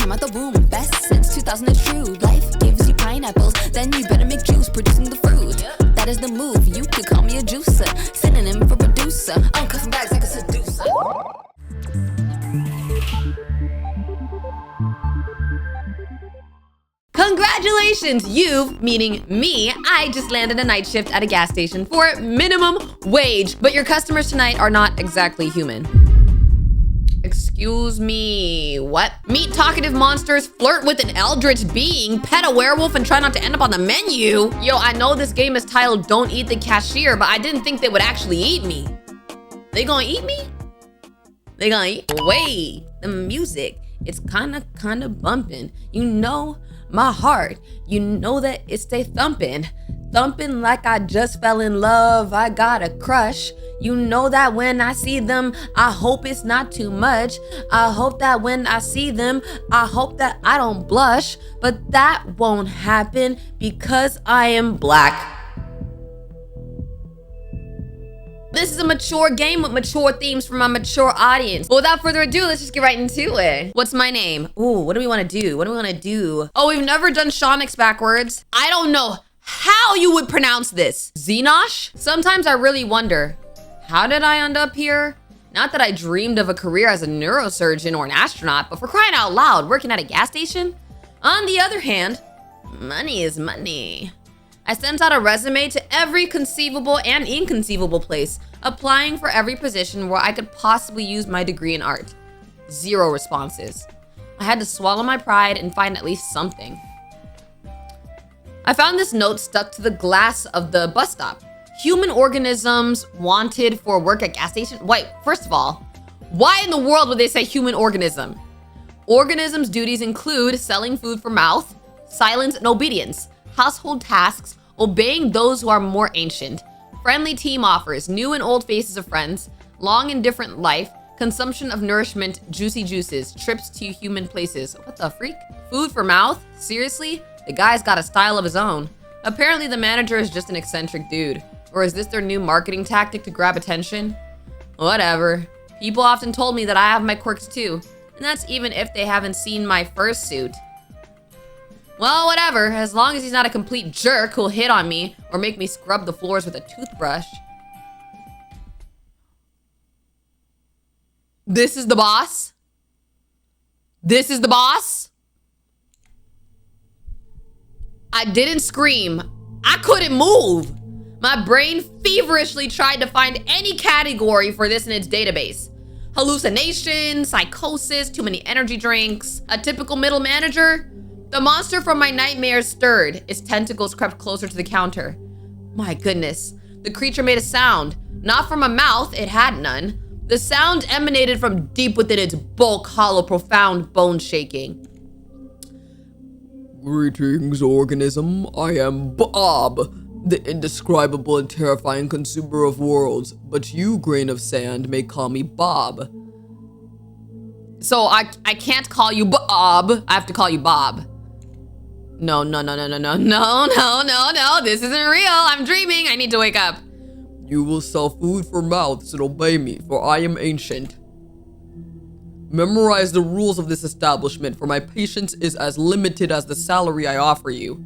time out the womb. Best since 2000, it's true. Life gives you pineapples, then you better make juice, producing the fruit. That is the move. You could call me a juicer, synonym for producer. I'm cuffing bags like a seducer. Congratulations, you've, meaning me, I just landed a night shift at a gas station for minimum wage, but your customers tonight are not exactly human. Excuse me, what? Meet talkative monsters, flirt with an eldritch being, pet a werewolf, and try not to end up on the menu. Yo, I know this game is titled Don't Eat the Cashier, but I didn't think they would actually eat me. They gonna eat me? They gonna eat? Wait, the music, it's kinda bumping. You know my heart, you know that it stay thumping. Thumping like I just fell in love, I got a crush. You know that when I see them, I hope it's not too much. I hope that when I see them, I hope that I don't blush. But that won't happen because I am black. This is a mature game with mature themes for my mature audience. But without further ado, let's just get right into it. What's my name? Ooh, what do we want to do? What do we want to do? Oh, we've never done Shonyx backwards. I don't know how you would pronounce this. Xenosh? Sometimes I really wonder, how did I end up here? Not that I dreamed of a career as a neurosurgeon or an astronaut, but for crying out loud, working at a gas station? On the other hand, money is money. I sent out a resume to every conceivable and inconceivable place, applying for every position where I could possibly use my degree in art. 0 responses. I had to swallow my pride and find at least something. I found this note stuck to the glass of the bus stop. Human organisms wanted for work at gas station? Wait, first of all, why in the world would they say human organism? Organisms' duties include selling food for mouth, silence and obedience, household tasks, obeying those who are more ancient, friendly team offers, new and old faces of friends, long and different life, consumption of nourishment, juicy juices, trips to human places. What the freak? Food for mouth? Seriously? The guy's got a style of his own. Apparently the manager is just an eccentric dude. Or is this their new marketing tactic to grab attention? Whatever. People often told me that I have my quirks too, and that's even if they haven't seen my fursuit. Well, whatever, as long as he's not a complete jerk who'll hit on me or make me scrub the floors with a toothbrush. This is the boss? This is the boss? I didn't scream. I couldn't move. My brain feverishly tried to find any category for this in its database. Hallucination, psychosis, too many energy drinks, a typical middle manager. The monster from my nightmares stirred. Its tentacles crept closer to the counter. My goodness, the creature made a sound. Not from a mouth, it had none. The sound emanated from deep within its bulk, hollow, profound bone shaking. Greetings, organism. I am Bob, the indescribable and terrifying consumer of worlds. But you, grain of sand, may call me Bob. So I can't call you Bob. I have to call you Bob. No. This isn't real. I'm dreaming. I need to wake up. You will sell food for mouths and obey me, for I am ancient. Memorize the rules of this establishment, for my patience is as limited as the salary I offer you.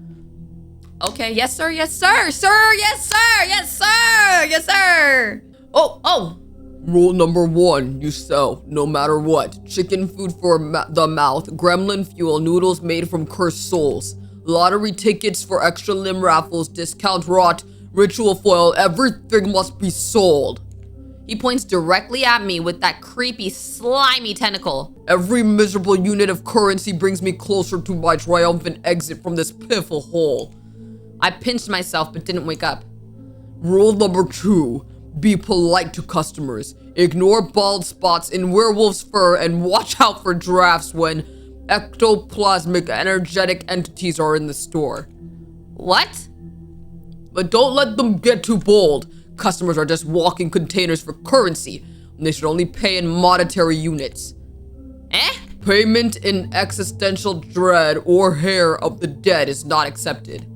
Okay, yes sir, yes sir, sir, yes sir, yes sir, yes sir. Oh. Rule number 1, you sell, no matter what. Chicken food for the mouth, gremlin fuel, noodles made from cursed souls, lottery tickets for extra limb raffles, discount rot, ritual foil, everything must be sold. He points directly at me with that creepy, slimy tentacle. Every miserable unit of currency brings me closer to my triumphant exit from this pitiful hole. I pinched myself but didn't wake up. Rule number 2, be polite to customers. Ignore bald spots in werewolf's fur and watch out for drafts when ectoplasmic energetic entities are in the store. What? But don't let them get too bold. Customers are just walking containers for currency, and they should only pay in monetary units. Payment in existential dread or hair of the dead is not accepted.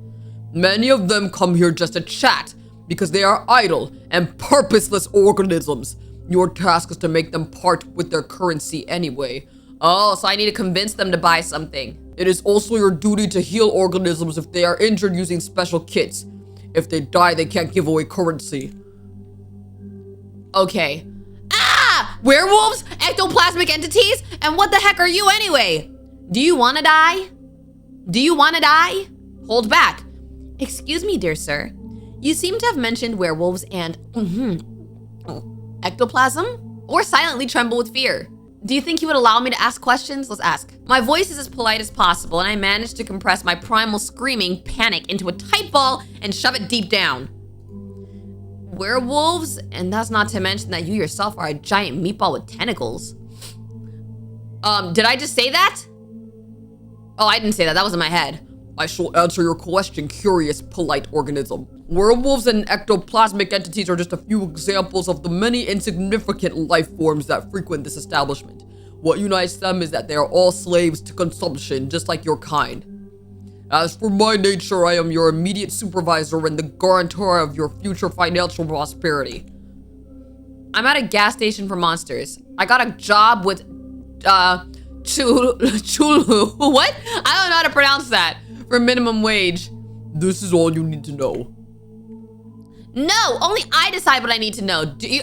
Many of them come here just to chat, because they are idle and purposeless organisms. Your task is to make them part with their currency anyway. Oh, so I need to convince them to buy something. It is also your duty to heal organisms if they are injured using special kits. If they die, they can't give away currency. Okay. Ah! Werewolves? Ectoplasmic entities? And what the heck are you anyway? Do you want to die? Do you want to die? Hold back. Excuse me, dear sir. You seem to have mentioned werewolves and ectoplasm? Or silently tremble with fear. Do you think you would allow me to ask questions? Let's ask. My voice is as polite as possible, and I managed to compress my primal screaming panic into a tight ball and shove it deep down. Werewolves? And that's not to mention that you yourself are a giant meatball with tentacles. Did I just say that? Oh, I didn't say that. That was in my head. I shall answer your question, curious, polite organism. Werewolves and ectoplasmic entities are just a few examples of the many insignificant life forms that frequent this establishment. What unites them is that they are all slaves to consumption, just like your kind. As for my nature, I am your immediate supervisor and the guarantor of your future financial prosperity. I'm at a gas station for monsters. I got a job with, Chulu. What? I don't know how to pronounce that. For minimum wage. This is all you need to know. No, only I decide what I need to know. Do you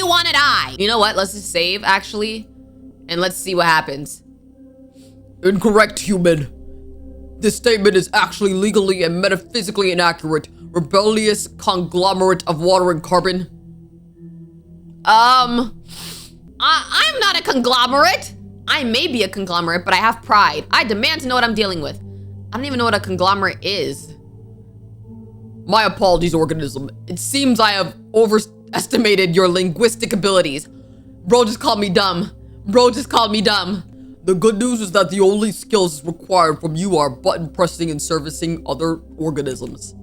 want to die? You know what? Let's just save, actually. And let's see what happens. Incorrect, human. This statement is actually legally and metaphysically inaccurate. Rebellious conglomerate of water and carbon. I'm not a conglomerate. I may be a conglomerate, but I have pride. I demand to know what I'm dealing with. I don't even know what a conglomerate is. My apologies, organism. It seems I have overestimated your linguistic abilities. Bro just called me dumb. Bro just called me dumb. The good news is that the only skills required from you are button pressing and servicing other organisms.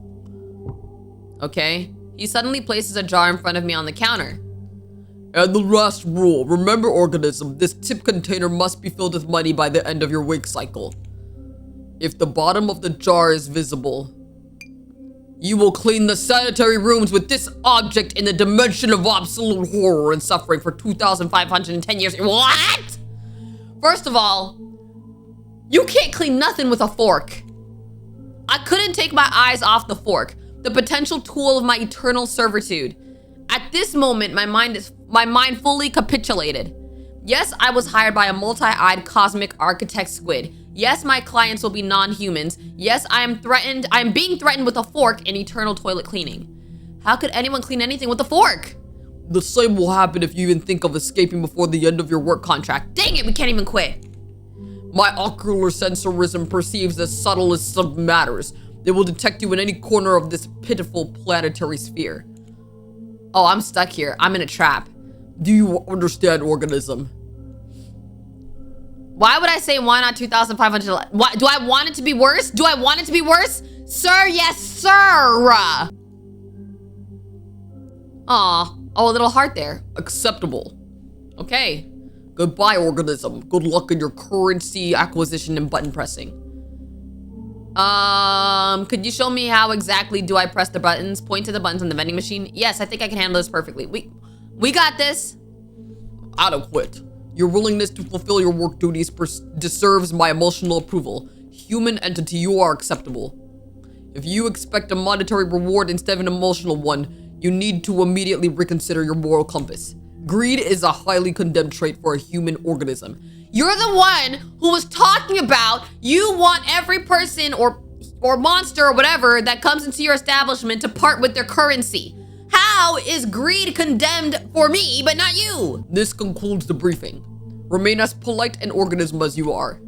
Okay. He suddenly places a jar in front of me on the counter. And the last rule, remember organism, this tip container must be filled with money by the end of your wake cycle. If the bottom of the jar is visible, you will clean the sanitary rooms with this object in the dimension of absolute horror and suffering for 2,510 years. What? First of all, you can't clean nothing with a fork. I couldn't take my eyes off the fork, the potential tool of my eternal servitude. At this moment, my mind fully capitulated. Yes, I was hired by a multi-eyed cosmic architect squid. Yes, my clients will be non-humans. Yes, I am being threatened with a fork and eternal toilet cleaning. How could anyone clean anything with a fork? The same will happen if you even think of escaping before the end of your work contract. Dang it, we can't even quit. My ocular sensorism perceives the subtlest of matters. They will detect you in any corner of this pitiful planetary sphere. Oh, I'm stuck here. I'm in a trap. Do you understand, organism? Why would I say why not 2,500? Why, do I want it to be worse? Do I want it to be worse? Sir, yes, sir. Aw, oh, a little heart there. Acceptable. Okay. Goodbye, organism. Good luck in your currency acquisition and button pressing. Could you show me how exactly do I press the buttons? Point to the buttons on the vending machine. Yes, I think I can handle this perfectly. We got this. Adequate. Your willingness to fulfill your work duties deserves my emotional approval. Human entity, you are acceptable. If you expect a monetary reward instead of an emotional one, you need to immediately reconsider your moral compass. Greed is a highly condemned trait for a human organism. You're the one who was talking about you want every person or monster or whatever that comes into your establishment to part with their currency. How is greed condemned for me, but not you? This concludes the briefing. Remain as polite an organism as you are.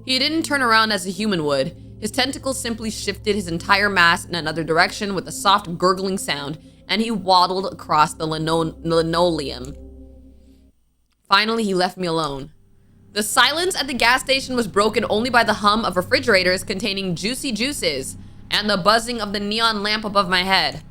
He didn't turn around as a human would. His tentacles simply shifted his entire mass in another direction with a soft gurgling sound, and he waddled across the linoleum. Finally, he left me alone. The silence at the gas station was broken only by the hum of refrigerators containing juicy juices and the buzzing of the neon lamp above my head.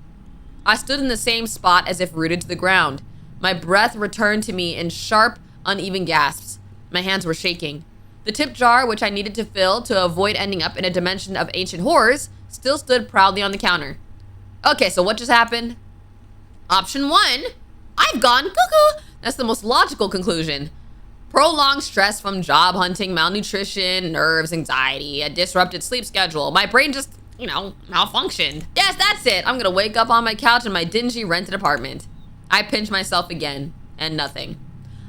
I stood in the same spot as if rooted to the ground. My breath returned to me in sharp, uneven gasps. My hands were shaking. The tip jar, which I needed to fill to avoid ending up in a dimension of ancient horrors, still stood proudly on the counter. Okay, so what just happened? Option 1, I've gone cuckoo. That's the most logical conclusion. Prolonged stress from job hunting, malnutrition, nerves, anxiety, a disrupted sleep schedule. My brain just, malfunctioned. Yes, that's it. I'm gonna wake up on my couch in my dingy rented apartment. I pinch myself again, and nothing.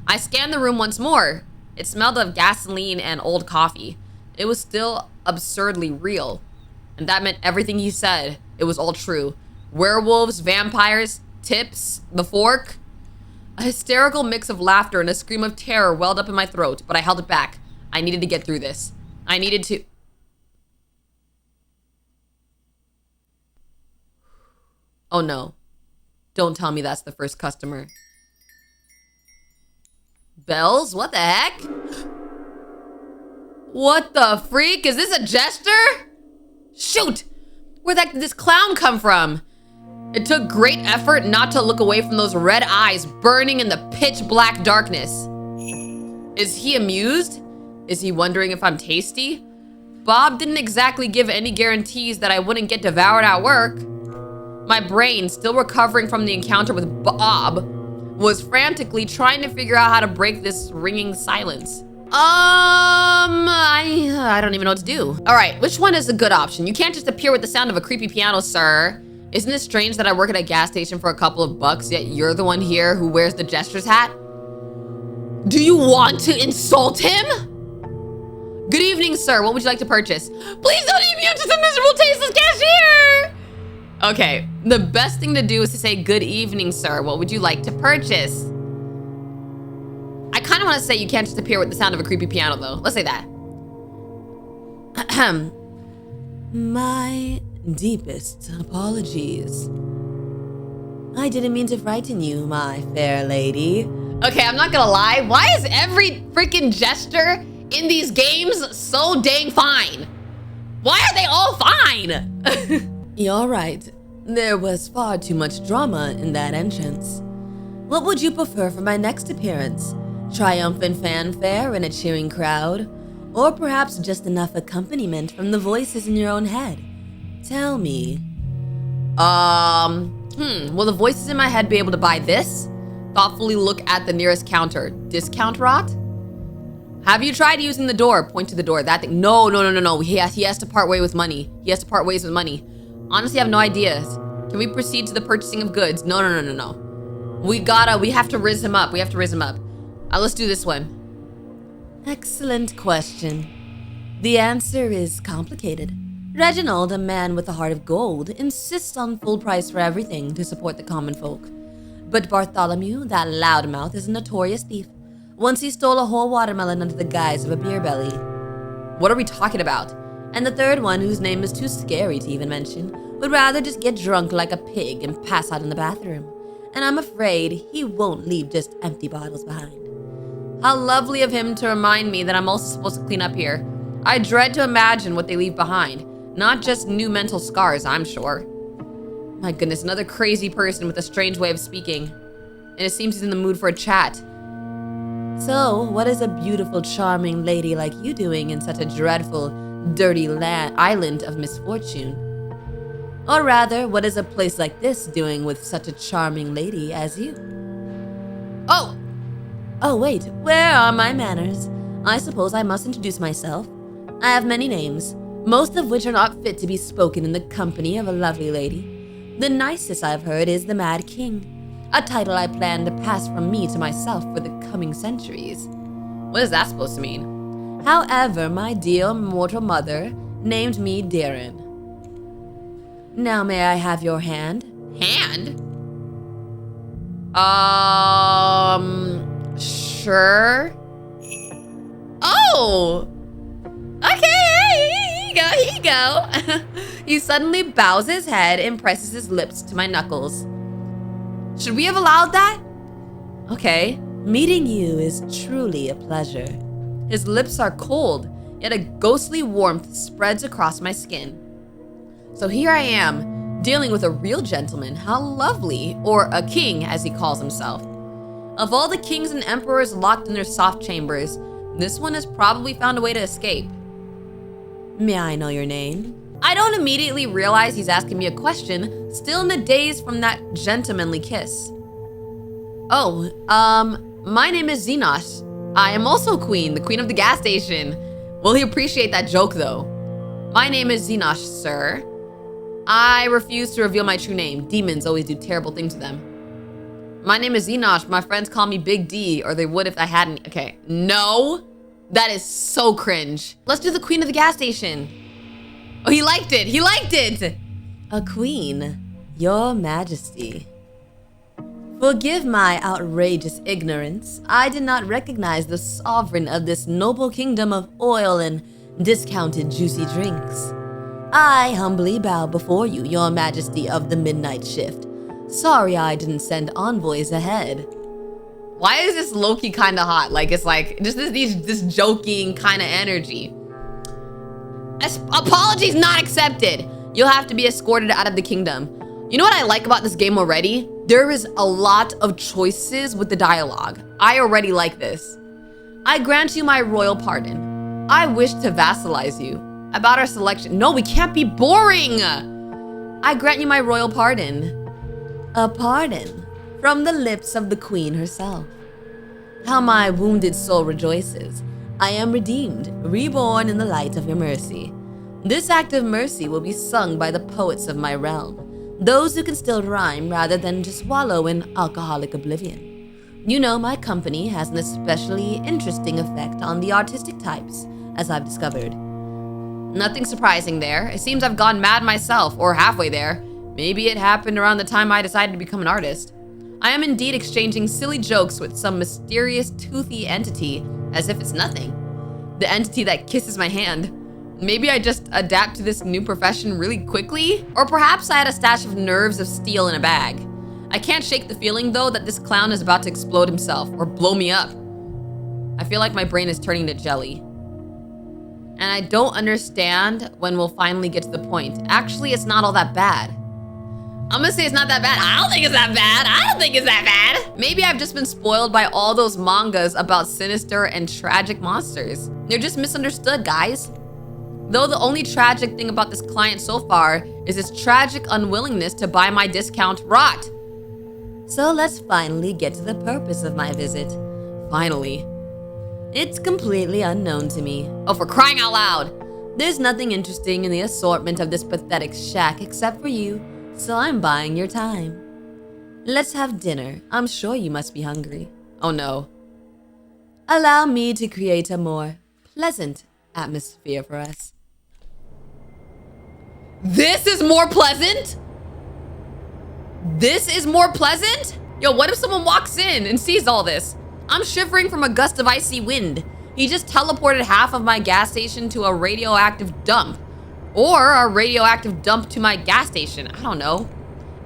I scanned the room once more. It smelled of gasoline and old coffee. It was still absurdly real. And that meant everything he said. It was all true. Werewolves, vampires, tips, the fork. A hysterical mix of laughter and a scream of terror welled up in my throat, but I held it back. I needed to get through this. I needed to... Oh no. Don't tell me that's the first customer. Bells? What the heck? What the freak? Is this a jester? Shoot! Where the heck did this clown come from? It took great effort not to look away from those red eyes burning in the pitch black darkness. Is he amused? Is he wondering if I'm tasty? Bob didn't exactly give any guarantees that I wouldn't get devoured at work. My brain, still recovering from the encounter with Bob, was frantically trying to figure out how to break this ringing silence. I don't even know what to do. All right, which one is a good option? You can't just appear with the sound of a creepy piano, sir. Isn't it strange that I work at a gas station for a couple of bucks, yet you're the one here who wears the jester's hat? Do you want to insult him? Good evening, sir. What would you like to purchase? Please don't eat me. I'm just a miserable, tasteless cashier. Okay, the best thing to do is to say, good evening, sir. What would you like to purchase? I kind of want to say you can't just appear with the sound of a creepy piano, though. Let's say that. My deepest apologies. I didn't mean to frighten you, my fair lady. Okay, I'm not gonna lie. Why is every freaking jester in these games so dang fine? Why are they all fine? You're right. There was far too much drama in that entrance. What would you prefer for my next appearance? Triumphant fanfare and a cheering crowd? Or perhaps just enough accompaniment from the voices in your own head? Tell me. Will the voices in my head be able to buy this? Thoughtfully look at the nearest counter. Discount rot? Have you tried using the door? Point to the door. That thing. No. He has to part way with money. He has to part ways with money. Honestly, I have no ideas. Can we proceed to the purchasing of goods? No. We have to riz him up. Let's do this one. Excellent question. The answer is complicated. Reginald, a man with a heart of gold, insists on full price for everything to support the common folk. But Bartholomew, that loudmouth, is a notorious thief. Once he stole a whole watermelon under the guise of a beer belly. What are we talking about? And the third one, whose name is too scary to even mention, would rather just get drunk like a pig and pass out in the bathroom. And I'm afraid he won't leave just empty bottles behind. How lovely of him to remind me that I'm also supposed to clean up here. I dread to imagine what they leave behind. Not just new mental scars, I'm sure. My goodness, another crazy person with a strange way of speaking. And it seems he's in the mood for a chat. So, what is a beautiful, charming lady like you doing in such a dreadful, dirty island of misfortune? Or rather, what is a place like this doing with such a charming lady as you? Oh wait, where are my manners? I suppose I must introduce myself. I have many names, most of which are not fit to be spoken in the company of a lovely lady. The nicest I've heard is the Mad King, a title I plan to pass from me to myself for the coming centuries. What is that supposed to mean? However, my dear mortal mother named me Darren. Now may I have your hand? Hand? Sure. Oh! Okay, here you go. He suddenly bows his head and presses his lips to my knuckles. Should we have allowed that? Okay. Meeting you is truly a pleasure. His lips are cold, yet a ghostly warmth spreads across my skin. So here I am, dealing with a real gentleman. How lovely, or a king as he calls himself. Of all the kings and emperors locked in their soft chambers, this one has probably found a way to escape. May I know your name? I don't immediately realize he's asking me a question, still in the daze from that gentlemanly kiss. My name is Xenos. I am also queen, the queen of the gas station. Will he appreciate that joke though? My name is Zenosh, sir. I refuse to reveal my true name. Demons always do terrible things to them. My name is Zenosh. My friends call me Big D, or they would if I hadn't. Okay, no. That is so cringe. Let's do the queen of the gas station. Oh, he liked it. He liked it. A queen, your majesty. Forgive my outrageous ignorance. I did not recognize the sovereign of this noble kingdom of oil and discounted juicy drinks. I humbly bow before you, your majesty of the midnight shift. Sorry I didn't send envoys ahead. Why is this Loki kind of hot? Like, it's like, just this joking kind of energy. Apologies not accepted. You'll have to be escorted out of the kingdom. You know what I like about this game already? There is a lot of choices with the dialogue. I already like this. I grant you my royal pardon. I wish to vassalize you. About our selection. No, we can't be boring. I grant you my royal pardon. A pardon from the lips of the queen herself. How my wounded soul rejoices. I am redeemed, reborn in the light of your mercy. This act of mercy will be sung by the poets of my realm, those who can still rhyme rather than just wallow in alcoholic oblivion. You know, my company has an especially interesting effect on the artistic types, as I've discovered. Nothing surprising there. It seems I've gone mad myself, or halfway there. Maybe it happened around the time I decided to become an artist. I am indeed exchanging silly jokes with some mysterious toothy entity as if it's nothing. The entity that kisses my hand. Maybe I just adapt to this new profession really quickly? Or perhaps I had a stash of nerves of steel in a bag. I can't shake the feeling though that this clown is about to explode himself or blow me up. I feel like my brain is turning to jelly. And I don't understand when we'll finally get to the point. Actually, it's not all that bad. I'm gonna say it's not that bad. I don't think it's that bad. I don't think it's that bad. Maybe I've just been spoiled by all those mangas about sinister and tragic monsters. They're just misunderstood, guys. Though the only tragic thing about this client so far is his tragic unwillingness to buy my discount rot. So let's finally get to the purpose of my visit. Finally. It's completely unknown to me. Oh, for crying out loud. There's nothing interesting in the assortment of this pathetic shack except for you. So I'm buying your time. Let's have dinner. I'm sure you must be hungry. Oh no. Allow me to create a more pleasant atmosphere for us. This is more pleasant? This is more pleasant? Yo, what if someone walks in and sees all this? I'm shivering from a gust of icy wind. He just teleported half of my gas station to a radioactive dump. Or a radioactive dump to my gas station. I don't know.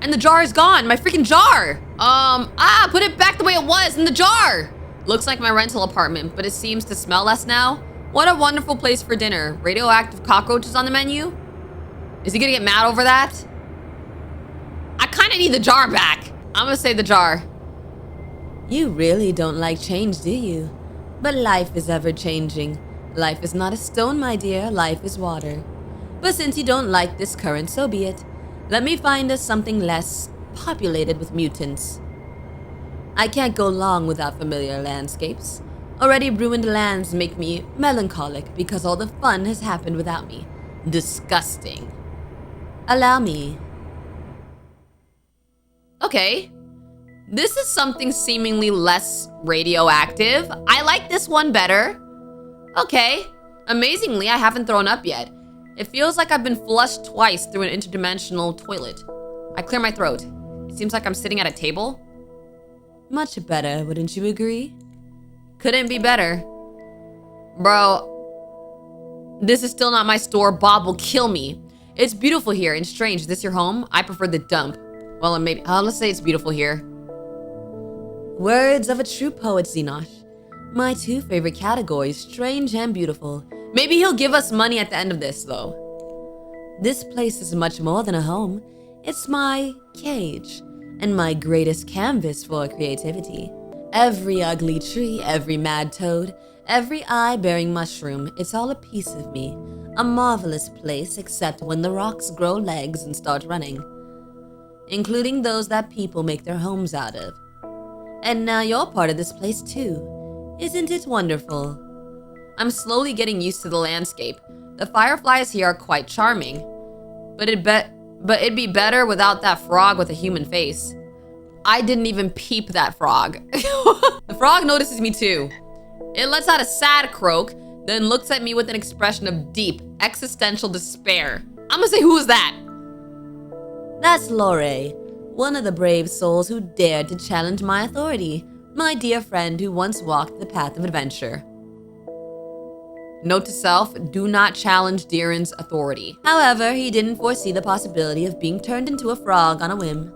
And the jar is gone. My freaking jar. Put it back the way it was in the jar. Looks like my rental apartment, but it seems to smell less now. What a wonderful place for dinner. Radioactive cockroaches on the menu? Is he gonna get mad over that? I kind of need the jar back. I'm gonna say the jar. You really don't like change, do you? But life is ever changing. Life is not a stone, my dear. Life is water. But since you don't like this current, so be it. Let me find us something less populated with mutants. I can't go long without familiar landscapes. Already ruined lands make me melancholic because all the fun has happened without me. Disgusting. Allow me. Okay. This is something seemingly less radioactive. I like this one better. Okay. Amazingly, I haven't thrown up yet. It feels like I've been flushed twice through an interdimensional toilet. I clear my throat. It seems like I'm sitting at a table. Much better, wouldn't you agree? Couldn't be better. Bro, this is still not my store. Bob will kill me. It's beautiful here and strange. Is this your home? I prefer the dump. Well, maybe, let's say it's beautiful here. Words of a true poet, Zenosh. My two favorite categories, strange and beautiful. Maybe he'll give us money at the end of this, though. This place is much more than a home. It's my cage and my greatest canvas for creativity. Every ugly tree, every mad toad, every eye-bearing mushroom, it's all a piece of me. A marvelous place, except when the rocks grow legs and start running. Including those that people make their homes out of. And now you're part of this place, too. Isn't it wonderful? I'm slowly getting used to the landscape. The fireflies here are quite charming. But it'd be better without that frog with a human face. I didn't even peep that frog. The frog notices me too. It lets out a sad croak, then looks at me with an expression of deep, existential despair. I'm gonna say, who is that? That's Lore, one of the brave souls who dared to challenge my authority. My dear friend who once walked the path of adventure. Note to self, do not challenge Deeran's authority. However, he didn't foresee the possibility of being turned into a frog on a whim.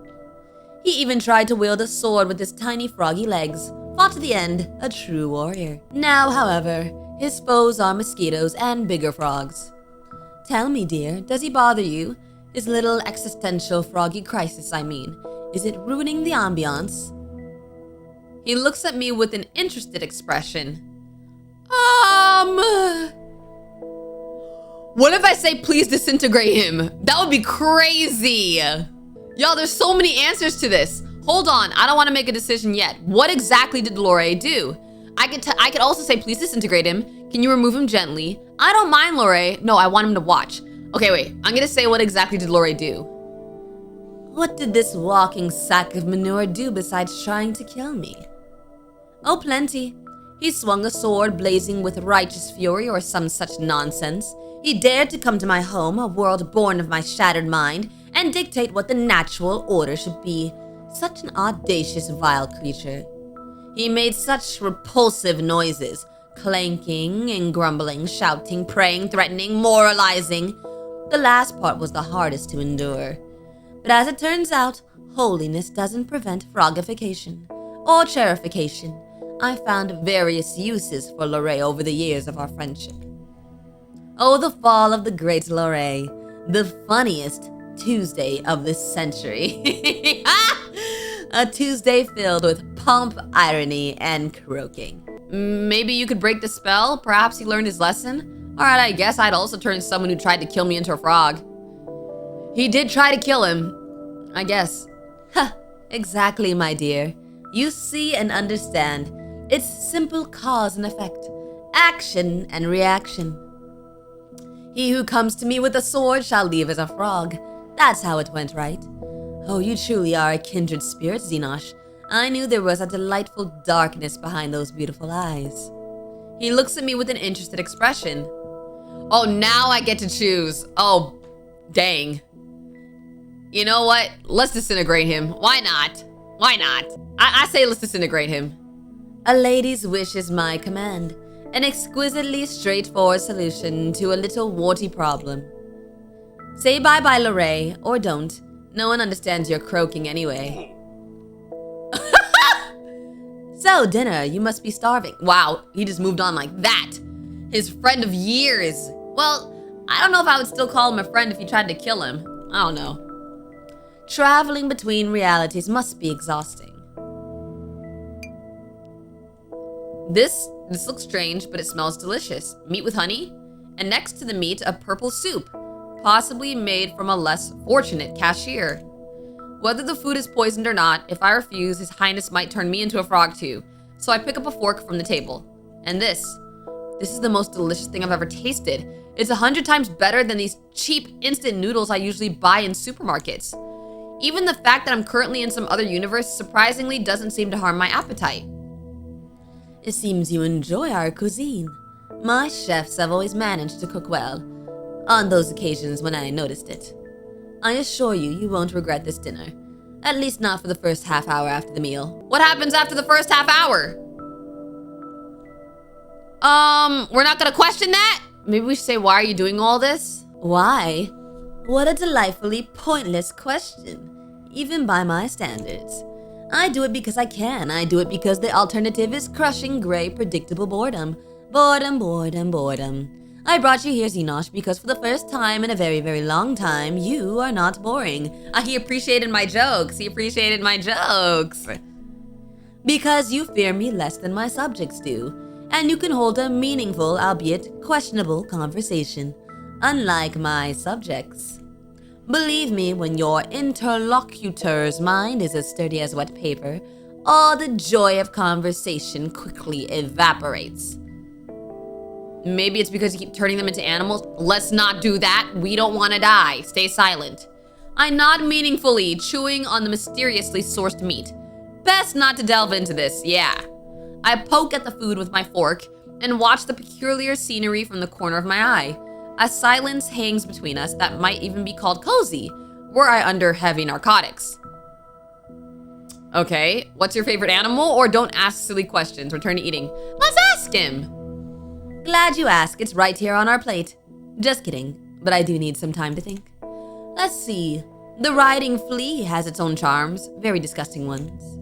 He even tried to wield a sword with his tiny froggy legs, fought to the end, a true warrior. Now, however, his foes are mosquitoes and bigger frogs. Tell me, dear, does he bother you? His little existential froggy crisis, I mean. Is it ruining the ambiance? He looks at me with an interested expression. What if I say please disintegrate him? That would be crazy. Y'all, there's so many answers to this. Hold on, I don't want to make a decision yet. What exactly did Lore do? I could also say please disintegrate him. Can you remove him gently? I don't mind Lore. No, I want him to watch. Okay, wait. I'm gonna say what exactly did Lore do? What did this walking sack of manure do besides trying to kill me? Oh, plenty. He swung a sword blazing with righteous fury or some such nonsense. He dared to come to my home, a world born of my shattered mind, and dictate what the natural order should be. Such an audacious, vile creature. He made such repulsive noises, clanking and grumbling, shouting, praying, threatening, moralizing. The last part was the hardest to endure. But as it turns out, holiness doesn't prevent frogification or cherification. I found various uses for Lore over the years of our friendship. Oh, the fall of the great Lore, the funniest Tuesday of this century. A Tuesday filled with pomp, irony, and croaking. Maybe you could break the spell? Perhaps he learned his lesson? Alright, I guess I'd also turn someone who tried to kill me into a frog. He did try to kill him, I guess. Ha, exactly, my dear. You see and understand. It's simple cause and effect, action and reaction. He who comes to me with a sword shall leave as a frog. That's how it went, right? Oh, you truly are a kindred spirit, Xenosh. I knew there was a delightful darkness behind those beautiful eyes. He looks at me with an interested expression. Oh, now I get to choose. Oh, dang. You know what? Let's disintegrate him. Why not? Why not? I say let's disintegrate him. A lady's wish is my command. An exquisitely straightforward solution to a little warty problem. Say bye-bye, Lore, or don't. No one understands your croaking anyway. So, dinner, you must be starving. Wow, he just moved on like that. His friend of years. Well, I don't know if I would still call him a friend if you tried to kill him. I don't know. Traveling between realities must be exhausting. This looks strange, but it smells delicious. Meat with honey, and next to the meat, a purple soup, possibly made from a less fortunate cashier. Whether the food is poisoned or not, if I refuse, His Highness might turn me into a frog too. So I pick up a fork from the table. And this is the most delicious thing I've ever tasted. It's 100 times better than these cheap instant noodles I usually buy in supermarkets. Even the fact that I'm currently in some other universe surprisingly doesn't seem to harm my appetite. It seems you enjoy our cuisine. My chefs have always managed to cook well, on those occasions when I noticed it. I assure you, you won't regret this dinner. At least not for the first half hour after the meal. What happens after the first half hour? We're not gonna question that? Maybe we should say, why are you doing all this? Why? What a delightfully pointless question, even by my standards. I do it because I can. I do it because the alternative is crushing, gray, predictable boredom. Boredom, boredom, boredom. I brought you here, Xenosh, because for the first time in a very, very long time, you are not boring. He appreciated my jokes. He appreciated my jokes. Because you fear me less than my subjects do, and you can hold a meaningful, albeit questionable, conversation, unlike my subjects. Believe me, when your interlocutor's mind is as sturdy as wet paper, all the joy of conversation quickly evaporates. Maybe it's because you keep turning them into animals. Let's not do that. We don't want to die. Stay silent. I nod meaningfully, chewing on the mysteriously sourced meat. Best not to delve into this, yeah. I poke at the food with my fork and watch the peculiar scenery from the corner of my eye. A silence hangs between us that might even be called cozy, were I under heavy narcotics. Okay, what's your favorite animal? Or don't ask silly questions. Return to eating. Let's ask him. Glad you asked. It's right here on our plate. Just kidding, but I do need some time to think. Let's see. The riding flea has its own charms, very disgusting ones.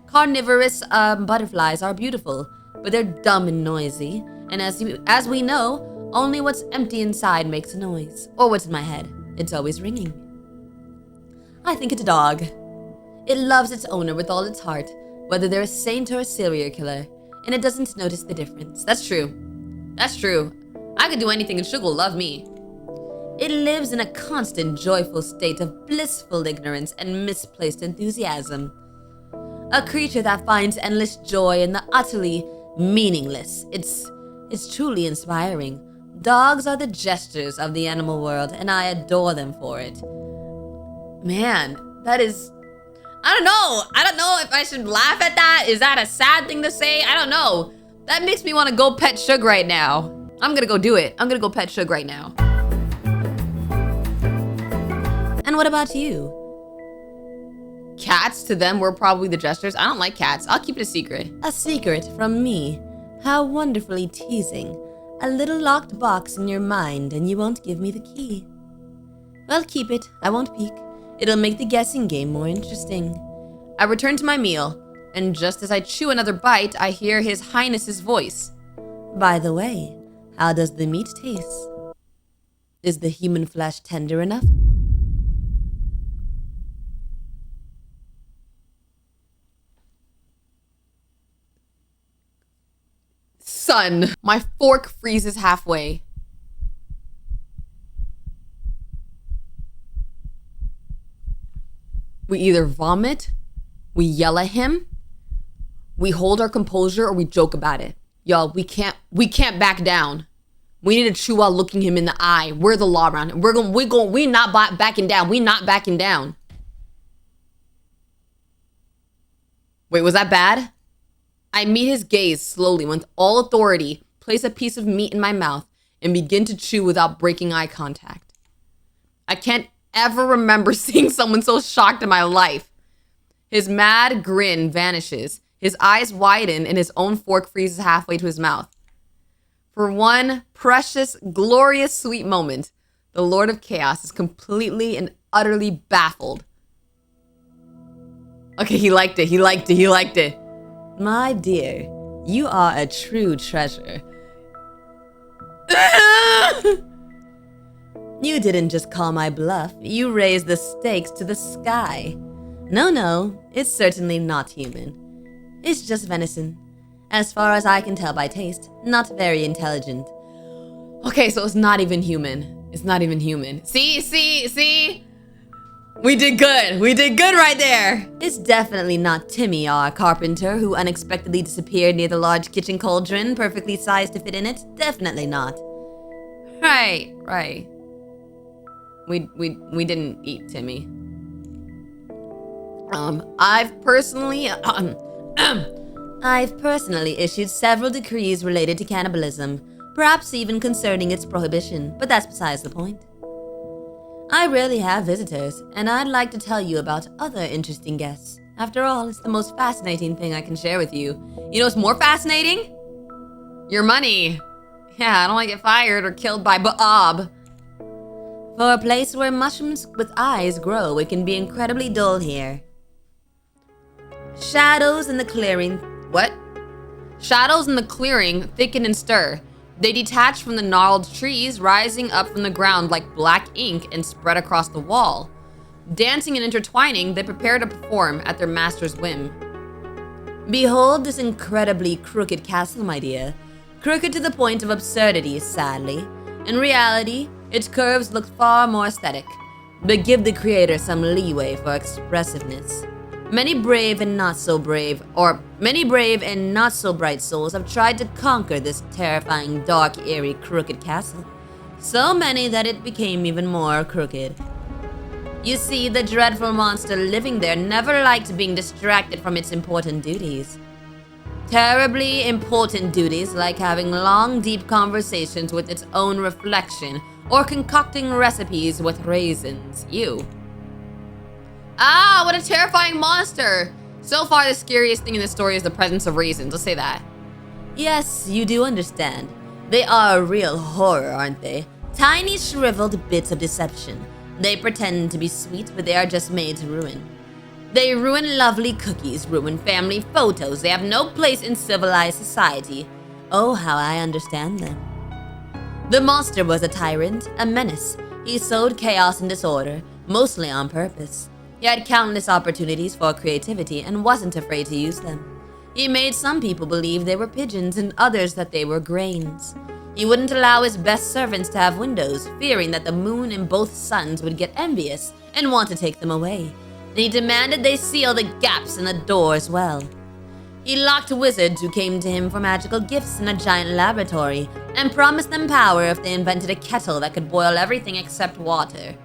Carnivorous butterflies are beautiful, but they're dumb and noisy. And as we know, only what's empty inside makes a noise. Or what's in my head. It's always ringing. I think it's a dog. It loves its owner with all its heart, whether they're a saint or a serial killer, and it doesn't notice the difference. That's true. That's true. I could do anything and Sugar will love me. It lives in a constant joyful state of blissful ignorance and misplaced enthusiasm. A creature that finds endless joy in the utterly meaningless. It's truly inspiring. Dogs are the gestures of the animal world, and I adore them for it. Man, that is... I don't know if I should laugh at that. Is that a sad thing to say? I don't know. That makes me want to go pet Sugar right now. I'm gonna go do it. I'm gonna go pet Sugar right now. And what about you? Cats, to them, were probably the gestures. I don't like cats. I'll keep it a secret. A secret from me. How wonderfully teasing. A little locked box in your mind and you won't give me the key. Well, keep it. I won't peek. It'll make the guessing game more interesting. I return to my meal, and just as I chew another bite, I hear His Highness's voice. By the way, how does the meat taste? Is the human flesh tender enough? Son, my fork freezes halfway. We either vomit, we yell at him, we hold our composure, or we joke about it. Y'all, we can't back down. We need to chew while looking him in the eye. We're the law around it. We not backing down. We not backing down. Wait, was that bad? I meet his gaze slowly with all authority, place a piece of meat in my mouth, and begin to chew without breaking eye contact. I can't ever remember seeing someone so shocked in my life. His mad grin vanishes. His eyes widen and his own fork freezes halfway to his mouth. For one precious, glorious, sweet moment, the Lord of Chaos is completely and utterly baffled. Okay, he liked it. He liked it. He liked it. My dear, you are a true treasure. You didn't just call my bluff, you raised the stakes to the sky. No, it's certainly not human. It's just venison. As far as I can tell by taste, not very intelligent. Okay, so it's not even human. It's not even human. See? We did good. We did good right there. It's definitely not Timmy, our carpenter, who unexpectedly disappeared near the large kitchen cauldron, perfectly sized to fit in it. Definitely not. Right. We didn't eat Timmy. I've personally issued several decrees related to cannibalism, perhaps even concerning its prohibition, but that's besides the point. I rarely have visitors, and I'd like to tell you about other interesting guests. After all, it's the most fascinating thing I can share with you. You know what's more fascinating? Your money. Yeah, I don't want to get fired or killed by Bob. For a place where mushrooms with eyes grow, it can be incredibly dull here. Shadows in the clearing... What? Shadows in the clearing thicken and stir. They detach from the gnarled trees, rising up from the ground like black ink and spread across the wall. Dancing and intertwining, they prepare to perform at their master's whim. Behold this incredibly crooked castle, my dear. Crooked to the point of absurdity, sadly. In reality, its curves look far more aesthetic, but give the creator some leeway for expressiveness. Many brave and not so brave, or many brave and not so bright souls have tried to conquer this terrifying, dark, eerie, crooked castle. So many that it became even more crooked. You see, the dreadful monster living there never liked being distracted from its important duties. Terribly important duties like having long, deep conversations with its own reflection or concocting recipes with raisins. You. Ah, what a terrifying monster! So far, the scariest thing in this story is the presence of raisins. Let's say that. Yes, you do understand. They are a real horror, aren't they? Tiny, shriveled bits of deception. They pretend to be sweet, but they are just made to ruin. They ruin lovely cookies, ruin family photos. They have no place in civilized society. Oh, how I understand them. The monster was a tyrant, a menace. He sowed chaos and disorder, mostly on purpose. He had countless opportunities for creativity and wasn't afraid to use them. He made some people believe they were pigeons and others that they were grains. He wouldn't allow his best servants to have windows, fearing that the moon and both suns would get envious and want to take them away. And he demanded they seal the gaps in the door as well. He locked wizards who came to him for magical gifts in a giant laboratory and promised them power if they invented a kettle that could boil everything except water.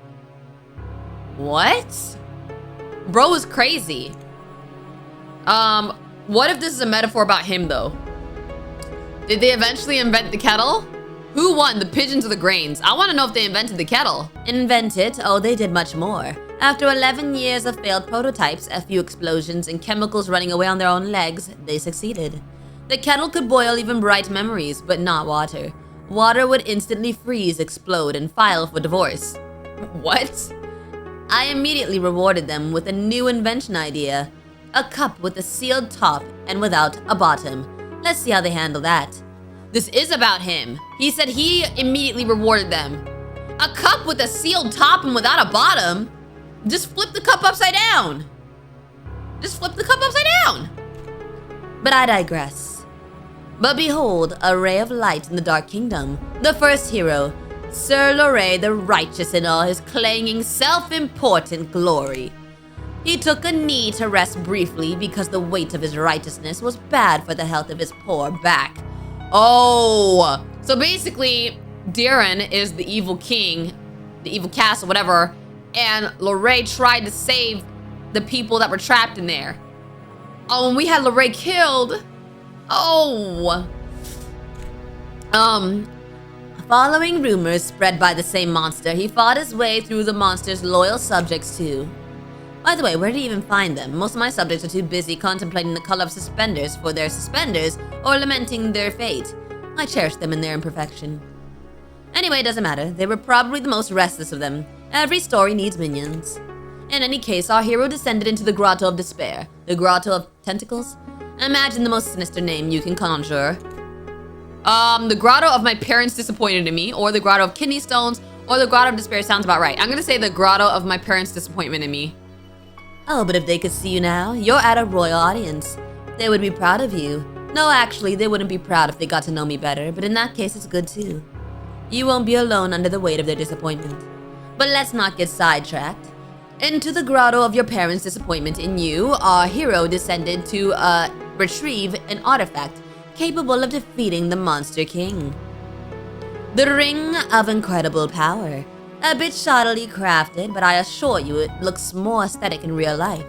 What? Bro is crazy. What if this is a metaphor about him though? Did they eventually invent the kettle? Who won, the pigeons or the grains? I want to know if they invented the kettle. Invent it? Oh, they did much more. After 11 years of failed prototypes, a few explosions, and chemicals running away on their own legs, they succeeded. The kettle could boil even bright memories, but not water. Water would instantly freeze, explode, and file for divorce. What? I immediately rewarded them with a new invention idea. A cup with a sealed top and without a bottom. Let's see how they handle that. This is about him. He said he immediately rewarded them. A cup with a sealed top and without a bottom? Just flip the cup upside down. Just flip the cup upside down. But I digress. But behold, a ray of light in the Dark Kingdom. The first hero, Sir Lorey the Righteous in all his clanging, self-important glory. He took a knee to rest briefly because the weight of his righteousness was bad for the health of his poor back. Oh, so basically, Darren is the evil king, the evil castle, whatever, and Lorey tried to save the people that were trapped in there. Oh, and we had Lorey killed. Oh. Following rumors spread by the same monster, he fought his way through the monster's loyal subjects too. By the way, where did he even find them? Most of my subjects are too busy contemplating the color of suspenders for their suspenders or lamenting their fate. I cherish them in their imperfection. Anyway, it doesn't matter. They were probably the most restless of them. Every story needs minions. In any case, our hero descended into the Grotto of Despair. The Grotto of Tentacles? Imagine the most sinister name you can conjure. The Grotto of My Parents Disappointed in Me, or the Grotto of Kidney Stones, or the Grotto of Despair sounds about right. I'm gonna say the Grotto of My Parents Disappointment in Me. Oh, but if they could see you now, you're at a royal audience. They would be proud of you. No, actually, they wouldn't be proud if they got to know me better, but in that case, it's good too. You won't be alone under the weight of their disappointment. But let's not get sidetracked. Into the Grotto of your parents' disappointment in you, our hero descended to, retrieve an artifact capable of defeating the Monster King. The Ring of Incredible Power. A bit shoddily crafted, but I assure you it looks more aesthetic in real life.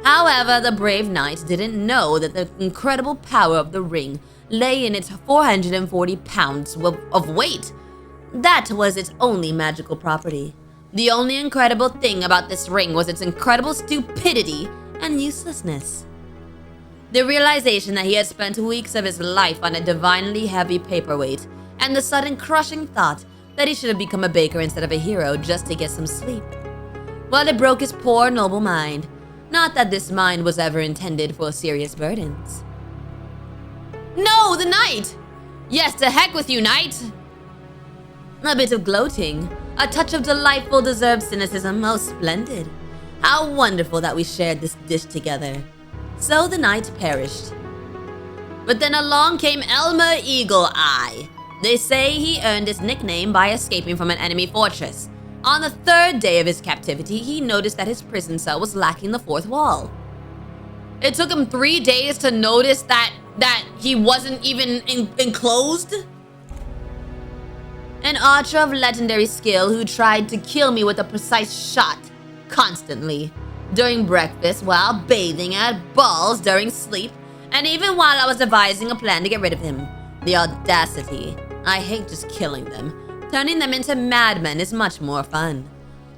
However, the brave knight didn't know that the incredible power of the ring lay in its 440 pounds of weight. That was its only magical property. The only incredible thing about this ring was its incredible stupidity and uselessness. The realization that he had spent weeks of his life on a divinely heavy paperweight, and the sudden crushing thought that he should have become a baker instead of a hero just to get some sleep. Well, it broke his poor, noble mind. Not that this mind was ever intended for serious burdens. No, the knight! Yes, to heck with you, knight! A bit of gloating, a touch of delightful deserved cynicism. Oh, splendid. How wonderful that we shared this dish together. So the knight perished. But then along came Elmer Eagle Eye. They say he earned his nickname by escaping from an enemy fortress. On the third day of his captivity, he noticed that his prison cell was lacking the fourth wall. It took him 3 days to notice that he wasn't even enclosed? An archer of legendary skill who tried to kill me with a precise shot, constantly, during breakfast, while bathing, at balls during sleep, and even while I was devising a plan to get rid of him. The audacity. I hate just killing them. Turning them into madmen is much more fun.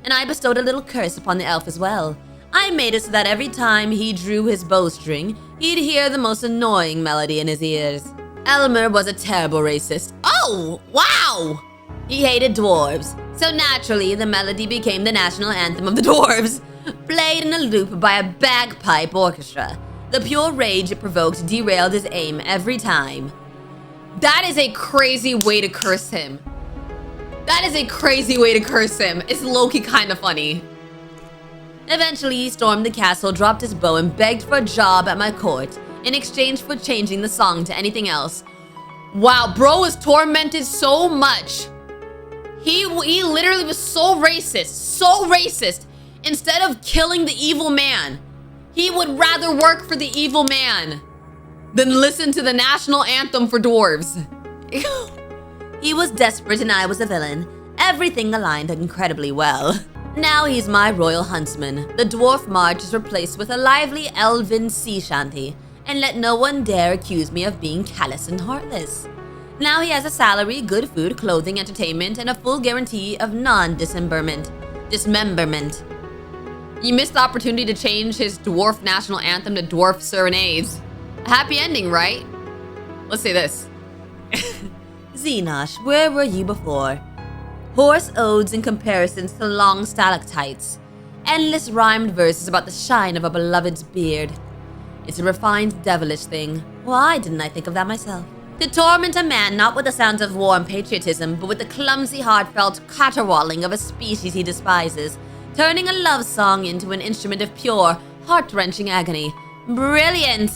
And I bestowed a little curse upon the elf as well. I made it so that every time he drew his bowstring, he'd hear the most annoying melody in his ears. Elmer was a terrible racist. Oh, wow! He hated dwarves, so naturally the melody became the national anthem of the dwarves, played in a loop by a bagpipe orchestra. The pure rage it provoked derailed his aim every time. That is a crazy way to curse him. That is a crazy way to curse him. It's low-key kind of funny. Eventually, he stormed the castle, dropped his bow, and begged for a job at my court in exchange for changing the song to anything else. Wow, bro was tormented so much. He literally was so racist. Instead of killing the evil man, he would rather work for the evil man than listen to the national anthem for dwarves. He was desperate and I was a villain. Everything aligned incredibly well. Now he's my royal huntsman. The dwarf march is replaced with a lively elven sea shanty, and let no one dare accuse me of being callous and heartless. Now he has a salary, good food, clothing, entertainment, and a full guarantee of non-dismemberment. You missed the opportunity to change his dwarf national anthem to dwarf serenades. A happy ending, right? Let's say this. Xenosh, where were you before? Hoarse odes and comparisons to long stalactites. Endless rhymed verses about the shine of a beloved's beard. It's a refined, devilish thing. Why didn't I think of that myself? To torment a man not with the sounds of war and patriotism, but with the clumsy, heartfelt caterwauling of a species he despises, turning a love song into an instrument of pure, heart-wrenching agony. Brilliant!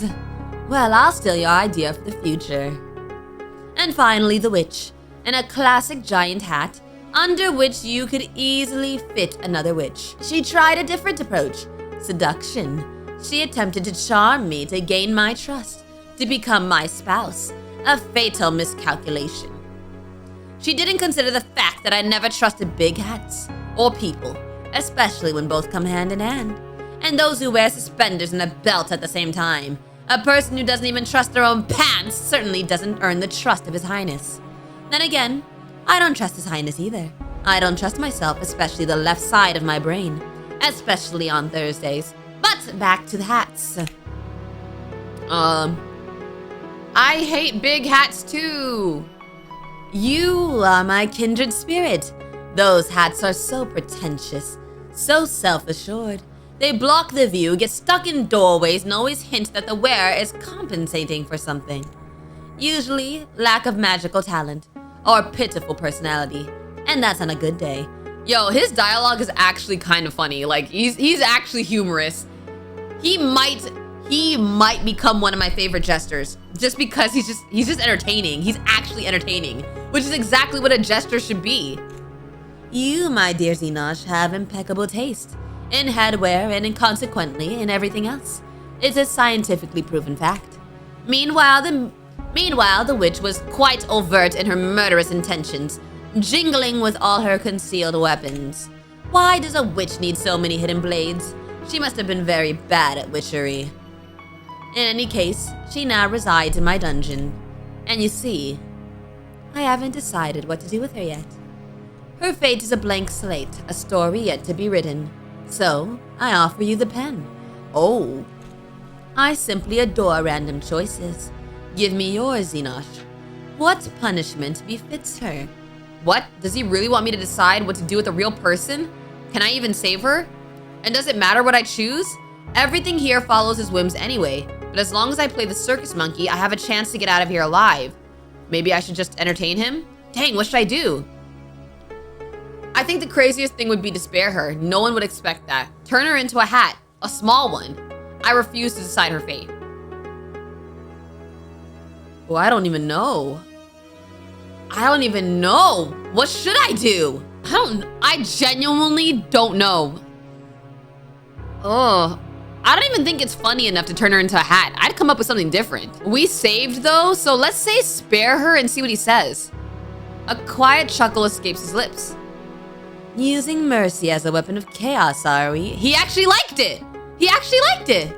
Well, I'll steal your idea for the future. And finally, the witch, in a classic giant hat, under which you could easily fit another witch. She tried a different approach, seduction. She attempted to charm me to gain my trust, to become my spouse, a fatal miscalculation. She didn't consider the fact that I never trusted big hats, or people, especially when both come hand in hand, and those who wear suspenders and a belt at the same time. A person who doesn't even trust their own pants certainly doesn't earn the trust of His Highness. Then again, I don't trust His Highness either. I don't trust myself, especially the left side of my brain, especially on Thursdays. But back to the hats. I hate big hats too. You are my kindred spirit. Those hats are so pretentious, so self-assured. They block the view, get stuck in doorways, and always hint that the wearer is compensating for something. Usually, lack of magical talent, or pitiful personality. And that's on a good day. Yo, his dialogue is actually kind of funny. Like, he's actually humorous. He might become one of my favorite jesters. Just because he's just entertaining. He's actually entertaining. Which is exactly what a jester should be. You, my dear Xenosh, have impeccable taste. In headwear and consequently in everything else. It's a scientifically proven fact. Meanwhile, the witch was quite overt in her murderous intentions, jingling with all her concealed weapons. Why does a witch need so many hidden blades? She must have been very bad at witchery. In any case, she now resides in my dungeon. And you see, I haven't decided what to do with her yet. Her fate is a blank slate, a story yet to be written. So, I offer you the pen. Oh. I simply adore random choices. Give me yours, Xenosh. What punishment befits her? What? Does he really want me to decide what to do with a real person? Can I even save her? And does it matter what I choose? Everything here follows his whims anyway, but as long as I play the circus monkey, I have a chance to get out of here alive. Maybe I should just entertain him? Dang, what should I do? I think the craziest thing would be to spare her. No one would expect that. Turn her into a hat, a small one. I refuse to decide her fate. Oh, I don't even know. What should I do? I genuinely don't know. Oh, I don't even think it's funny enough to turn her into a hat. I'd come up with something different. We saved though, so let's say spare her and see what he says. A quiet chuckle escapes his lips. Using mercy as a weapon of chaos, are we? He actually liked it. He actually liked it.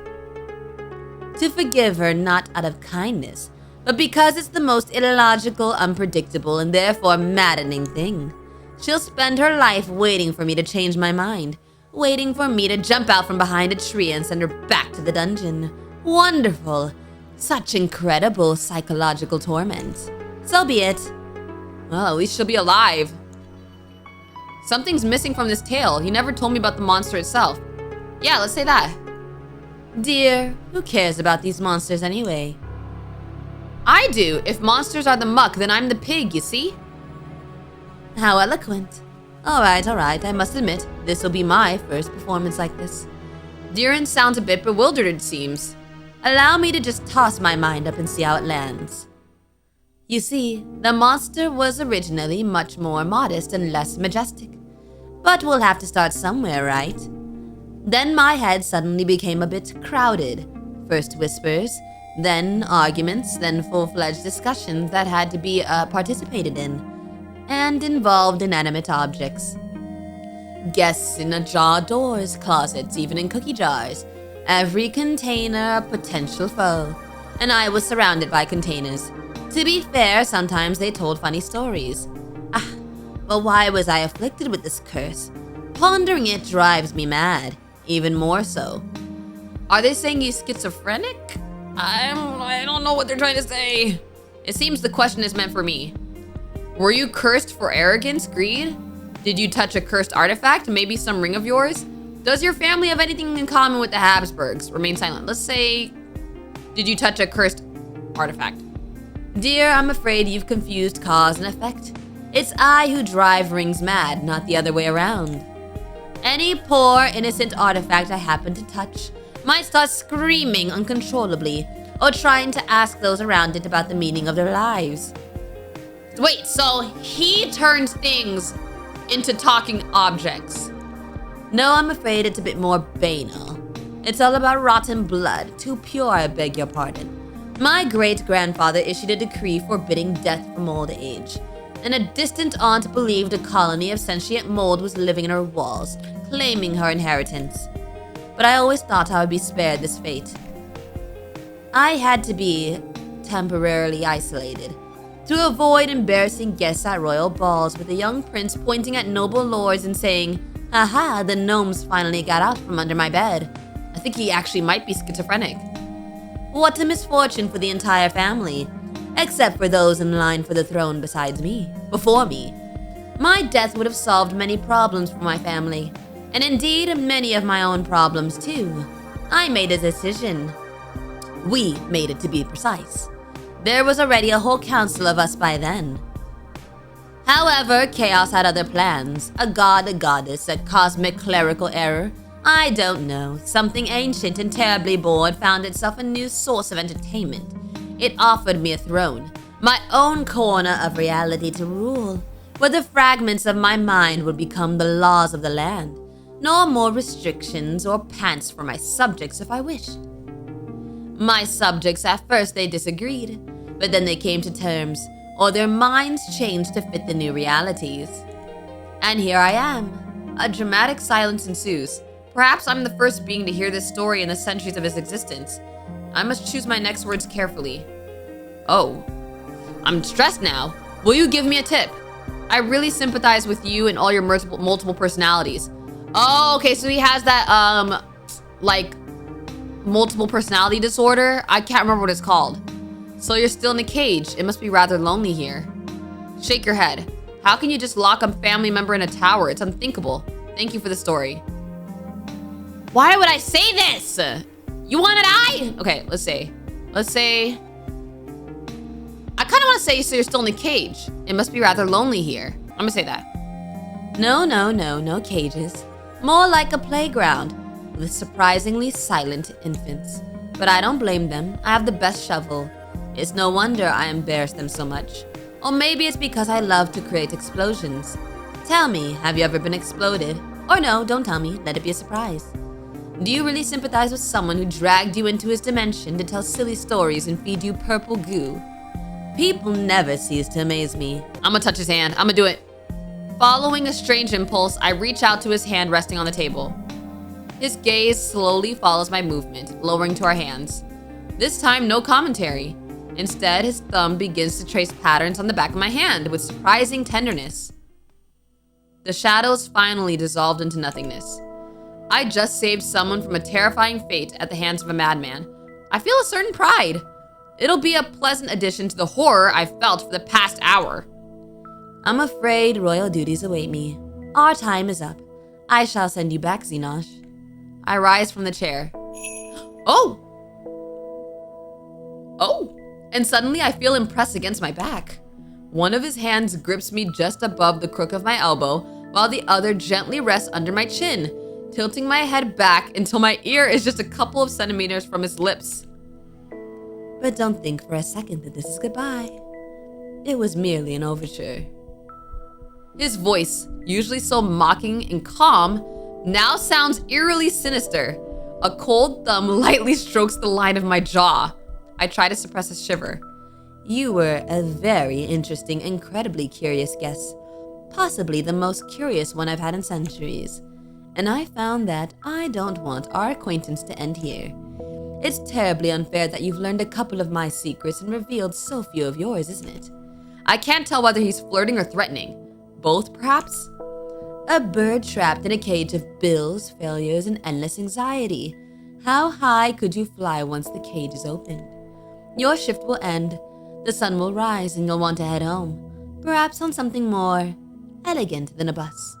To forgive her not out of kindness, but because it's the most illogical, unpredictable, and therefore maddening thing. She'll spend her life waiting for me to change my mind, waiting for me to jump out from behind a tree and send her back to the dungeon. Wonderful. Such incredible psychological torment. So be it. Well, at least she'll be alive. Something's missing from this tale. He never told me about the monster itself. Yeah, let's say that. Dear, who cares about these monsters anyway? I do. If monsters are the muck, then I'm the pig, you see? How eloquent. All right, I must admit, this will be my first performance like this. Diren sounds a bit bewildered, it seems. Allow me to just toss my mind up and see how it lands. You see, the monster was originally much more modest and less majestic. But we'll have to start somewhere, right? Then my head suddenly became a bit crowded. First whispers, then arguments, then full-fledged discussions that had to be participated in, and involved inanimate objects. Guests in ajar doors, closets, even in cookie jars. Every container a potential foe, and I was surrounded by containers. To be fair, sometimes they told funny stories. But why was I afflicted with this curse? Pondering it drives me mad, even more so. Are they saying he's schizophrenic? I don't know what they're trying to say. It seems the question is meant for me. Were you cursed for arrogance, greed? Did you touch a cursed artifact, maybe some ring of yours? Does your family have anything in common with the Habsburgs? Remain silent. Let's say, did you touch a cursed artifact? Dear, I'm afraid you've confused cause and effect. It's I who drive rings mad, not the other way around. Any poor, innocent artifact I happen to touch might start screaming uncontrollably or trying to ask those around it about the meaning of their lives. Wait, so he turns things into talking objects? No, I'm afraid it's a bit more banal. It's all about rotten blood, too pure, I beg your pardon. My great-grandfather issued a decree forbidding death from old age, and a distant aunt believed a colony of sentient mold was living in her walls, claiming her inheritance. But I always thought I would be spared this fate. I had to be temporarily isolated to avoid embarrassing guests at royal balls with a young prince pointing at noble lords and saying, "Aha, the gnomes finally got out from under my bed." I think he actually might be schizophrenic. What a misfortune for the entire family, except for those in line for the throne before me. My death would have solved many problems for my family, and indeed many of my own problems too. I made a decision. We made it, to be precise. There was already a whole council of us by then. However, Chaos had other plans. A god, a goddess, a cosmic clerical error. I don't know. Something ancient and terribly bored found itself a new source of entertainment. It offered me a throne, my own corner of reality to rule, where the fragments of my mind would become the laws of the land. No more restrictions or pants for my subjects if I wished. My subjects, at first they disagreed, but then they came to terms, or their minds changed to fit the new realities. And here I am. A dramatic silence ensues. Perhaps I'm the first being to hear this story in the centuries of its existence. I must choose my next words carefully. Oh, I'm stressed now. Will you give me a tip? I really sympathize with you and all your multiple personalities. Oh, okay, so he has that, like, multiple personality disorder. I can't remember what it's called. So you're still in a cage. It must be rather lonely here. Shake your head. How can you just lock a family member in a tower? It's unthinkable. Thank you for the story. Why would I say this? You wanna die? Okay, let's say. I kind of want to say, so you're still in the cage. It must be rather lonely here. I'm gonna say that. No cages. More like a playground with surprisingly silent infants. But I don't blame them. I have the best shovel. It's no wonder I embarrass them so much. Or maybe it's because I love to create explosions. Tell me, have you ever been exploded? Or no, don't tell me. Let it be a surprise. Do you really sympathize with someone who dragged you into his dimension to tell silly stories and feed you purple goo? People never cease to amaze me. I'm gonna touch his hand. I'm gonna do it. Following a strange impulse, I reach out to his hand resting on the table. His gaze slowly follows my movement, lowering to our hands. This time, no commentary. Instead, his thumb begins to trace patterns on the back of my hand with surprising tenderness. The shadows finally dissolved into nothingness. I just saved someone from a terrifying fate at the hands of a madman. I feel a certain pride. It'll be a pleasant addition to the horror I've felt for the past hour. I'm afraid royal duties await me. Our time is up. I shall send you back, Xenosh. I rise from the chair. Oh! And suddenly I feel him press against my back. One of his hands grips me just above the crook of my elbow, while the other gently rests under my chin, tilting my head back until my ear is just a couple of centimeters from his lips. But don't think for a second that this is goodbye. It was merely an overture. His voice, usually so mocking and calm, now sounds eerily sinister. A cold thumb lightly strokes the line of my jaw. I try to suppress a shiver. You were a very interesting, incredibly curious guest. Possibly the most curious one I've had in centuries. And I found that I don't want our acquaintance to end here. It's terribly unfair that you've learned a couple of my secrets and revealed so few of yours, isn't it? I can't tell whether he's flirting or threatening. Both, perhaps? A bird trapped in a cage of bills, failures, and endless anxiety. How high could you fly once the cage is opened? Your shift will end, the sun will rise, and you'll want to head home. Perhaps on something more elegant than a bus.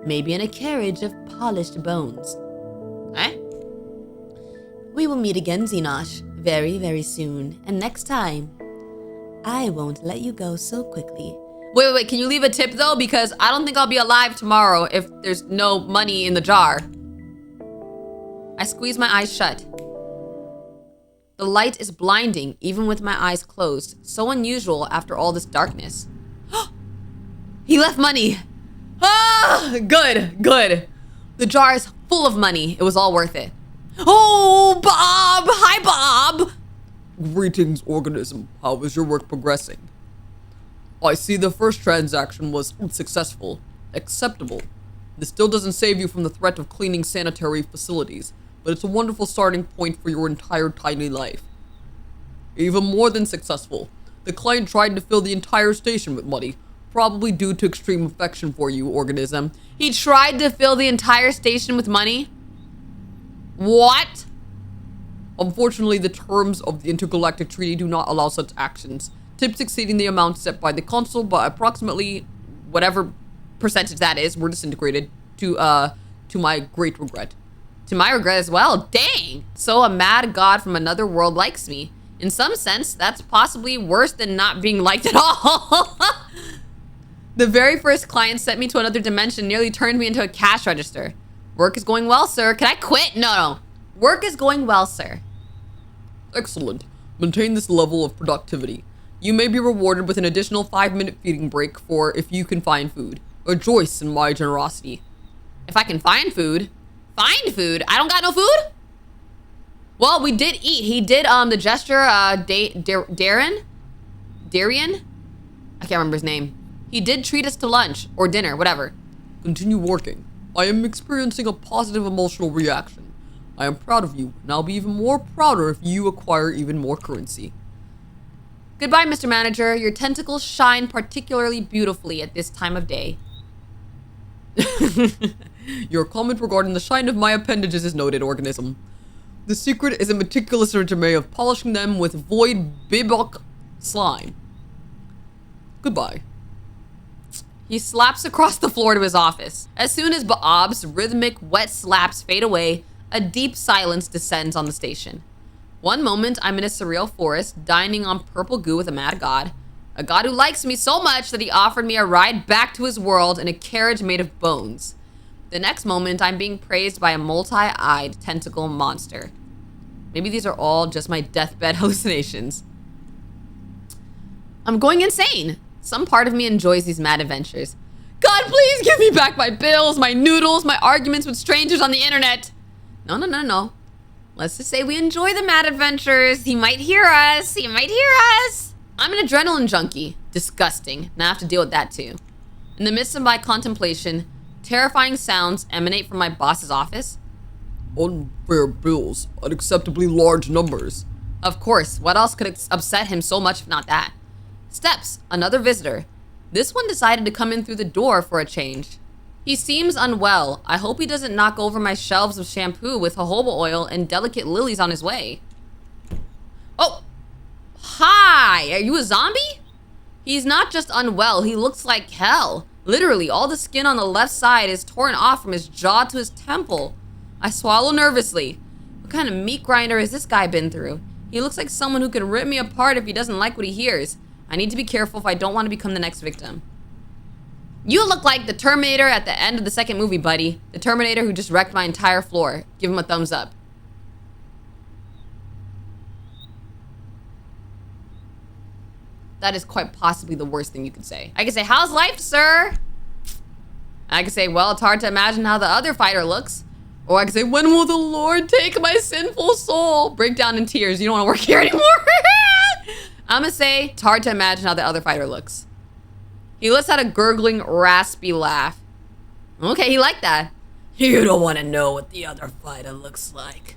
Maybe in a carriage of polished bones. Eh? We will meet again, Xenosh, very, very soon. And next time, I won't let you go so quickly. Wait, can you leave a tip though? Because I don't think I'll be alive tomorrow if there's no money in the jar. I squeeze my eyes shut. The light is blinding, even with my eyes closed. So unusual after all this darkness. He left money. Ah, good. The jar is full of money. It was all worth it. Oh, Bob! Hi, Bob! Greetings, organism. How is your work progressing? I see the first transaction was successful. Acceptable. This still doesn't save you from the threat of cleaning sanitary facilities, but it's a wonderful starting point for your entire tiny life. Even more than successful. The client tried to fill the entire station with money, probably due to extreme affection for you, organism. He tried to fill the entire station with money? What? Unfortunately, the terms of the intergalactic treaty do not allow such actions, tips exceeding the amount set by the consul by approximately whatever percentage that is were disintegrated to my great regret. To my regret as well. Dang! So a mad god from another world likes me. In some sense, that's possibly worse than not being liked at all. The very first client sent me to another dimension nearly turned me into a cash register. Work is going well, sir. Can I quit? No. Work is going well, sir. Excellent. Maintain this level of productivity. You may be rewarded with an additional 5-minute feeding break for if you can find food. Rejoice in my generosity. If I can find food? Find food? I don't got no food? Well, we did eat. He did the gesture, Darian? I can't remember his name. He did treat us to lunch or dinner, whatever. Continue working. I am experiencing a positive emotional reaction. I am proud of you, and I'll be even more prouder if you acquire even more currency. Goodbye, Mr. Manager. Your tentacles shine particularly beautifully at this time of day. Your comment regarding the shine of my appendages is noted, organism. The secret is a meticulous regimen of polishing them with void bibok slime. Goodbye. He slaps across the floor to his office. As soon as Bob's rhythmic wet slaps fade away, a deep silence descends on the station. One moment, I'm in a surreal forest, dining on purple goo with a mad god. A god who likes me so much that he offered me a ride back to his world in a carriage made of bones. The next moment, I'm being praised by a multi-eyed tentacle monster. Maybe these are all just my deathbed hallucinations. I'm going insane. Some part of me enjoys these mad adventures. God, please give me back my bills, my noodles, my arguments with strangers on the internet. No, no, no, no. Let's just say we enjoy the mad adventures. He might hear us. He might hear us. I'm an adrenaline junkie. Disgusting. Now I have to deal with that too. In the midst of my contemplation, terrifying sounds emanate from my boss's office. Unfair bills. Unacceptably large numbers. Of course, what else could upset him so much if not that? Steps, another visitor. This one decided to come in through the door for a change. He seems unwell. I hope he doesn't knock over my shelves of shampoo with jojoba oil and delicate lilies on his way. Oh! Hi! Are you a zombie? He's not just unwell, he looks like hell. Literally, all the skin on the left side is torn off from his jaw to his temple. I swallow nervously. What kind of meat grinder has this guy been through? He looks like someone who can rip me apart if he doesn't like what he hears. I need to be careful if I don't want to become the next victim. You look like the Terminator at the end of the second movie, buddy. The Terminator who just wrecked my entire floor. Give him a thumbs up. That is quite possibly the worst thing you could say. I could say, how's life, sir? I could say, well, it's hard to imagine how the other fighter looks. Or I could say, when will the Lord take my sinful soul? Break down in tears. You don't want to work here anymore. I'm gonna say, it's hard to imagine how the other fighter looks. He lets out a gurgling, raspy laugh. Okay, he liked that. You don't want to know what the other fighter looks like.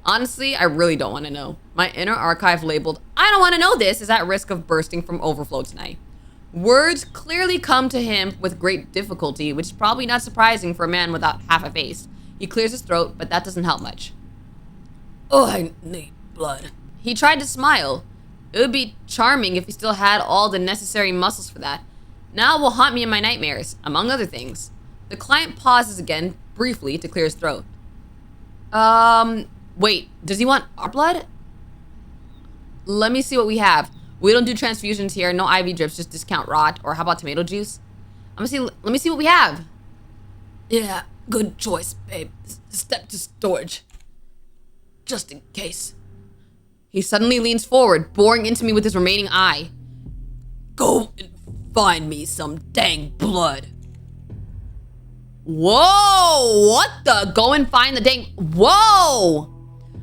Honestly, I really don't want to know. My inner archive labeled, I don't want to know this, is at risk of bursting from overflow tonight. Words clearly come to him with great difficulty, which is probably not surprising for a man without half a face. He clears his throat, but that doesn't help much. Oh, I need blood. He tried to smile. It would be charming if he still had all the necessary muscles for that. Now it will haunt me in my nightmares, among other things. The client pauses again, briefly, to clear his throat. Wait, does he want our blood? Let me see what we have. We don't do transfusions here, no IV drips, just discount rot. Or how about tomato juice? Let me see what we have. Yeah, good choice, babe. Step to storage. Just in case. He suddenly leans forward, boring into me with his remaining eye. Go and find me some dang blood. Whoa! What the? Go and find the dang... Whoa!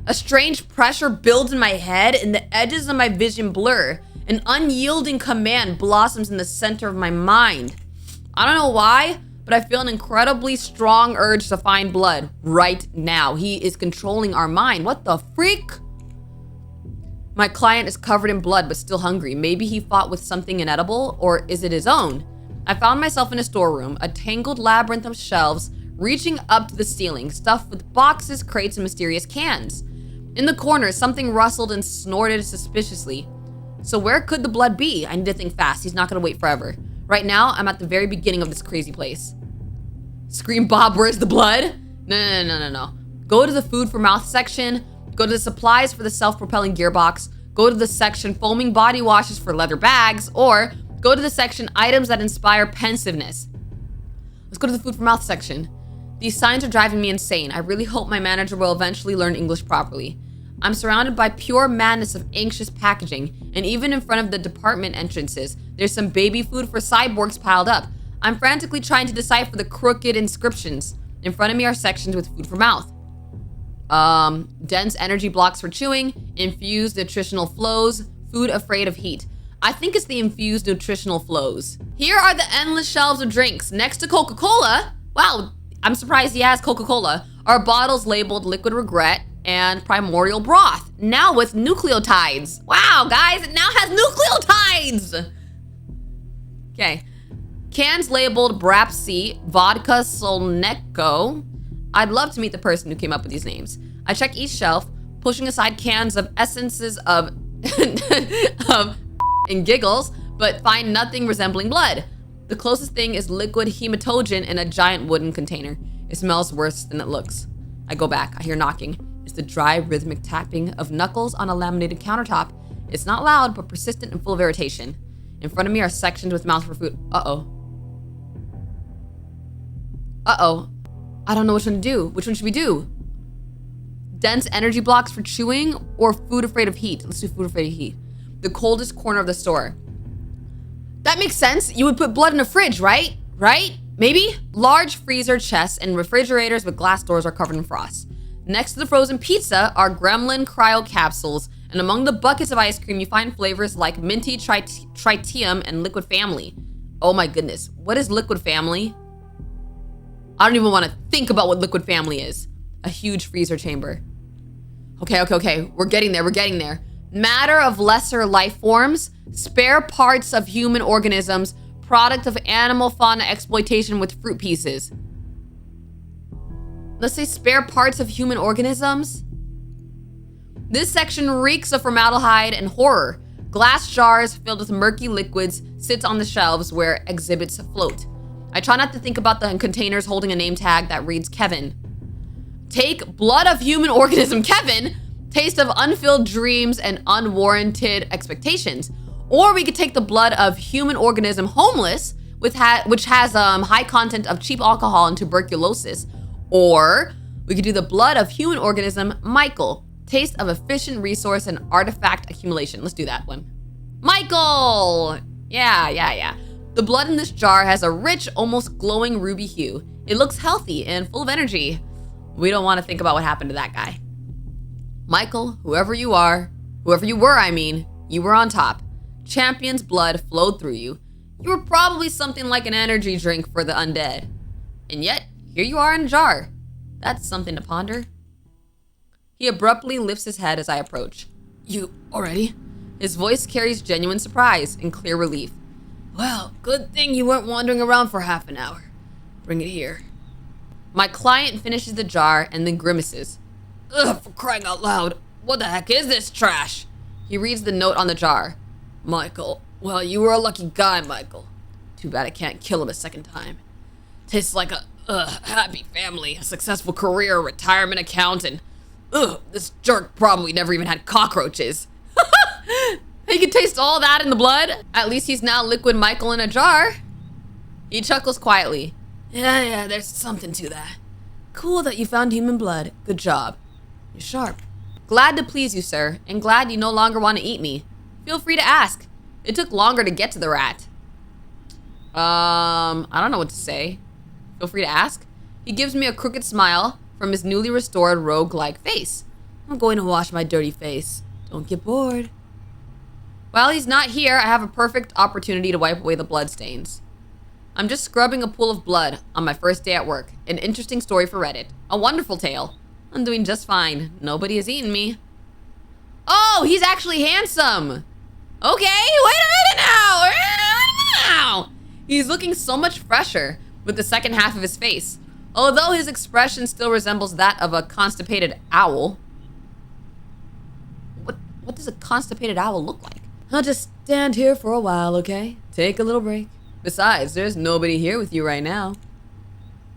A strange pressure builds in my head and the edges of my vision blur. An unyielding command blossoms in the center of my mind. I don't know why, but I feel an incredibly strong urge to find blood right now. He is controlling our mind. What the freak? My client is covered in blood but still hungry. Maybe he fought with something inedible, or is it his own? I found myself in a storeroom, a tangled labyrinth of shelves reaching up to the ceiling, stuffed with boxes, crates, and mysterious cans. In the corner, something rustled and snorted suspiciously. So where could the blood be? I need to think fast. He's not gonna wait forever. Right now, I'm at the very beginning of this crazy place. Scream, Bob, where's the blood? No. Go to the food for mouth section. Go to the supplies for the self-propelling gearbox. Go to the section foaming body washes for leather bags. Or go to the section items that inspire pensiveness. Let's go to the food for mouth section. These signs are driving me insane. I really hope my manager will eventually learn English properly. I'm surrounded by pure madness of anxious packaging, and even in front of the department entrances, there's some baby food for cyborgs piled up. I'm frantically trying to decipher the crooked inscriptions. In front of me are sections with food for mouth. Dense energy blocks for chewing, infused nutritional flows, food afraid of heat. I think it's the infused nutritional flows. Here are the endless shelves of drinks. Next to Coca-Cola, wow, I'm surprised he has Coca-Cola, are bottles labeled liquid regret and primordial broth, now with nucleotides. Wow, guys, it now has nucleotides. Okay. Cans labeled Brap C, vodka Solneko. I'd love to meet the person who came up with these names. I check each shelf, pushing aside cans of essences of and giggles, but find nothing resembling blood. The closest thing is liquid hematogen in a giant wooden container. It smells worse than it looks. I go back, I hear knocking. It's the dry, rhythmic tapping of knuckles on a laminated countertop. It's not loud, but persistent and full of irritation. In front of me are sections with mouths for food. Uh-oh. I don't know which one to do. Which one should we do? Dense energy blocks for chewing or food afraid of heat? Let's do food afraid of heat. The coldest corner of the store. That makes sense. You would put blood in a fridge, right? Maybe? Large freezer chests and refrigerators with glass doors are covered in frost. Next to the frozen pizza are gremlin cryo capsules, and among the buckets of ice cream, you find flavors like minty tritium and liquid family. Oh my goodness, what is liquid family? I don't even want to think about what liquid family is. A huge freezer chamber. Okay. We're getting there. Matter of lesser life forms, spare parts of human organisms, product of animal fauna exploitation with fruit pieces. Let's say spare parts of human organisms. This section reeks of formaldehyde and horror. Glass jars filled with murky liquids sit on the shelves where exhibits float. I try not to think about the containers holding a name tag that reads Kevin. Take blood of human organism Kevin, taste of unfilled dreams and unwarranted expectations. Or we could take the blood of human organism homeless, which has high content of cheap alcohol and tuberculosis. Or we could do the blood of human organism Michael, taste of efficient resource and artifact accumulation. Let's do that one. Michael! Yeah. The blood in this jar has a rich, almost glowing ruby hue. It looks healthy and full of energy. We don't want to think about what happened to that guy. Michael, whoever you were, you were on top. Champion's blood flowed through you. You were probably something like an energy drink for the undead. And yet, here you are in a jar. That's something to ponder. He abruptly lifts his head as I approach. You already? His voice carries genuine surprise and clear relief. Well, good thing you weren't wandering around for half an hour. Bring it here. My client finishes the jar and then grimaces. Ugh, for crying out loud. What the heck is this trash? He reads the note on the jar. Michael, well, you were a lucky guy, Michael. Too bad I can't kill him a second time. Tastes like a happy family, a successful career, a retirement account, and this jerk probably never even had cockroaches. He can taste all that in the blood. At least he's now liquid Michael in a jar. He chuckles quietly. Yeah, there's something to that. Cool that you found human blood. Good job. You're sharp. Glad to please you, sir, and glad you no longer want to eat me. Feel free to ask. It took longer to get to the rat. I don't know what to say. Feel free to ask. He gives me a crooked smile from his newly restored rogue-like face. I'm going to wash my dirty face. Don't get bored. While he's not here, I have a perfect opportunity to wipe away the bloodstains. I'm just scrubbing a pool of blood on my first day at work. An interesting story for Reddit. A wonderful tale. I'm doing just fine. Nobody has eaten me. Oh, he's actually handsome. Okay, wait a minute now. He's looking so much fresher with the second half of his face. Although his expression still resembles that of a constipated owl. What does a constipated owl look like? I'll just stand here for a while, okay? Take a little break. Besides, there's nobody here with you right now.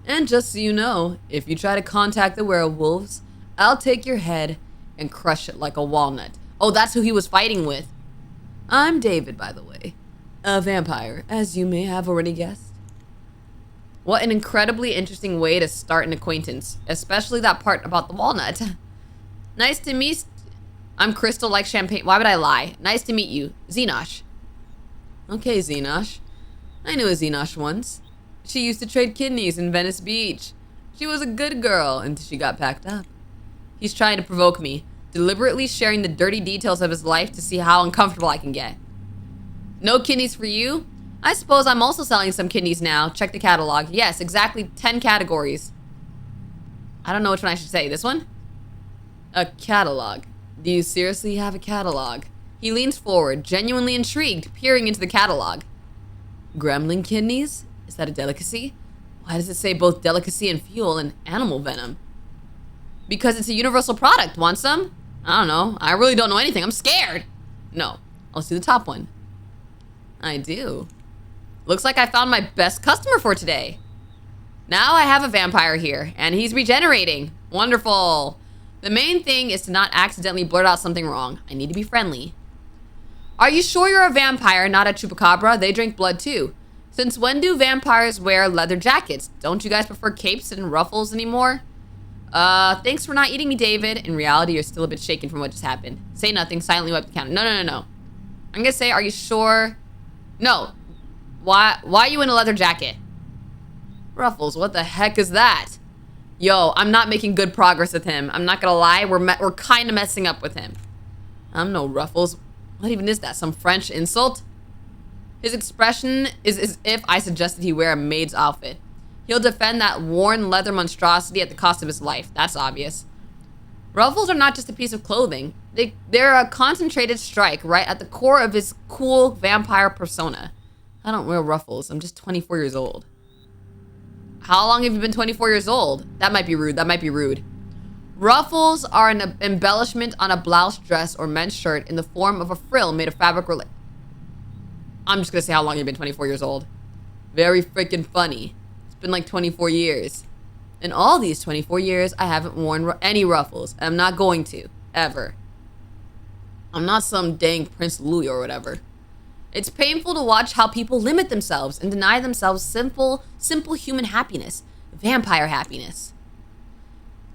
And just so you know, if you try to contact the werewolves, I'll take your head and crush it like a walnut. Oh, that's who he was fighting with. I'm David, by the way. A vampire, as you may have already guessed. What an incredibly interesting way to start an acquaintance, especially that part about the walnut. Nice to meet... I'm crystal like champagne. Why would I lie? Nice to meet you, Xenosh. Okay, Xenosh. I knew a Xenosh once. She used to trade kidneys in Venice Beach. She was a good girl until she got packed up. He's trying to provoke me, deliberately sharing the dirty details of his life to see how uncomfortable I can get. No kidneys for you? I suppose I'm also selling some kidneys now. Check the catalog. Yes, exactly 10 categories. I don't know which one I should say. This one? A catalog. Do you seriously have a catalog? He leans forward, genuinely intrigued, peering into the catalog. Gremlin kidneys? Is that a delicacy? Why does it say both delicacy and fuel and animal venom? Because it's a universal product. Want some? I don't know. I really don't know anything. I'm scared. No. Let's do the top one. I do. Looks like I found my best customer for today. Now I have a vampire here, and he's regenerating. Wonderful. The main thing is to not accidentally blurt out something wrong. I need to be friendly. Are you sure you're a vampire, not a chupacabra? They drink blood too. Since when do vampires wear leather jackets? Don't you guys prefer capes and ruffles anymore? Thanks for not eating me, David. In reality, you're still a bit shaken from what just happened. Say nothing, silently wipe the counter. No. I'm gonna say, are you sure? No. Why are you in a leather jacket? Ruffles, what the heck is that? Yo, I'm not making good progress with him. I'm not gonna lie, we're kind of messing up with him. I'm no Ruffles. What even is that? Some French insult? His expression is as if I suggested he wear a maid's outfit. He'll defend that worn leather monstrosity at the cost of his life. That's obvious. Ruffles are not just a piece of clothing. They're a concentrated strike right at the core of his cool vampire persona. I don't wear ruffles. I'm just 24 years old. How long have you been 24 years old? That might be rude. That might be rude. Ruffles are an embellishment on a blouse, dress, or men's shirt in the form of a frill made of fabric or... I'm just gonna say how long you've been 24 years old. Very freaking funny. It's been like 24 years. In all these 24 years, I haven't worn any ruffles. And I'm not going to. Ever. I'm not some dang Prince Louis or whatever. It's painful to watch how people limit themselves and deny themselves simple human happiness. Vampire happiness.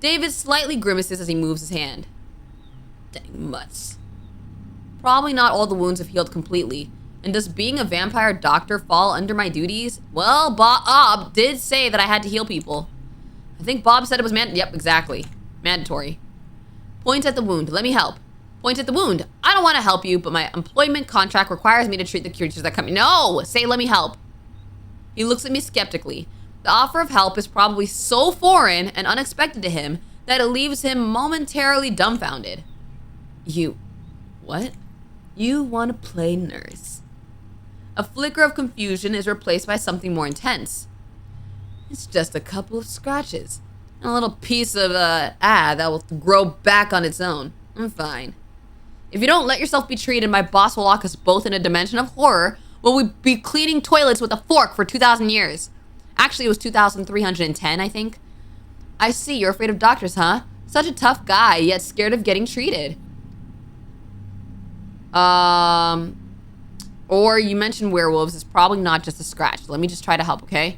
David slightly grimaces as he moves his hand. Dang mutts. Probably not all the wounds have healed completely. And does being a vampire doctor fall under my duties? Well, Bob did say that I had to heal people. I think Bob said it was yep, exactly. Mandatory. Point at the wound. Let me help. Point at the wound. I don't want to help you, but my employment contract requires me to treat the creatures that come in. No! Say, let me help. He looks at me skeptically. The offer of help is probably so foreign and unexpected to him that it leaves him momentarily dumbfounded. What? You want to play nurse. A flicker of confusion is replaced by something more intense. It's just a couple of scratches. And a little piece of, that will grow back on its own. I'm fine. If you don't let yourself be treated, my boss will lock us both in a dimension of horror where we'll be cleaning toilets with a fork for 2,000 years. Actually, it was 2,310, I think. I see, you're afraid of doctors, huh? Such a tough guy, yet scared of getting treated. Or you mentioned werewolves. It's probably not just a scratch. Let me just try to help, okay?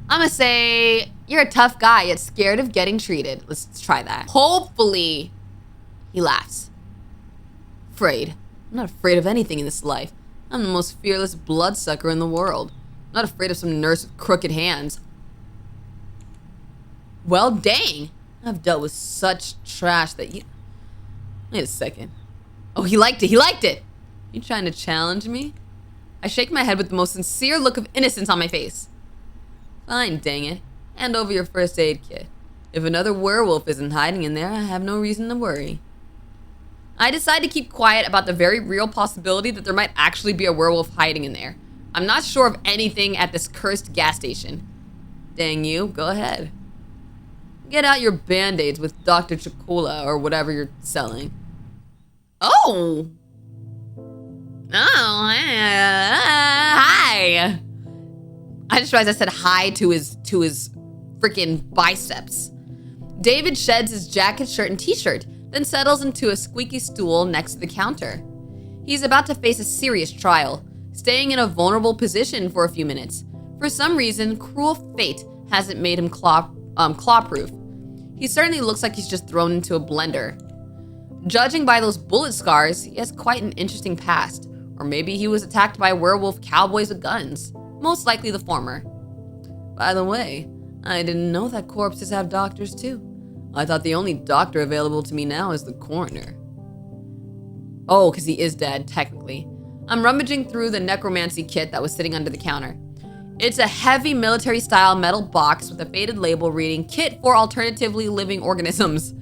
I'm gonna say you're a tough guy, yet scared of getting treated. Let's try that. Hopefully, he laughs. Afraid. I'm not afraid of anything in this life. I'm the most fearless bloodsucker in the world. I'm not afraid of some nurse with crooked hands. Well, dang. I've dealt with such trash that you... Wait a second. Oh, he liked it. He liked it. You trying to challenge me? I shake my head with the most sincere look of innocence on my face. Fine, dang it. Hand over your first aid kit. If another werewolf isn't hiding in there, I have no reason to worry. I decide to keep quiet about the very real possibility that there might actually be a werewolf hiding in there. I'm not sure of anything at this cursed gas station. Dang you, go ahead. Get out your band-aids with Dr. Chocola or whatever you're selling. Oh! Oh, hi! I just realized I said hi to his freaking biceps. David sheds his jacket, shirt, and t-shirt, then settles into a squeaky stool next to the counter. He's about to face a serious trial, staying in a vulnerable position for a few minutes. For some reason, cruel fate hasn't made him claw-proof. He certainly looks like he's just thrown into a blender. Judging by those bullet scars, he has quite an interesting past. Or maybe he was attacked by werewolf cowboys with guns. Most likely the former. By the way, I didn't know that corpses have doctors too. I thought the only doctor available to me now is the coroner. Oh, because he is dead, technically. I'm rummaging through the necromancy kit that was sitting under the counter. It's a heavy military-style metal box with a faded label reading Kit for Alternatively Living Organisms.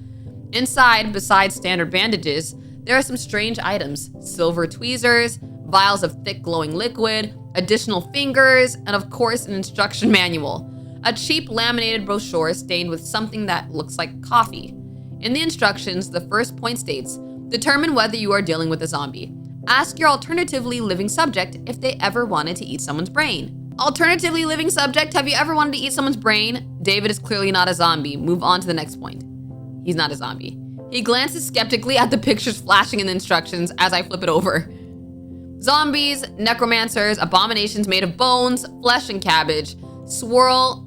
Inside, besides standard bandages, there are some strange items. Silver tweezers, vials of thick glowing liquid, additional fingers, and of course an instruction manual. A cheap laminated brochure stained with something that looks like coffee. In the instructions, the first point states, determine whether you are dealing with a zombie. Ask your alternatively living subject if they ever wanted to eat someone's brain. Alternatively living subject, have you ever wanted to eat someone's brain? David is clearly not a zombie. Move on to the next point. He's not a zombie. He glances skeptically at the pictures flashing in the instructions as I flip it over. Zombies, necromancers, abominations made of bones, flesh, and cabbage swirl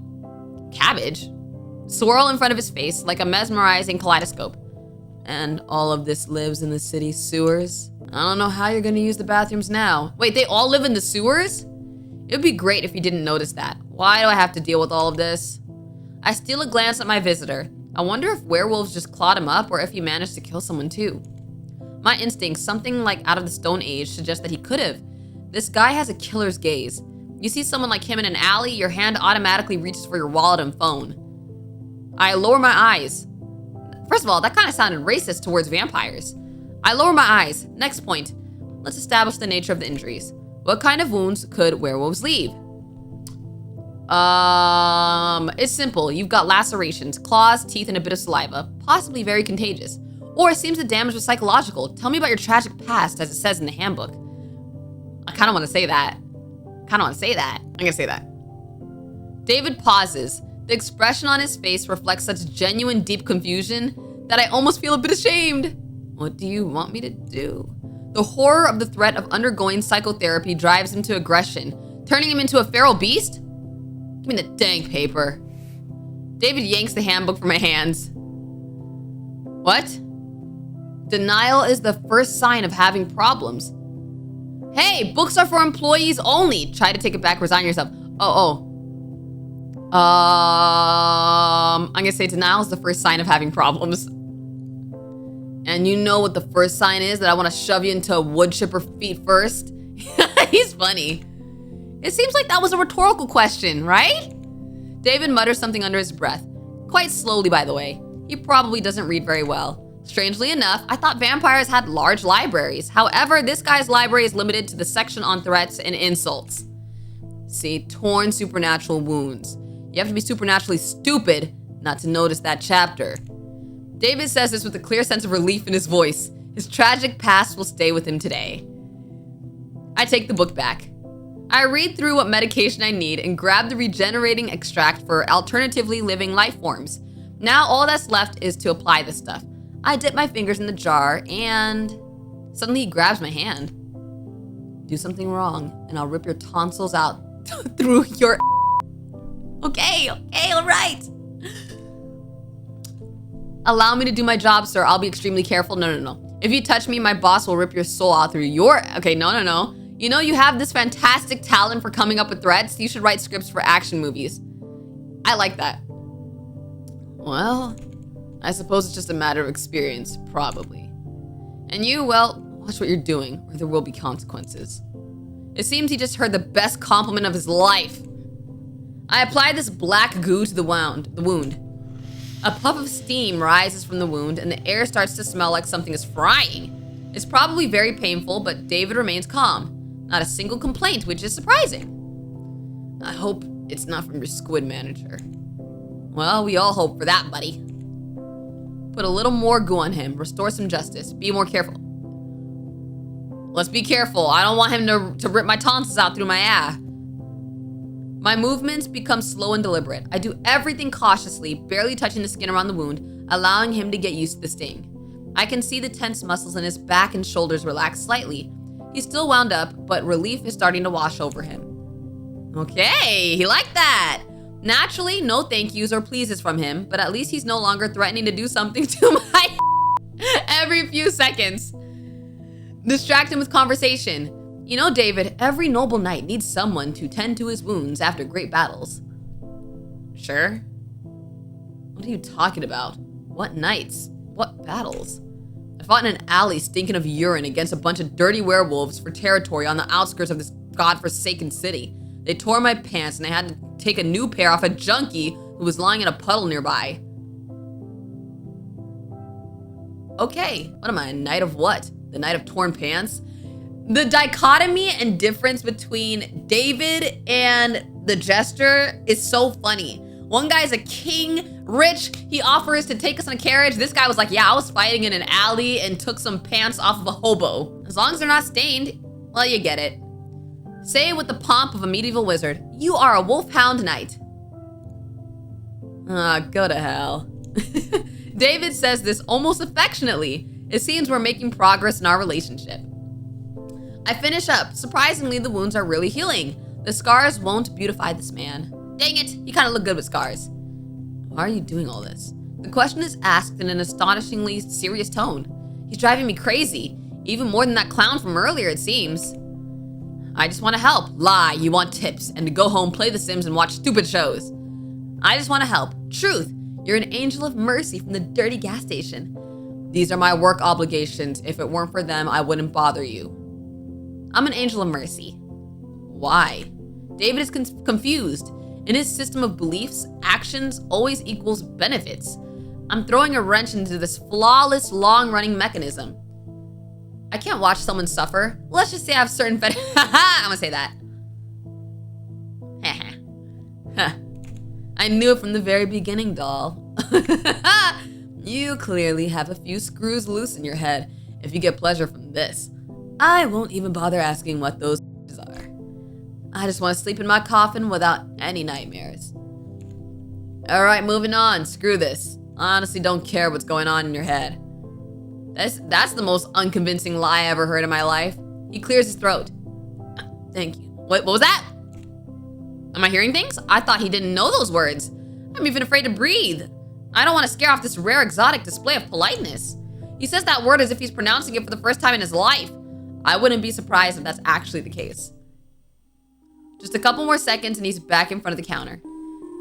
in front of his face like a mesmerizing kaleidoscope. And all of this lives in the city's sewers. I don't know how you're gonna use the bathrooms now. Wait, they all live in the sewers? It would be great if you didn't notice that. Why do I have to deal with all of this? I steal a glance at my visitor. I wonder if werewolves just clawed him up or if he managed to kill someone too. My instincts, something like out of the Stone Age, suggest that he could have. This guy has a killer's gaze. You see someone like him in an alley, your hand automatically reaches for your wallet and phone. I lower my eyes. First of all, that kind of sounded racist towards vampires. I lower my eyes. Next point. Let's establish the nature of the injuries. What kind of wounds could werewolves leave? It's simple. You've got lacerations, claws, teeth, and a bit of saliva. Possibly very contagious. Or it seems the damage was psychological. Tell me about your tragic past, as it says in the handbook. I kind of want to say that. I'm gonna say that. David pauses. The expression on his face reflects such genuine, deep confusion that I almost feel a bit ashamed. What do you want me to do? The horror of the threat of undergoing psychotherapy drives him to aggression, turning him into a feral beast? Give me the dang paper. David yanks the handbook from my hands. What? Denial is the first sign of having problems. Hey, books are for employees only. Try to take it back, resign yourself. I'm gonna say denial is the first sign of having problems. And you know what the first sign is? That I want to shove you into a wood chipper feet first? He's funny. It seems like that was a rhetorical question, right? David mutters something under his breath. Quite slowly, by the way. He probably doesn't read very well. Strangely enough, I thought vampires had large libraries. However, this guy's library is limited to the section on threats and insults. See, torn supernatural wounds. You have to be supernaturally stupid not to notice that chapter. David says this with a clear sense of relief in his voice. His tragic past will stay with him today. I take the book back. I read through what medication I need and grab the regenerating extract for alternatively living life forms. Now all that's left is to apply this stuff. I dip my fingers in the jar and suddenly he grabs my hand. Do something wrong and I'll rip your tonsils out through your Okay, all right. Allow me to do my job, sir. I'll be extremely careful. No. If you touch me, my boss will rip your soul out through your... Okay, no. You know you have this fantastic talent for coming up with threats. You should write scripts for action movies. I like that. Well, I suppose it's just a matter of experience, probably. And you, well, watch what you're doing, or there will be consequences. It seems he just heard the best compliment of his life. I apply this black goo to the wound. A puff of steam rises from the wound, and the air starts to smell like something is frying. It's probably very painful, but David remains calm. Not a single complaint, which is surprising. I hope it's not from your squid manager. Well, we all hope for that, buddy. Put a little more goo on him. Restore some justice. Be more careful. Let's be careful. I don't want him to rip my tonsils out through my eye. My movements become slow and deliberate. I do everything cautiously, barely touching the skin around the wound, allowing him to get used to the sting. I can see the tense muscles in his back and shoulders relax slightly. He's still wound up, but relief is starting to wash over him. Okay, he liked that. Naturally, no thank yous or pleases from him, but at least he's no longer threatening to do something to my every few seconds. Distract him with conversation. You know, David, every noble knight needs someone to tend to his wounds after great battles. Sure. What are you talking about? What knights? What battles? I fought in an alley stinking of urine against a bunch of dirty werewolves for territory on the outskirts of this godforsaken city. They tore my pants and I had to take a new pair off a junkie who was lying in a puddle nearby. Okay, what am I, a knight of what? The knight of torn pants? The dichotomy and difference between David and the jester is so funny. One guy's a king, rich, he offers to take us in a carriage. This guy was like, yeah, I was fighting in an alley and took some pants off of a hobo. As long as they're not stained, well, you get it. Say with the pomp of a medieval wizard, you are a wolfhound knight. Go to hell. David says this almost affectionately. It seems we're making progress in our relationship. I finish up. Surprisingly, the wounds are really healing. The scars won't beautify this man. Dang it, you kind of look good with scars. Why are you doing all this? The question is asked in an astonishingly serious tone. He's driving me crazy, even more than that clown from earlier, it seems. I just want to help. Lie, you want tips, and to go home, play The Sims, and watch stupid shows. I just want to help. Truth, you're an angel of mercy from the dirty gas station. These are my work obligations. If it weren't for them, I wouldn't bother you. I'm an angel of mercy. Why? David is confused. In his system of beliefs, actions always equals benefits. I'm throwing a wrench into this flawless, long-running mechanism. I can't watch someone suffer. Let's just say I have certain I'm gonna say that. I knew it from the very beginning, doll. You clearly have a few screws loose in your head if you get pleasure from this. I won't even bother asking what those are. I just want to sleep in my coffin without any nightmares. Alright, moving on. Screw this. I honestly don't care what's going on in your head. That's the most unconvincing lie I ever heard in my life. He clears his throat. Thank you. What was that? Am I hearing things? I thought he didn't know those words. I'm even afraid to breathe. I don't want to scare off this rare exotic display of politeness. He says that word as if he's pronouncing it for the first time in his life. I wouldn't be surprised if that's actually the case. Just a couple more seconds and he's back in front of the counter.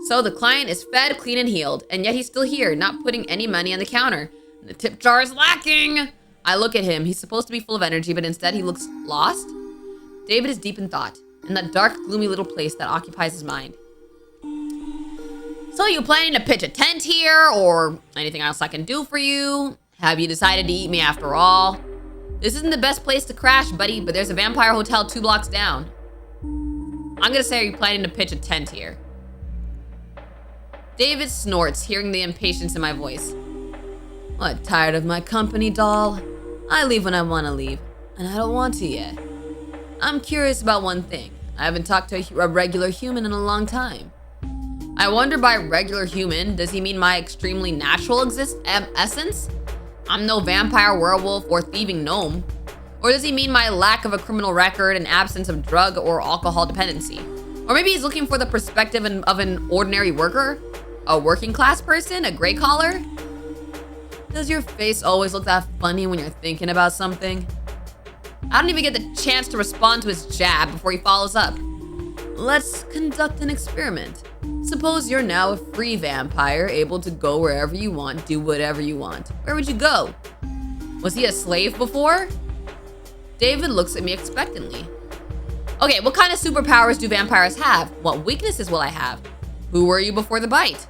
So the client is fed, clean, and healed, and yet he's still here, not putting any money on the counter. And the tip jar is lacking. I look at him. He's supposed to be full of energy, but instead he looks lost. David is deep in thought, in that dark, gloomy little place that occupies his mind. So you planning to pitch a tent here, or anything else I can do for you? Have you decided to eat me after all? This isn't the best place to crash, buddy, but there's a vampire hotel 2 blocks down. I'm gonna say, are you planning to pitch a tent here? David snorts, hearing the impatience in my voice. What, tired of my company, doll? I leave when I want to leave, and I don't want to yet. I'm curious about one thing. I haven't talked to a regular human in a long time. I wonder, by regular human, does he mean my extremely natural essence? I'm no vampire, werewolf, or thieving gnome. Or does he mean my lack of a criminal record and absence of drug or alcohol dependency? Or maybe he's looking for the perspective of an ordinary worker? A working class person? A gray collar? Does your face always look that funny when you're thinking about something? I don't even get the chance to respond to his jab before he follows up. Let's conduct an experiment. Suppose you're now a free vampire, able to go wherever you want, do whatever you want. Where would you go? Was he a slave before? David looks at me expectantly. Okay, what kind of superpowers do vampires have? What weaknesses will I have? Who were you before the bite?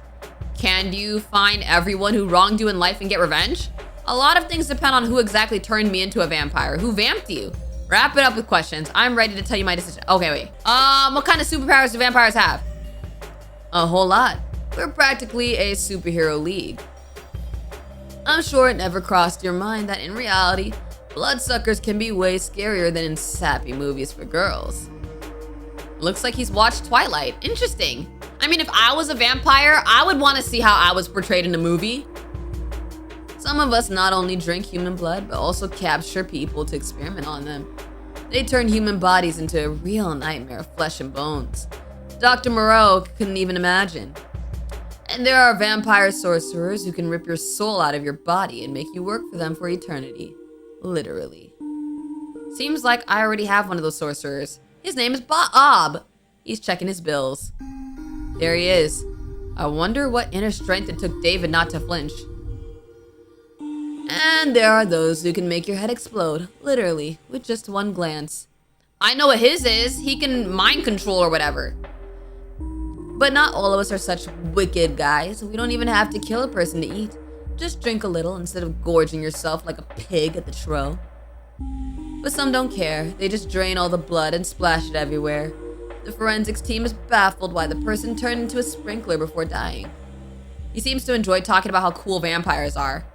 Can you find everyone who wronged you in life and get revenge? A lot of things depend on who exactly turned me into a vampire. Who vamped you? Wrap it up with questions. I'm ready to tell you my decision. Okay, wait. What kind of superpowers do vampires have? A whole lot. We're practically a superhero league. I'm sure it never crossed your mind that in reality, bloodsuckers can be way scarier than in sappy movies for girls. Looks like he's watched Twilight. Interesting. I mean, if I was a vampire, I would want to see how I was portrayed in a movie. Some of us not only drink human blood, but also capture people to experiment on them. They turn human bodies into a real nightmare of flesh and bones. Dr. Moreau couldn't even imagine. And there are vampire sorcerers who can rip your soul out of your body and make you work for them for eternity. Literally. Seems like I already have one of those sorcerers. His name is Bob. He's checking his bills. There he is. I wonder what inner strength it took David not to flinch. And there are those who can make your head explode, literally, with just one glance. I know what his is. He can mind control or whatever. But not all of us are such wicked guys. We don't even have to kill a person to eat. Just drink a little instead of gorging yourself like a pig at the tro. But some don't care. They just drain all the blood and splash it everywhere. The forensics team is baffled why the person turned into a sprinkler before dying. He seems to enjoy talking about how cool vampires are.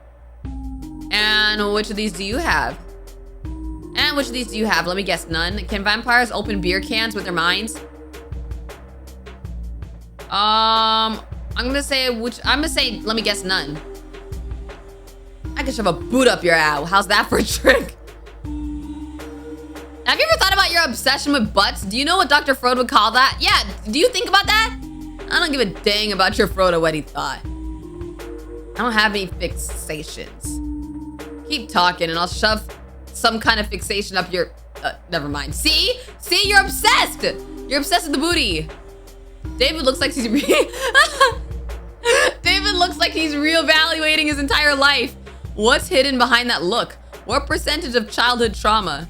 And which of these do you have? And which of these do you have? Let me guess, none. Can vampires open beer cans with their minds? I'm gonna say, let me guess, none. I can shove a boot up your owl. How's that for a trick? Have you ever thought about your obsession with butts? Do you know what Dr. Frodo would call that? Yeah, do you think about that? I don't give a dang about your Frodo what he thought. I don't have any fixations. Keep talking and I'll shove some kind of fixation up your... never mind. See? You're obsessed! You're obsessed with the booty. David looks like he's looks like he's reevaluating his entire life. What's hidden behind that look? What percentage of childhood trauma?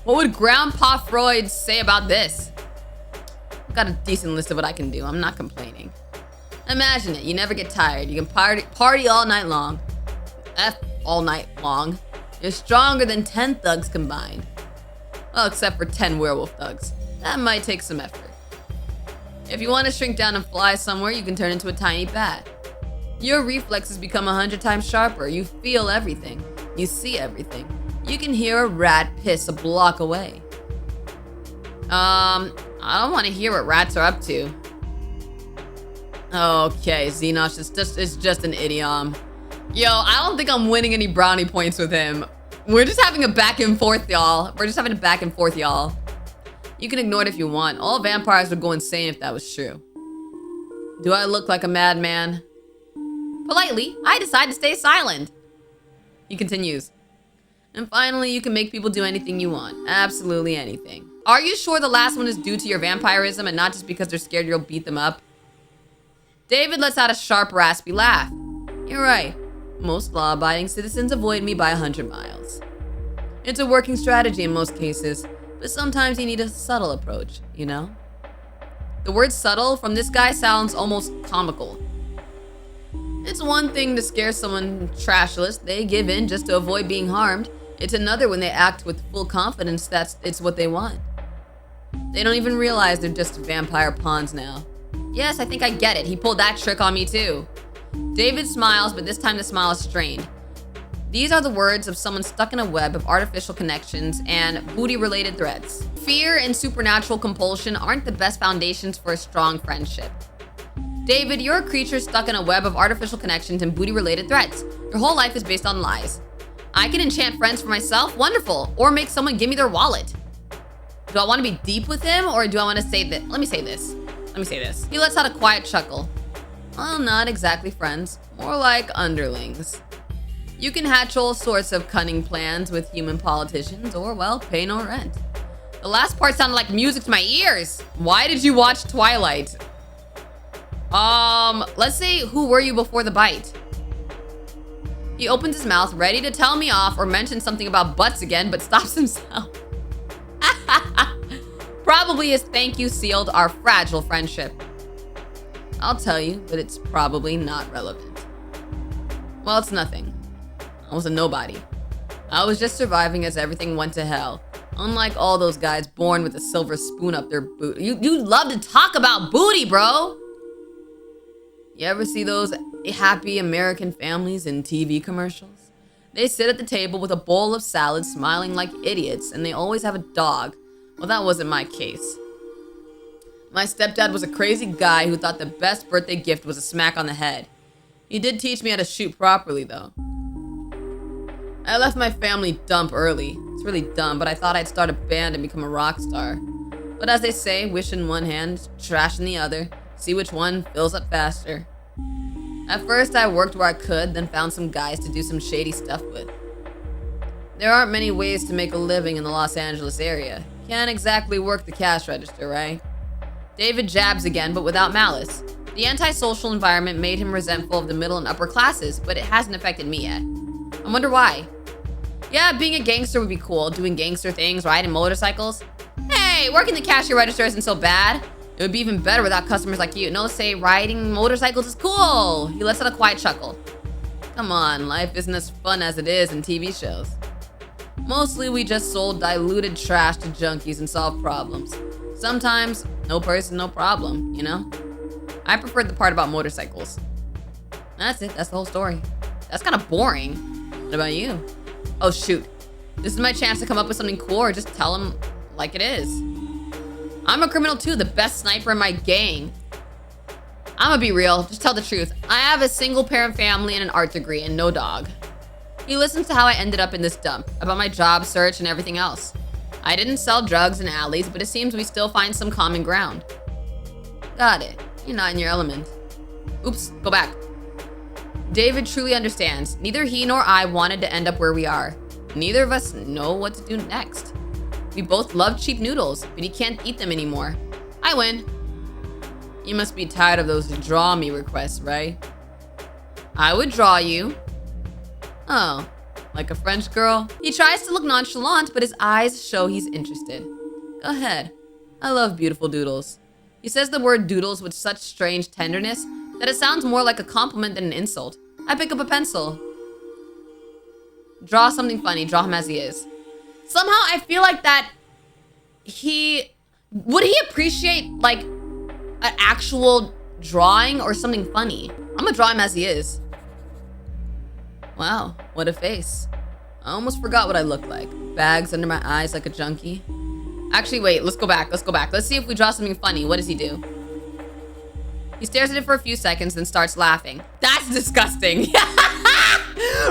What would Grandpa Freud say about this? I've got a decent list of what I can do. I'm not complaining. Imagine it. You never get tired. You can party all night long. F all night long. You're stronger than 10 thugs combined. Well, except for 10 werewolf thugs. That might take some effort. If you want to shrink down and fly somewhere, you can turn into a tiny bat. Your reflexes become 100 times sharper. You feel everything. You see everything. You can hear a rat piss a block away. I don't want to hear what rats are up to. Okay, Xenosh, it's just an idiom. Yo, I don't think I'm winning any brownie points with him. We're just having a back and forth, y'all. You can ignore it if you want. All vampires would go insane if that was true. Do I look like a madman? Politely, I decide to stay silent. He continues. And finally, you can make people do anything you want. Absolutely anything. Are you sure the last one is due to your vampirism and not just because they're scared you'll beat them up? David lets out a sharp, raspy laugh. You're right. Most law-abiding citizens avoid me by 100 miles. It's a working strategy in most cases, but sometimes you need a subtle approach, you know? The word subtle from this guy sounds almost comical. It's one thing to scare someone trashless, they give in just to avoid being harmed. It's another when they act with full confidence that it's what they want. They don't even realize they're just vampire pawns now. Yes, I think I get it. He pulled that trick on me too. David smiles, but this time the smile is strained. These are the words of someone stuck in a web of artificial connections and booty-related threads. Fear and supernatural compulsion aren't the best foundations for a strong friendship. David, you're a creature stuck in a web of artificial connections and booty-related threads. Your whole life is based on lies. I can enchant friends for myself, wonderful, or make someone give me their wallet. Do I want to be deep with him, or do I want to say that? Let me say this. He lets out a quiet chuckle. Well, not exactly friends, more like underlings. You can hatch all sorts of cunning plans with human politicians, or, well, pay no rent. The last part sounded like music to my ears. Why did you watch Twilight? Let's say, who were you before the bite? He opens his mouth, ready to tell me off or mention something about butts again, but stops himself. Probably his thank you sealed our fragile friendship. I'll tell you, but it's probably not relevant. Well, it's nothing. I was a nobody. I was just surviving as everything went to hell. Unlike all those guys born with a silver spoon up their boot. You love to talk about booty, bro. You ever see those happy American families in TV commercials? They sit at the table with a bowl of salad smiling like idiots, and they always have a dog. Well, that wasn't my case. My stepdad was a crazy guy who thought the best birthday gift was a smack on the head. He did teach me how to shoot properly, though. I left my family dump early. It's really dumb, but I thought I'd start a band and become a rock star. But as they say, wish in one hand, trash in the other. See which one fills up faster. At first, I worked where I could, then found some guys to do some shady stuff with. There aren't many ways to make a living in the Los Angeles area. Can't exactly work the cash register, right? David jabs again, but without malice. The antisocial environment made him resentful of the middle and upper classes, but it hasn't affected me yet. I wonder why. Yeah, being a gangster would be cool, doing gangster things, riding motorcycles. Hey, working the cashier register isn't so bad. It would be even better without customers like you. No, say riding motorcycles is cool. He lets out a quiet chuckle. Come on, life isn't as fun as it is in TV shows. Mostly we just sold diluted trash to junkies and solved problems. Sometimes, no person, no problem, you know? I preferred the part about motorcycles. That's it, that's the whole story. That's kind of boring. What about you? Oh shoot, this is my chance to come up with something cool or just tell him like it is. I'm a criminal too, the best sniper in my gang. I'm gonna be real, just tell the truth. I have a single parent family and an art degree and no dog. He listens to how I ended up in this dump, about my job search and everything else. I didn't sell drugs in alleys, but it seems we still find some common ground. Got it. You're not in your element. Oops, go back. David truly understands. Neither he nor I wanted to end up where we are. Neither of us know what to do next. We both love cheap noodles, but he can't eat them anymore. I win. You must be tired of those draw me requests, right? I would draw you. Oh, like a French girl? He tries to look nonchalant, but his eyes show he's interested. Go ahead. I love beautiful doodles. He says the word doodles with such strange tenderness that it sounds more like a compliment than an insult. I pick up a pencil. Draw something funny. Draw him as he is. Somehow I feel like that would he appreciate like an actual drawing or something funny? I'm gonna draw him as he is. Wow, what a face. I almost forgot what I look like. Bags under my eyes like a junkie. Actually, wait, let's go back. Let's see if we draw something funny. What does he do? He stares at it for a few seconds, then starts laughing. That's disgusting.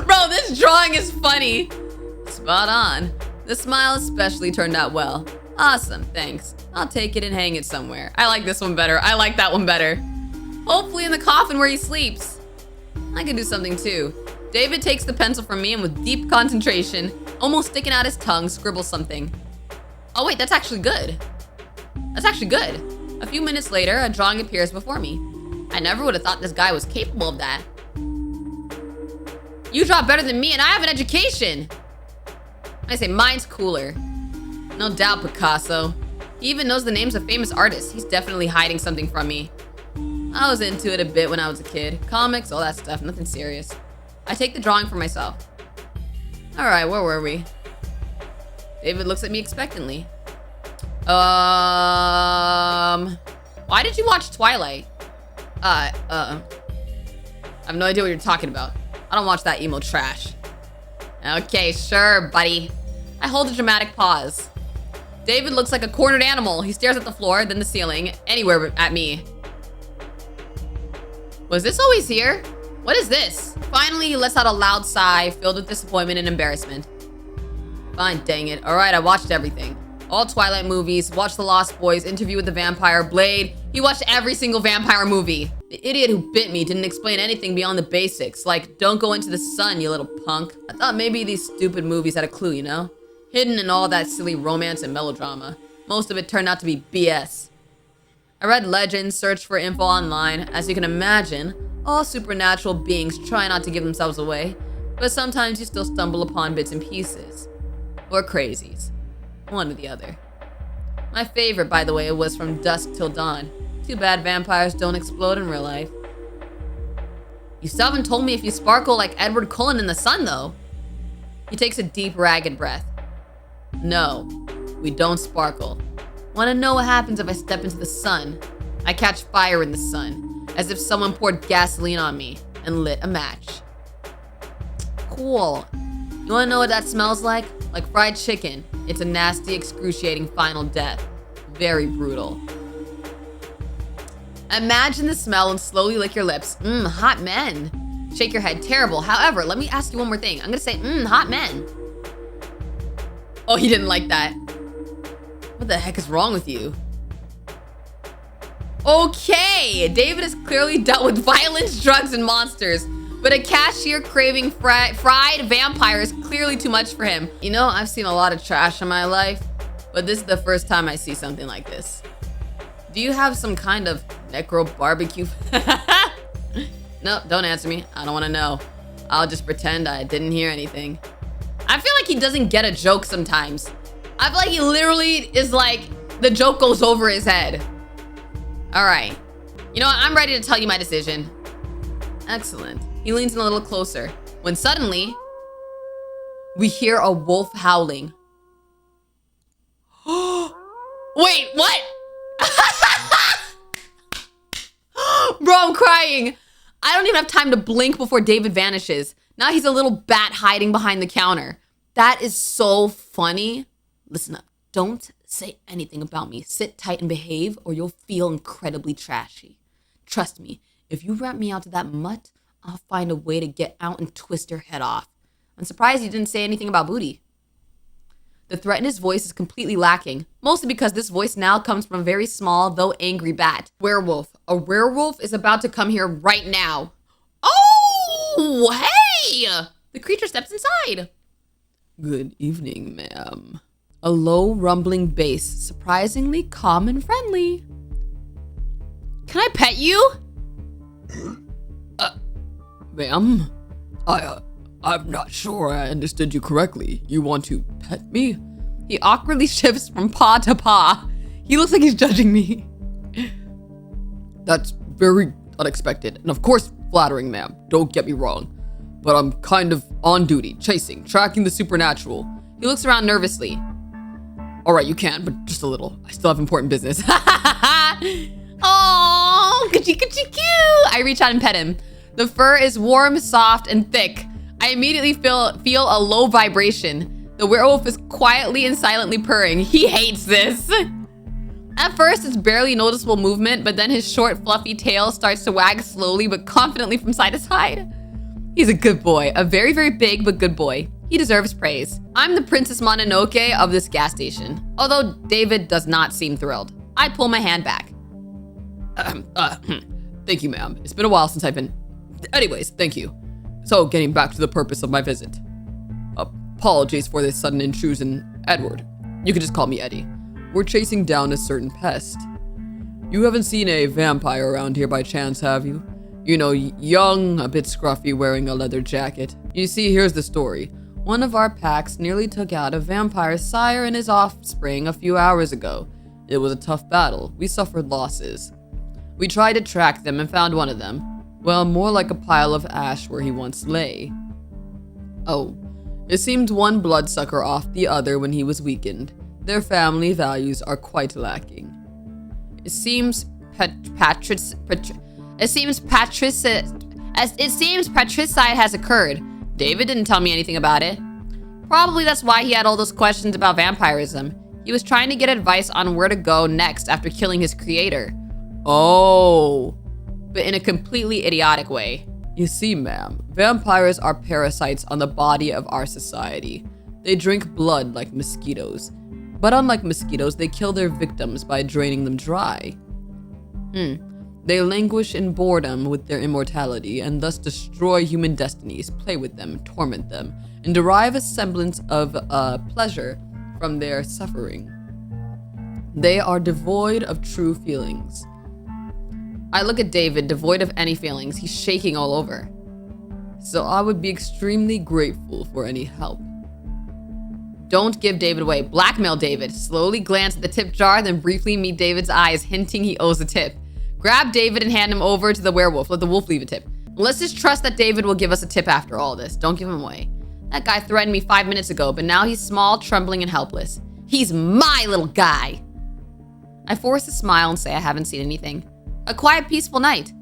Bro, this drawing is funny. Spot on. The smile especially turned out well. Awesome, thanks. I'll take it and hang it somewhere. I like this one better. I like that one better. Hopefully in the coffin where he sleeps. I can do something too. David takes the pencil from me and with deep concentration, almost sticking out his tongue, scribbles something. Oh wait, that's actually good. A few minutes later, a drawing appears before me. I never would have thought this guy was capable of that. You draw better than me and I have an education. I say mine's cooler. No doubt, Picasso. He even knows the names of famous artists. He's definitely hiding something from me. I was into it a bit when I was a kid. Comics, all that stuff, nothing serious. I take the drawing for myself. All right, where were we? David looks at me expectantly. Why did you watch Twilight? I have no idea what you're talking about. I don't watch that emo trash. Okay, sure, buddy. I hold a dramatic pause. David looks like a cornered animal. He stares at the floor, then the ceiling, anywhere at me. Was this always here? What is this? Finally, he lets out a loud sigh, filled with disappointment and embarrassment. Fine, dang it. All right, I watched everything. All Twilight movies, watched The Lost Boys, Interview with the Vampire, Blade. He watched every single vampire movie. The idiot who bit me didn't explain anything beyond the basics, like don't go into the sun, you little punk. I thought maybe these stupid movies had a clue, you know? Hidden in all that silly romance and melodrama. Most of it turned out to be BS. I read legends, searched for info online. As you can imagine, all supernatural beings try not to give themselves away, but sometimes you still stumble upon bits and pieces. Or crazies. One or the other. My favorite, by the way, was From Dusk Till Dawn. Too bad vampires don't explode in real life. You still haven't told me if you sparkle like Edward Cullen in the sun, though. He takes a deep, ragged breath. No, we don't sparkle. Want to know what happens if I step into the sun? I catch fire in the sun, as if someone poured gasoline on me and lit a match. Cool. You want to know what that smells like? Like fried chicken. It's a nasty, excruciating final death. Very brutal. Imagine the smell and slowly lick your lips. Hot men. Shake your head. Terrible. However, let me ask you one more thing. I'm gonna say, hot men. Oh, he didn't like that. What the heck is wrong with you? Okay, David has clearly dealt with violence, drugs, and monsters. But a cashier craving fried vampire is clearly too much for him. You know, I've seen a lot of trash in my life, but this is the first time I see something like this. Do you have some kind of necro barbecue? No, don't answer me. I don't want to know. I'll just pretend I didn't hear anything. I feel like he doesn't get a joke sometimes. I feel like he literally is like, the joke goes over his head. All right. You know what? I'm ready to tell you my decision. Excellent. He leans in a little closer when suddenly we hear a wolf howling. Wait, what? Bro, I'm crying. I don't even have time to blink before David vanishes. Now he's a little bat hiding behind the counter. That is so funny. Listen up. Don't say anything about me. Sit tight and behave or you'll feel incredibly trashy. Trust me, if you rat me out to that mutt, I'll find a way to get out and twist your head off. I'm surprised you didn't say anything about booty. The threat in his voice is completely lacking, mostly because this voice now comes from a very small, though angry bat. Werewolf. A werewolf is about to come here right now. Oh, hey! The creature steps inside. Good evening, ma'am. A low, rumbling bass, surprisingly calm and friendly. Can I pet you? Ma'am? I'm not sure I understood you correctly. You want to pet me? He awkwardly shifts from paw to paw. He looks like he's judging me. That's very unexpected, and of course flattering, ma'am. Don't get me wrong. But I'm kind of on duty, chasing, tracking the supernatural. He looks around nervously. All right, you can, but just a little. I still have important business. Oh, cute. I reach out and pet him. The fur is warm, soft, and thick. I immediately feel a low vibration. The werewolf is quietly and silently purring. He hates this. At first, it's barely noticeable movement, but then his short, fluffy tail starts to wag slowly but confidently from side to side. He's a good boy, a very, very big but good boy. He deserves praise. I'm the Princess Mononoke of this gas station, although David does not seem thrilled. I pull my hand back. Thank you, ma'am. It's been a while since I've been... Anyways, thank you. So, getting back to the purpose of my visit. Apologies for this sudden intrusion, Edward. You can just call me Eddie. We're chasing down a certain pest. You haven't seen a vampire around here by chance, have you? You know, young, a bit scruffy, wearing a leather jacket. You see, here's the story. One of our packs nearly took out a vampire sire and his offspring a few hours ago. It was a tough battle. We suffered losses. We tried to track them and found one of them. Well, more like a pile of ash where he once lay. Oh, it seemed one bloodsucker off the other when he was weakened. Their family values are quite lacking. It seems patricide has occurred. David didn't tell me anything about it. Probably that's why he had all those questions about vampirism. He was trying to get advice on where to go next after killing his creator. Oh, but in a completely idiotic way. You see, ma'am, vampires are parasites on the body of our society. They drink blood like mosquitoes. But unlike mosquitoes, they kill their victims by draining them dry. They languish in boredom with their immortality and thus destroy human destinies, play with them, torment them, and derive a semblance of pleasure from their suffering. They are devoid of true feelings. I look at David, devoid of any feelings. He's shaking all over. So I would be extremely grateful for any help. Don't give David away. Blackmail David. Slowly glance at the tip jar, then briefly meet David's eyes, hinting he owes a tip. Grab David and hand him over to the werewolf. Let the wolf leave a tip. Let's just trust that David will give us a tip after all this. Don't give him away. That guy threatened me 5 minutes ago, but now he's small, trembling, and helpless. He's my little guy. I force a smile and say I haven't seen anything. A quiet, peaceful night.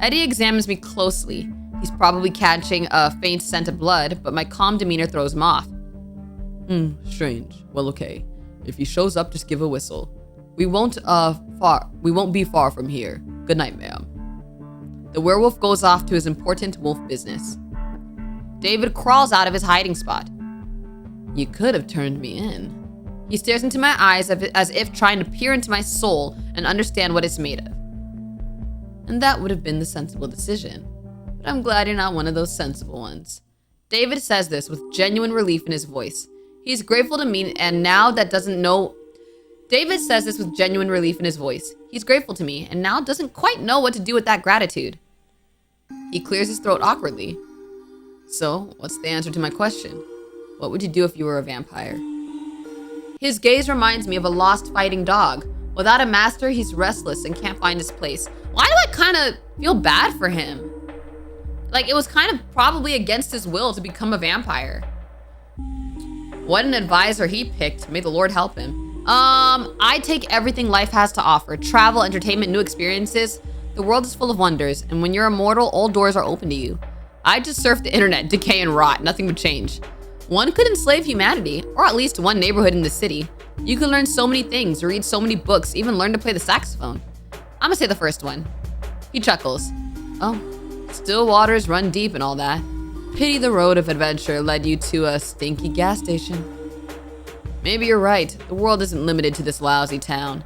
Eddie examines me closely. He's probably catching a faint scent of blood, but my calm demeanor throws him off. Strange. Well, okay. If he shows up, just give a whistle. We won't be far from here. Good night, ma'am. The werewolf goes off to his important wolf business. David crawls out of his hiding spot. You could have turned me in. He stares into my eyes as if trying to peer into my soul and understand what it's made of. And that would have been the sensible decision. But I'm glad you're not one of those sensible ones. David says this with genuine relief in his voice. He's grateful to me, and now that doesn't know... David says this with genuine relief in his voice. He's grateful to me, and now doesn't quite know what to do with that gratitude. He clears his throat awkwardly. So, what's the answer to my question? What would you do if you were a vampire? His gaze reminds me of a lost fighting dog. Without a master, he's restless and can't find his place. Why do I kind of feel bad for him? Like, it was kind of probably against his will to become a vampire. What an advisor he picked. May the Lord help him. I take everything life has to offer. Travel, entertainment, new experiences. The world is full of wonders, and when you're immortal, all doors are open to you. I just surf the internet, decay and rot. Nothing would change. One could enslave humanity, or at least one neighborhood in the city. You could learn so many things, read so many books, even learn to play the saxophone. I'm gonna say the first one. He chuckles. Oh, still waters run deep and all that. Pity the road of adventure led you to a stinky gas station. Maybe you're right. The world isn't limited to this lousy town.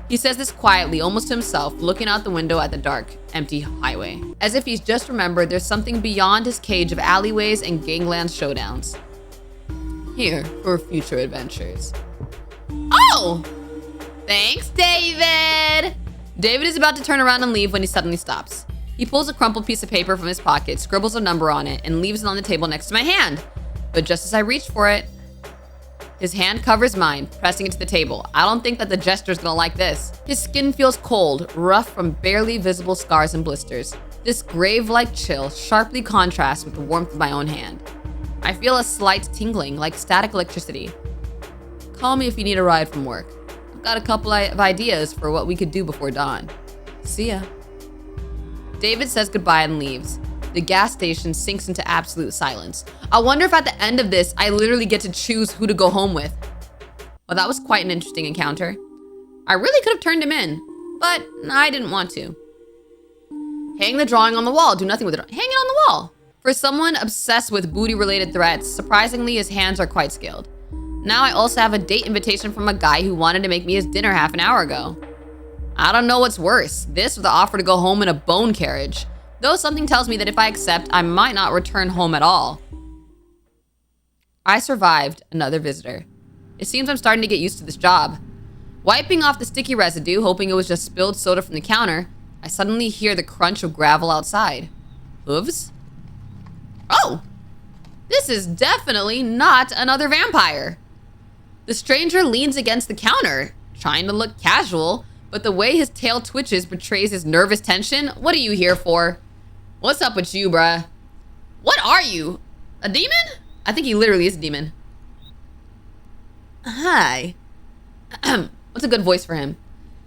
He says this quietly, almost to himself, looking out the window at the dark, empty highway. As if he's just remembered there's something beyond his cage of alleyways and gangland showdowns. Here for future adventures. Oh! Thanks, David! David is about to turn around and leave when he suddenly stops. He pulls a crumpled piece of paper from his pocket, scribbles a number on it, and leaves it on the table next to my hand. But just as I reach for it, his hand covers mine, pressing it to the table. I don't think that the gesture's gonna like this. His skin feels cold, rough from barely visible scars and blisters. This grave-like chill sharply contrasts with the warmth of my own hand. I feel a slight tingling, like static electricity. Call me if you need a ride from work. I've got a couple of ideas for what we could do before dawn. See ya. David says goodbye and leaves. The gas station sinks into absolute silence. I wonder if at the end of this, I literally get to choose who to go home with. Well, that was quite an interesting encounter. I really could have turned him in, but I didn't want to. Hang the drawing on the wall. Do nothing with it. Hang it on the wall. For someone obsessed with booty-related threats, surprisingly, his hands are quite skilled. Now I also have a date invitation from a guy who wanted to make me his dinner half an hour ago. I don't know what's worse, this or the offer to go home in a bone carriage. Though something tells me that if I accept, I might not return home at all. I survived another visitor. It seems I'm starting to get used to this job. Wiping off the sticky residue, hoping it was just spilled soda from the counter, I suddenly hear the crunch of gravel outside. Hooves? Oh! This is definitely not another vampire. The stranger leans against the counter, trying to look casual, but the way his tail twitches betrays his nervous tension. What are you here for? What's up with you, bruh? What are you? A demon? I think he literally is a demon. Hi. What's a good voice for him?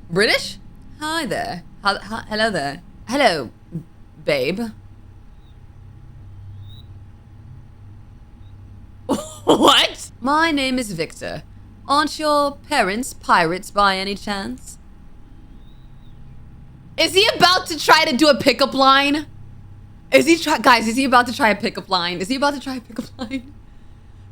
British? Hi there. Hello there. Hello, babe. What? My name is Victor. Aren't your parents pirates by any chance? Is he about to try to do a pickup line? Is he about to try a pickup line?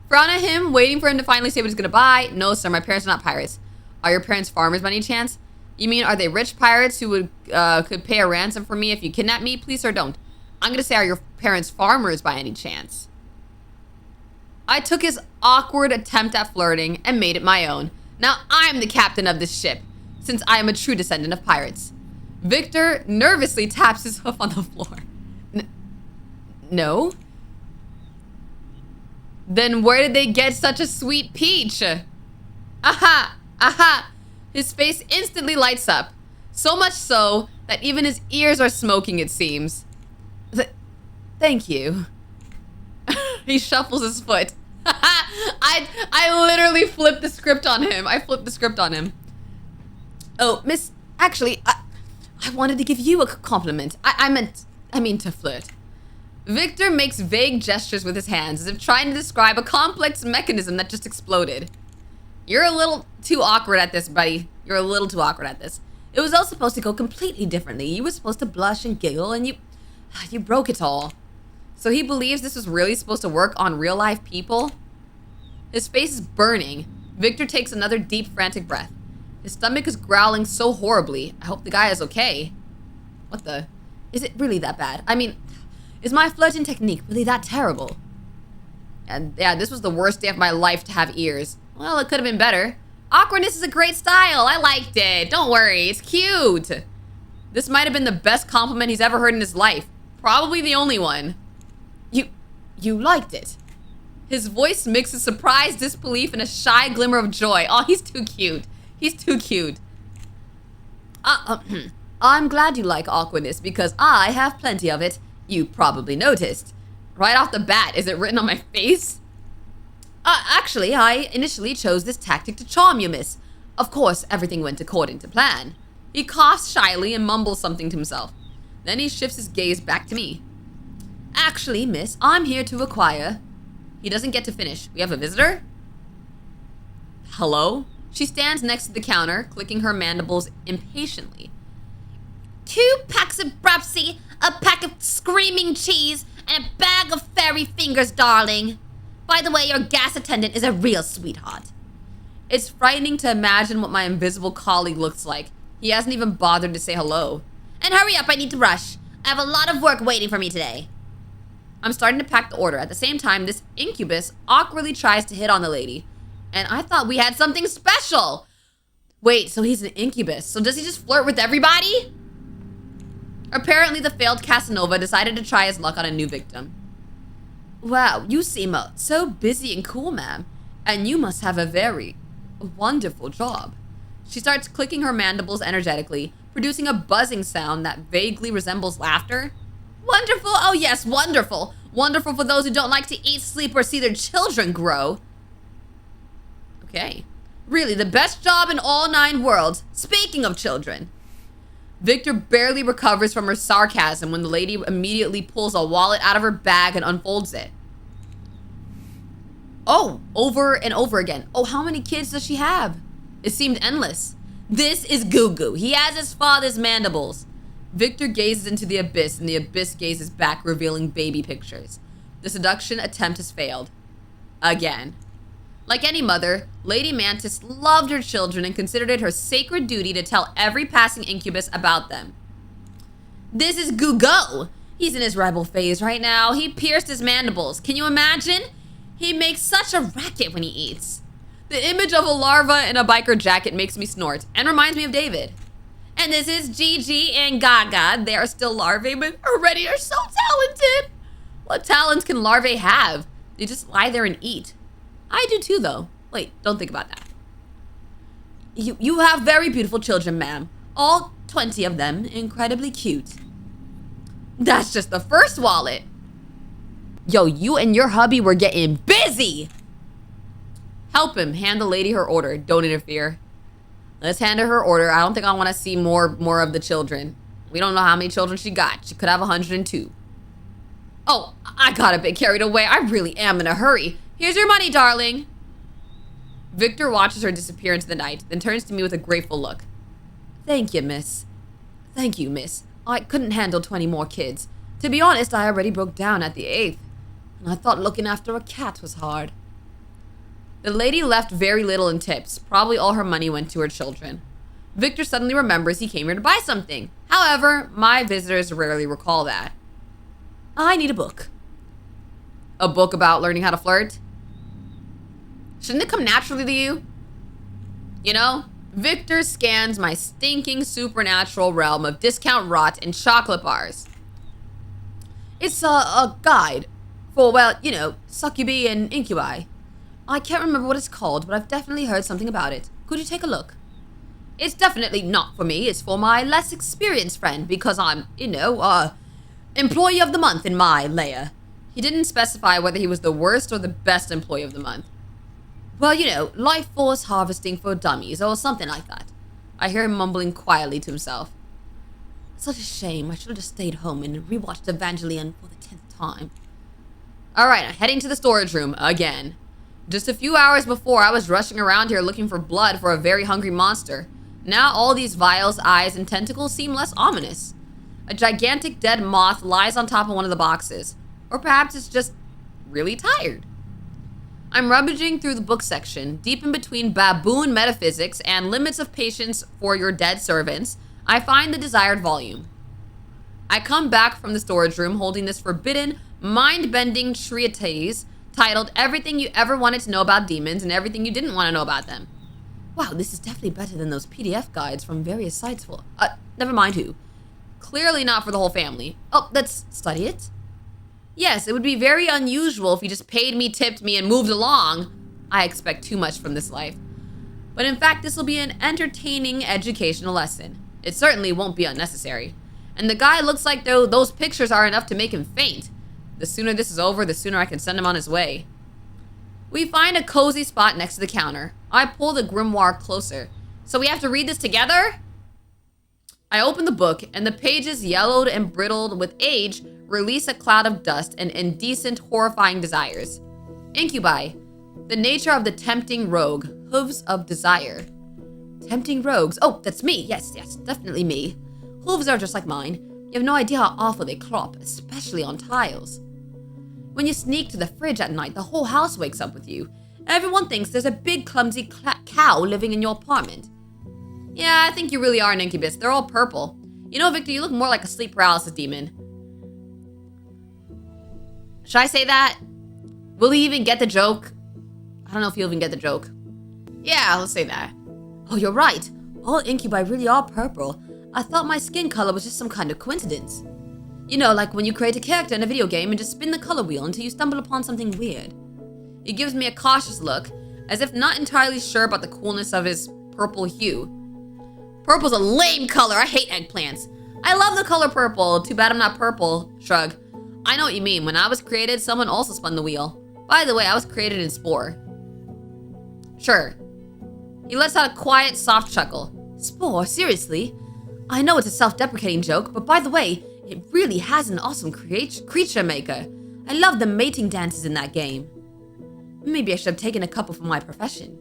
Frown at him, waiting for him to finally say what he's gonna buy. No, sir, my parents are not pirates. Are your parents farmers by any chance? You mean, are they rich pirates who would could pay a ransom for me if you kidnap me? Please, sir, don't. I'm gonna say, are your parents farmers by any chance? I took his awkward attempt at flirting and made it my own. Now I'm the captain of this ship, since I am a true descendant of pirates. Victor nervously taps his hoof on the floor. No? Then where did they get such a sweet peach? Aha! Aha! His face instantly lights up. So much so that even his ears are smoking, it seems. Thank you. He shuffles his foot. I literally flipped the script on him. Oh, miss, actually, I wanted to give you a compliment. I mean to flirt. Victor makes vague gestures with his hands as if trying to describe a complex mechanism that just exploded. You're a little too awkward at this, buddy. You're a little too awkward at this. It was all supposed to go completely differently. You were supposed to blush and giggle, and you broke it all. So he believes this was really supposed to work on real life people? His face is burning. Victor takes another deep, frantic breath. His stomach is growling so horribly. I hope the guy is okay. What the? Is it really that bad? I mean, is my flirting technique really that terrible? And yeah, this was the worst day of my life to have ears. Well, it could have been better. Awkwardness is a great style. I liked it. Don't worry, it's cute. This might have been the best compliment he's ever heard in his life. Probably the only one. You liked it. His voice mixes surprise, disbelief, and a shy glimmer of joy. Oh, he's too cute. He's too cute. I'm glad you like awkwardness because I have plenty of it. You probably noticed. Right off the bat, is it written on my face? Actually, I initially chose this tactic to charm you, miss. Of course, everything went according to plan. He coughs shyly and mumbles something to himself. Then he shifts his gaze back to me. Actually, miss, I'm here to acquire... He doesn't get to finish. We have a visitor? Hello? She stands next to the counter, clicking her mandibles impatiently. 2 packs of Brupsy, a pack of screaming cheese, and a bag of fairy fingers, darling. By the way, your gas attendant is a real sweetheart. It's frightening to imagine what my invisible colleague looks like. He hasn't even bothered to say hello. And hurry up, I need to rush. I have a lot of work waiting for me today. I'm starting to pack the order. At the same time, this incubus awkwardly tries to hit on the lady. And I thought we had something special. Wait, so he's an incubus. So does he just flirt with everybody? Apparently, the failed Casanova decided to try his luck on a new victim. Wow, you seem so busy and cool, ma'am. And you must have a very wonderful job. She starts clicking her mandibles energetically, producing a buzzing sound that vaguely resembles laughter. Wonderful? Oh yes, wonderful. Wonderful for those who don't like to eat, sleep, or see their children grow. Okay. Really, the best job in all 9 worlds. Speaking of children. Victor barely recovers from her sarcasm when the lady immediately pulls a wallet out of her bag and unfolds it. Oh, over and over again. Oh, how many kids does she have? It seemed endless. This is Goo Goo. He has his father's mandibles. Victor gazes into the abyss, and the abyss gazes back, revealing baby pictures. The seduction attempt has failed. Again. Like any mother, Lady Mantis loved her children and considered it her sacred duty to tell every passing incubus about them. This is Goo Goo. He's in his rebel phase right now. He pierced his mandibles. Can you imagine? He makes such a racket when he eats. The image of a larva in a biker jacket makes me snort and reminds me of David. And this is Gigi and Gaga. They are still larvae, but already are so talented. What talents can larvae have? They just lie there and eat. I do too, though. Wait, don't think about that. You have very beautiful children, ma'am. All 20 of them, incredibly cute. That's just the first wallet. Yo, you and your hubby were getting busy. Help him. Hand the lady her order. Don't interfere. Let's hand her her order. I don't think I want to see more of the children. We don't know how many children she got. She could have 102. Oh, I got a bit carried away. I really am in a hurry. Here's your money, darling. Victor watches her disappear into the night, then turns to me with a grateful look. Thank you, miss. Thank you, miss. I couldn't handle 20 more kids. To be honest, I already broke down at the 8th. And I thought looking after a cat was hard. The lady left very little in tips. Probably all her money went to her children. Victor suddenly remembers he came here to buy something. However, my visitors rarely recall that. I need a book. A book about learning how to flirt? Shouldn't it come naturally to you? You know? Victor scans my stinking supernatural realm of discount rot and chocolate bars. It's a guide for, well, you know, succubi and incubi. I can't remember what it's called, but I've definitely heard something about it. Could you take a look? It's definitely not for me. It's for my less experienced friend because I'm, you know, employee of the month in my layer. He didn't specify whether he was the worst or the best employee of the month. Well, you know, life force harvesting for dummies or something like that. I hear him mumbling quietly to himself. Such a shame. I should have just stayed home and rewatched Evangelion for the 10th time. All right, I'm heading to the storage room again. Just a few hours before, I was rushing around here looking for blood for a very hungry monster. Now all these vials, eyes, and tentacles seem less ominous. A gigantic dead moth lies on top of one of the boxes. Or perhaps it's just really tired. I'm rummaging through the book section, deep in between baboon metaphysics and limits of patience for your dead servants. I find the desired volume. I come back from the storage room holding this forbidden, mind-bending treatise titled Everything You Ever Wanted to Know About Demons and Everything You Didn't Want to Know About Them. Wow, this is definitely better than those PDF guides from various sites for, never mind who. Clearly not for the whole family. Oh, let's study it. Yes, it would be very unusual if you just paid me, tipped me, and moved along. I expect too much from this life. But in fact, this will be an entertaining educational lesson. It certainly won't be unnecessary. And the guy looks like though those pictures are enough to make him faint. The sooner this is over, the sooner I can send him on his way. We find a cozy spot next to the counter. I pull the grimoire closer. So we have to read this together? I open the book, and the pages, yellowed and brittled with age, release a cloud of dust and indecent, horrifying desires. Incubi. The nature of the tempting rogue. Hooves of desire. Tempting rogues. Oh, that's me. Yes, definitely me. Hooves are just like mine. You have no idea how awful they crop, especially on tiles. When you sneak to the fridge at night, the whole house wakes up with you. Everyone thinks there's a big, clumsy cow living in your apartment. Yeah, I think you really are an incubus. They're all purple. You know, Victor, you look more like a sleep paralysis demon. Should I say that? Will he even get the joke? I don't know if he'll even get the joke. Yeah, let's say that. Oh, you're right. All incubi really are purple. I thought my skin color was just some kind of coincidence. You know, like when you create a character in a video game and just spin the color wheel until you stumble upon something weird. He gives me a cautious look, as if not entirely sure about the coolness of his purple hue. Purple's a lame color. I hate eggplants. I love the color purple. Too bad I'm not purple. Shrug. I know what you mean. When I was created, someone also spun the wheel. By the way, I was created in Spore. Sure. He lets out a quiet, soft chuckle. Spore? Seriously? I know it's a self-deprecating joke, but by the way, it really has an awesome creature maker. I love the mating dances in that game. Maybe I should have taken a couple for my profession.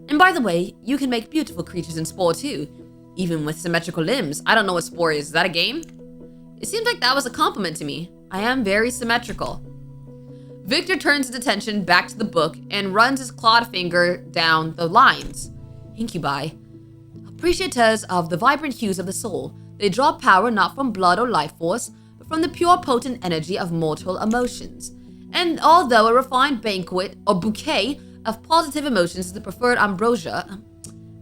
And by the way, you can make beautiful creatures in Spore too, even with symmetrical limbs. I don't know what Spore is. Is that a game? It seems like that was a compliment to me. I am very symmetrical. Victor turns his attention back to the book and runs his clawed finger down the lines. Incubi. Appreciators of the vibrant hues of the soul. They draw power not from blood or life force, but from the pure potent energy of mortal emotions. And although a refined banquet or bouquet of positive emotions is the preferred ambrosia,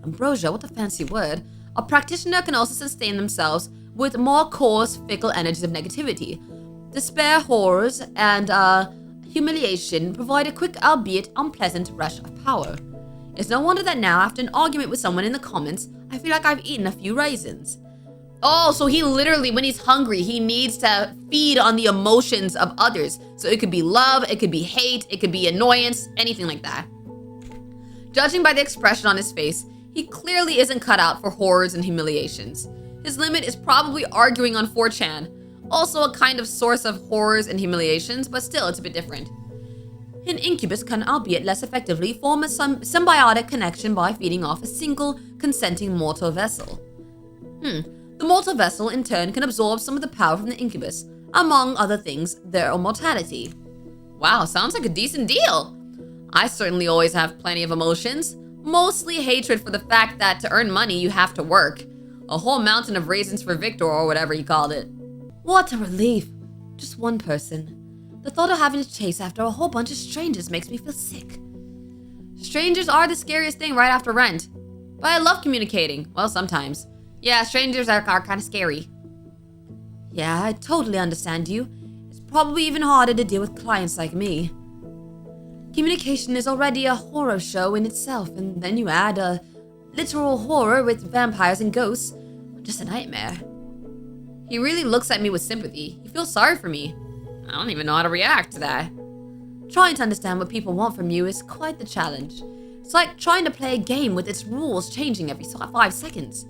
what a fancy word, a practitioner can also sustain themselves with more coarse, fickle energies of negativity. Despair, horrors, and humiliation provide a quick, albeit unpleasant, rush of power. It's no wonder that now, after an argument with someone in the comments, I feel like I've eaten a few raisins. Oh, so he literally, when he's hungry, he needs to feed on the emotions of others. So it could be love, it could be hate, it could be annoyance, anything like that. Judging by the expression on his face, he clearly isn't cut out for horrors and humiliations. His limit is probably arguing on 4chan, also a kind of source of horrors and humiliations, but still it's a bit different. An incubus can, albeit less effectively, form a symbiotic connection by feeding off a single consenting mortal vessel. The mortal vessel, in turn, can absorb some of the power from the incubus, among other things, their immortality. Wow, sounds like a decent deal. I certainly always have plenty of emotions, mostly hatred for the fact that to earn money you have to work. A whole mountain of raisins for Victor, or whatever he called it. What a relief. Just one person. The thought of having to chase after a whole bunch of strangers makes me feel sick. Strangers are the scariest thing right after rent. But I love communicating. Well, sometimes. Yeah, strangers are kind of scary. Yeah, I totally understand you. It's probably even harder to deal with clients like me. Communication is already a horror show in itself, and then you add a literal horror with vampires and ghosts. Just a nightmare. He really looks at me with sympathy. He feels sorry for me. I don't even know how to react to that. Trying to understand what people want from you is quite the challenge. It's like trying to play a game with its rules changing every 5 seconds.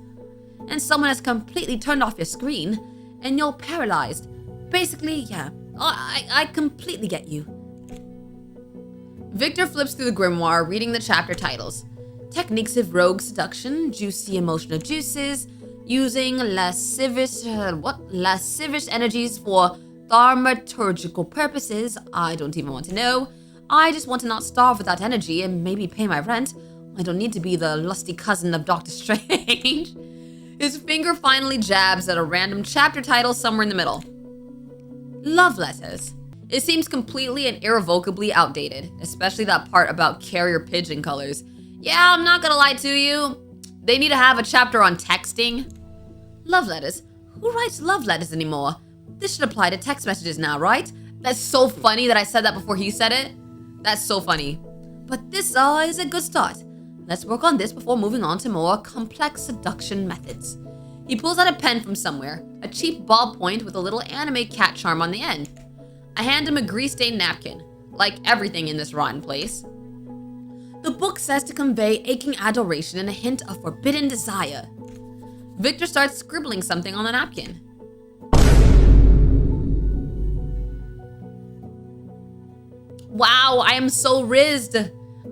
And someone has completely turned off your screen, and you're paralyzed. Basically, yeah, I completely get you. Victor flips through the grimoire, reading the chapter titles. Techniques of rogue seduction, juicy emotional juices, using lascivious energies for thaumaturgical purposes. I don't even want to know. I just want to not starve without energy and maybe pay my rent. I don't need to be the lusty cousin of Dr. Strange. His finger finally jabs at a random chapter title somewhere in the middle. Love letters. It seems completely and irrevocably outdated, especially that part about carrier pigeon colors. Yeah, I'm not gonna lie to you. They need to have a chapter on texting. Love letters? Who writes love letters anymore? This should apply to text messages now, right? That's so funny that I said that before he said it. That's so funny. But this is a good start. Let's work on this before moving on to more complex seduction methods. He pulls out a pen from somewhere, a cheap ballpoint with a little anime cat charm on the end. I hand him a grease-stained napkin, like everything in this rotten place. The book says to convey aching adoration and a hint of forbidden desire. Victor starts scribbling something on the napkin. Wow, I am so rizzed.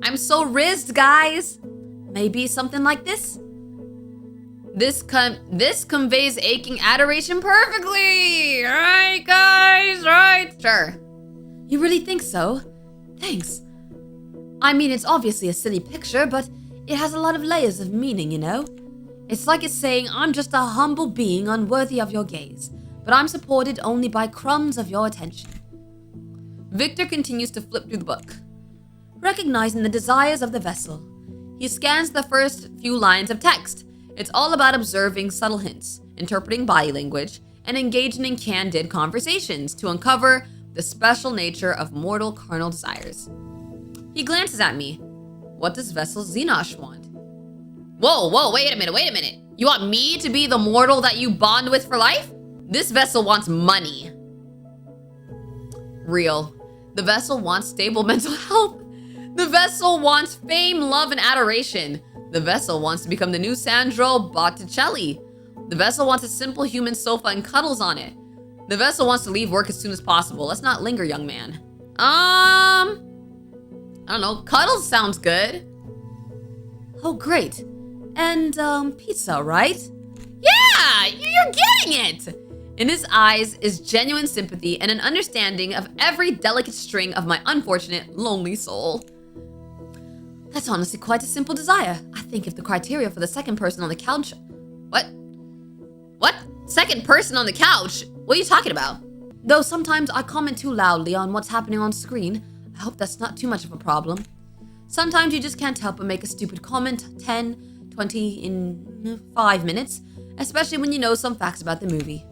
I'm so rizzed, guys. Maybe something like this? This conveys aching adoration perfectly. Right, guys? Right? Sure. You really think so? Thanks. I mean, it's obviously a silly picture, but it has a lot of layers of meaning, you know? It's like it's saying, I'm just a humble being unworthy of your gaze, but I'm supported only by crumbs of your attention. Victor continues to flip through the book. Recognizing the desires of the vessel, he scans the first few lines of text. It's all about observing subtle hints, interpreting body language, and engaging in candid conversations to uncover the special nature of mortal carnal desires. He glances at me. What does Vessel Xenosh want? Whoa, wait a minute. You want me to be the mortal that you bond with for life? This vessel wants money. Real. The vessel wants stable mental health. The vessel wants fame, love, and adoration. The vessel wants to become the new Sandro Botticelli. The vessel wants a simple human sofa and cuddles on it. The vessel wants to leave work as soon as possible. Let's not linger, young man. I don't know. Cuddles sounds good. Oh, great. And, pizza, right? Yeah, you're getting it. In his eyes is genuine sympathy and an understanding of every delicate string of my unfortunate, lonely soul. That's honestly quite a simple desire. I think if the criteria for the second person on the couch... What? Second person on the couch? What are you talking about? Though sometimes I comment too loudly on what's happening on screen, I hope that's not too much of a problem. Sometimes you just can't help but make a stupid comment 10, 20 in 5 minutes, especially when you know some facts about the movie.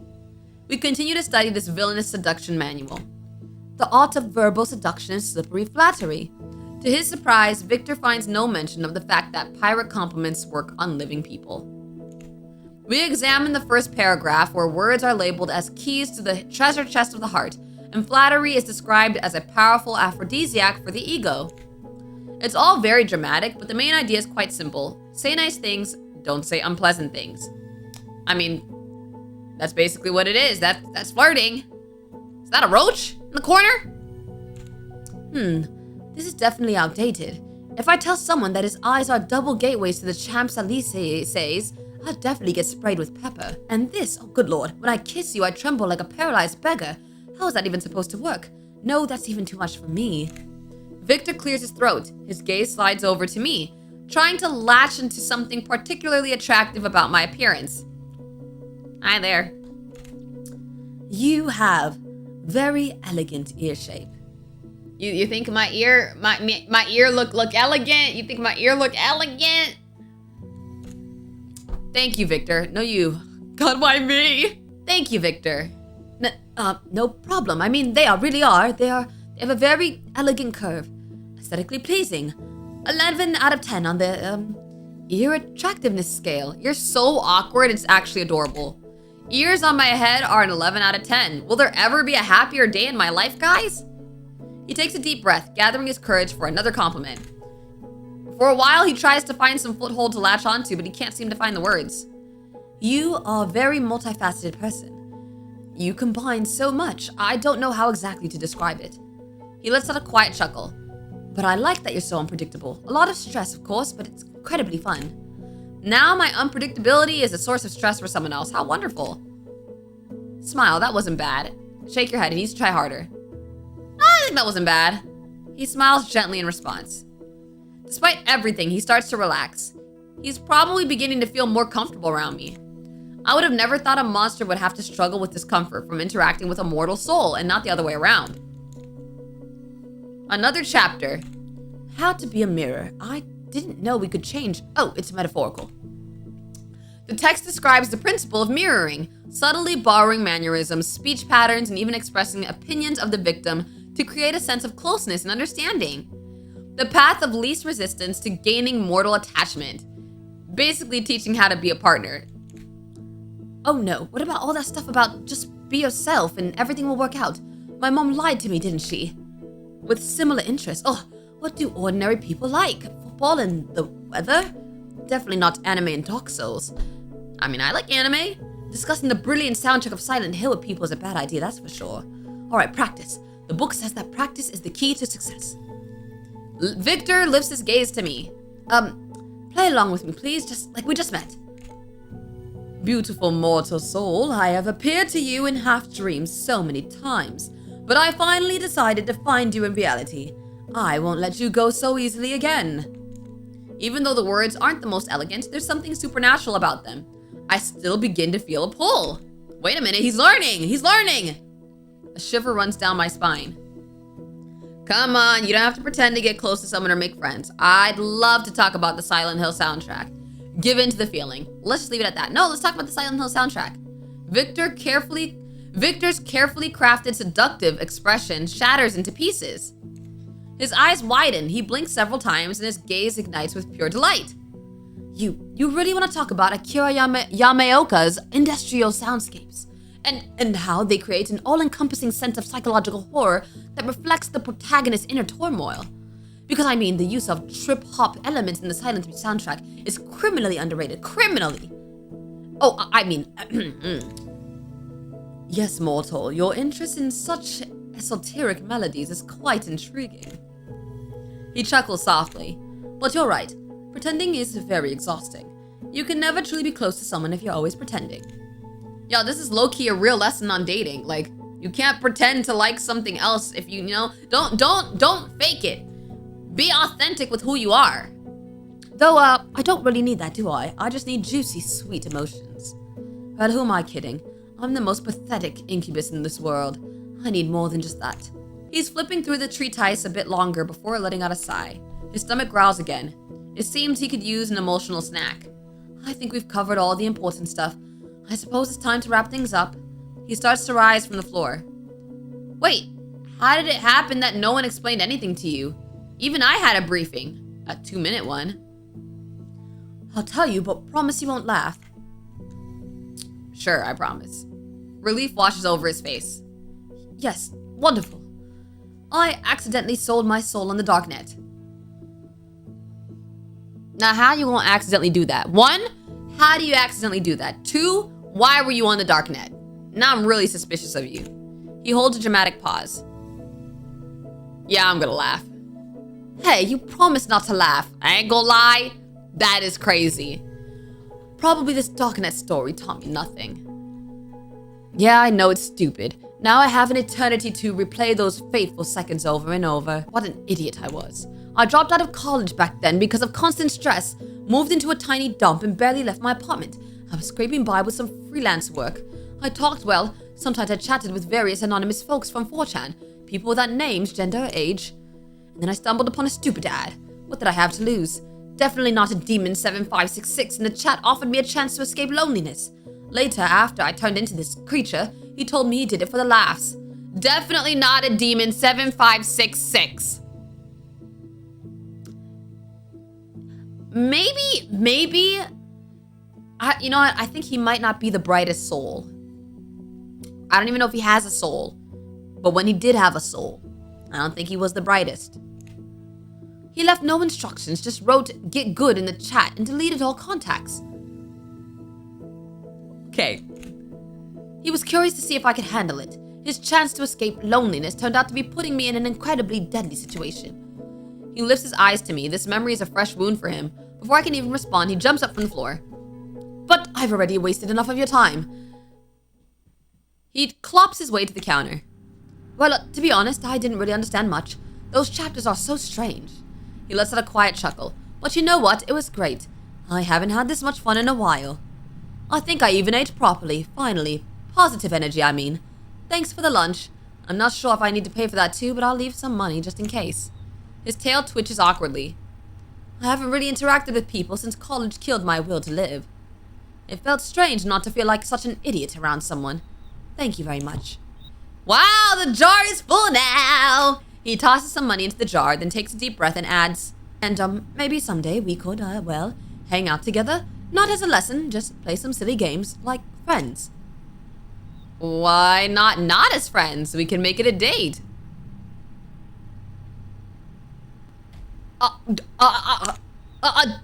We continue to study this villainous seduction manual. The art of verbal seduction and slippery flattery. To his surprise, Victor finds no mention of the fact that pirate compliments work on living people. We examine the first paragraph where words are labeled as keys to the treasure chest of the heart, and flattery is described as a powerful aphrodisiac for the ego. It's all very dramatic, but the main idea is quite simple. Say nice things, don't say unpleasant things. I mean, that's basically what it is. That's flirting. Is that a roach in the corner? This is definitely outdated. If I tell someone that his eyes are double gateways to the Champs-Élysées, I'll definitely get sprayed with pepper. And this, oh good lord, when I kiss you, I tremble like a paralyzed beggar. How is that even supposed to work? No, that's even too much for me. Victor clears his throat. His gaze slides over to me, trying to latch into something particularly attractive about my appearance. Hi there. You have very elegant ear shape. You think my ear look elegant? You think my ear look elegant? Thank you, Victor. No, you. God, why me? Thank you, Victor. No problem. I mean, they really are. They have a very elegant curve. Aesthetically pleasing. 11 out of 10 on the, ear attractiveness scale. You're so awkward, it's actually adorable. Ears on my head are an 11 out of 10. Will there ever be a happier day in my life, guys? He takes a deep breath, gathering his courage for another compliment. For a while, he tries to find some foothold to latch onto, but he can't seem to find the words. You are a very multifaceted person. You combine so much, I don't know how exactly to describe it. He lets out a quiet chuckle. But I like that you're so unpredictable. A lot of stress, of course, but it's incredibly fun. Now my unpredictability is a source of stress for someone else. How wonderful. Smile, that wasn't bad. Shake your head, he needs to try harder. I think that wasn't bad. He smiles gently in response. Despite everything, he starts to relax. He's probably beginning to feel more comfortable around me. I would have never thought a monster would have to struggle with discomfort from interacting with a mortal soul and not the other way around. Another chapter. How to be a mirror. I didn't know we could change. Oh, it's metaphorical. The text describes the principle of mirroring, subtly borrowing mannerisms, speech patterns, and even expressing opinions of the victim to create a sense of closeness and understanding. The path of least resistance to gaining mortal attachment. Basically teaching how to be a partner. Oh no, what about all that stuff about just be yourself and everything will work out? My mom lied to me, didn't she? With similar interests. Oh, what do ordinary people like? Football and the weather? Definitely not anime and Dark Souls. I mean, I like anime. Discussing the brilliant soundtrack of Silent Hill with people is a bad idea, that's for sure. Alright, practice. The book says that practice is the key to success. Victor lifts his gaze to me. Play along with me, please, just like we just met. Beautiful mortal soul, I have appeared to you in half dreams so many times, but I finally decided to find you in reality. I won't let you go so easily again. Even though the words aren't the most elegant, there's something supernatural about them. I still begin to feel a pull. Wait a minute, he's learning! He's learning! A shiver runs down my spine. Come on, you don't have to pretend to get close to someone or make friends. I'd love to talk about the Silent Hill soundtrack. give in to the feeling. Let's just leave it at that. No, let's talk about the Silent Hill soundtrack. Victor's carefully crafted seductive expression shatters into pieces. His eyes widen, he blinks several times, and his gaze ignites with pure delight. You really want to talk about Akira Yamaoka's industrial soundscapes and how they create an all-encompassing sense of psychological horror that reflects the protagonist's inner turmoil. Because I mean, the use of trip-hop elements in the Silent Hill soundtrack is criminally underrated. Criminally! Oh, I mean... Yes, mortal, your interest in such esoteric melodies is quite intriguing. He chuckles softly. But you're right. Pretending is very exhausting. You can never truly be close to someone if you're always pretending. Yo, this is low-key a real lesson on dating. Like, you can't pretend to like something else if you know, don't fake it. Be authentic with who you are. Though, I don't really need that, do I? I just need juicy, sweet emotions. But who am I kidding? I'm the most pathetic incubus in this world. I need more than just that. He's flipping through the treatise a bit longer before letting out a sigh. His stomach growls again. It seems he could use an emotional snack. I think we've covered all the important stuff. I suppose it's time to wrap things up. He starts to rise from the floor. Wait, how did it happen that no one explained anything to you? Even I had a briefing. A 2-minute one. I'll tell you, but promise you won't laugh. Sure, I promise. Relief washes over his face. Yes, wonderful. I accidentally sold my soul on the darknet. Now, how you gonna accidentally do that? 1, how do you accidentally do that? 2, why were you on the darknet? Now I'm really suspicious of you. He holds a dramatic pause. Yeah, I'm gonna laugh. Hey, you promised not to laugh. I ain't gonna lie. That is crazy. Probably this darknet story taught me nothing. Yeah, I know it's stupid. Now I have an eternity to replay those fateful seconds over and over. What an idiot I was. I dropped out of college back then because of constant stress, moved into a tiny dump and barely left my apartment. I was scraping by with some freelance work. I talked well. Sometimes I chatted with various anonymous folks from 4chan, people without names, gender, or age. And then I stumbled upon a stupid ad. What did I have to lose? Definitely not a demon 7566, and the chat offered me a chance to escape loneliness. Later, after I turned into this creature, he told me he did it for the laughs. Definitely not a demon 7566. Maybe, you know what? I think he might not be the brightest soul. I don't even know if he has a soul. But when he did have a soul, I don't think he was the brightest. He left no instructions, just wrote "get good" in the chat and deleted all contacts. Okay. He was curious to see if I could handle it. His chance to escape loneliness turned out to be putting me in an incredibly deadly situation. He lifts his eyes to me. This memory is a fresh wound for him. Before I can even respond, he jumps up from the floor. But I've already wasted enough of your time. He clops his way to the counter. Well, to be honest, I didn't really understand much. Those chapters are so strange. He lets out a quiet chuckle. But you know what? It was great. I haven't had this much fun in a while. I think I even ate properly, finally. Positive energy, I mean. Thanks for the lunch. I'm not sure if I need to pay for that too, but I'll leave some money just in case. His tail twitches awkwardly. I haven't really interacted with people since college killed my will to live. It felt strange not to feel like such an idiot around someone. Thank you very much. Wow, the jar is full now! He tosses some money into the jar, then takes a deep breath and adds, and maybe someday we could, well, hang out together. Not as a lesson, just play some silly games, like friends. Why not as friends? We can make it a date. A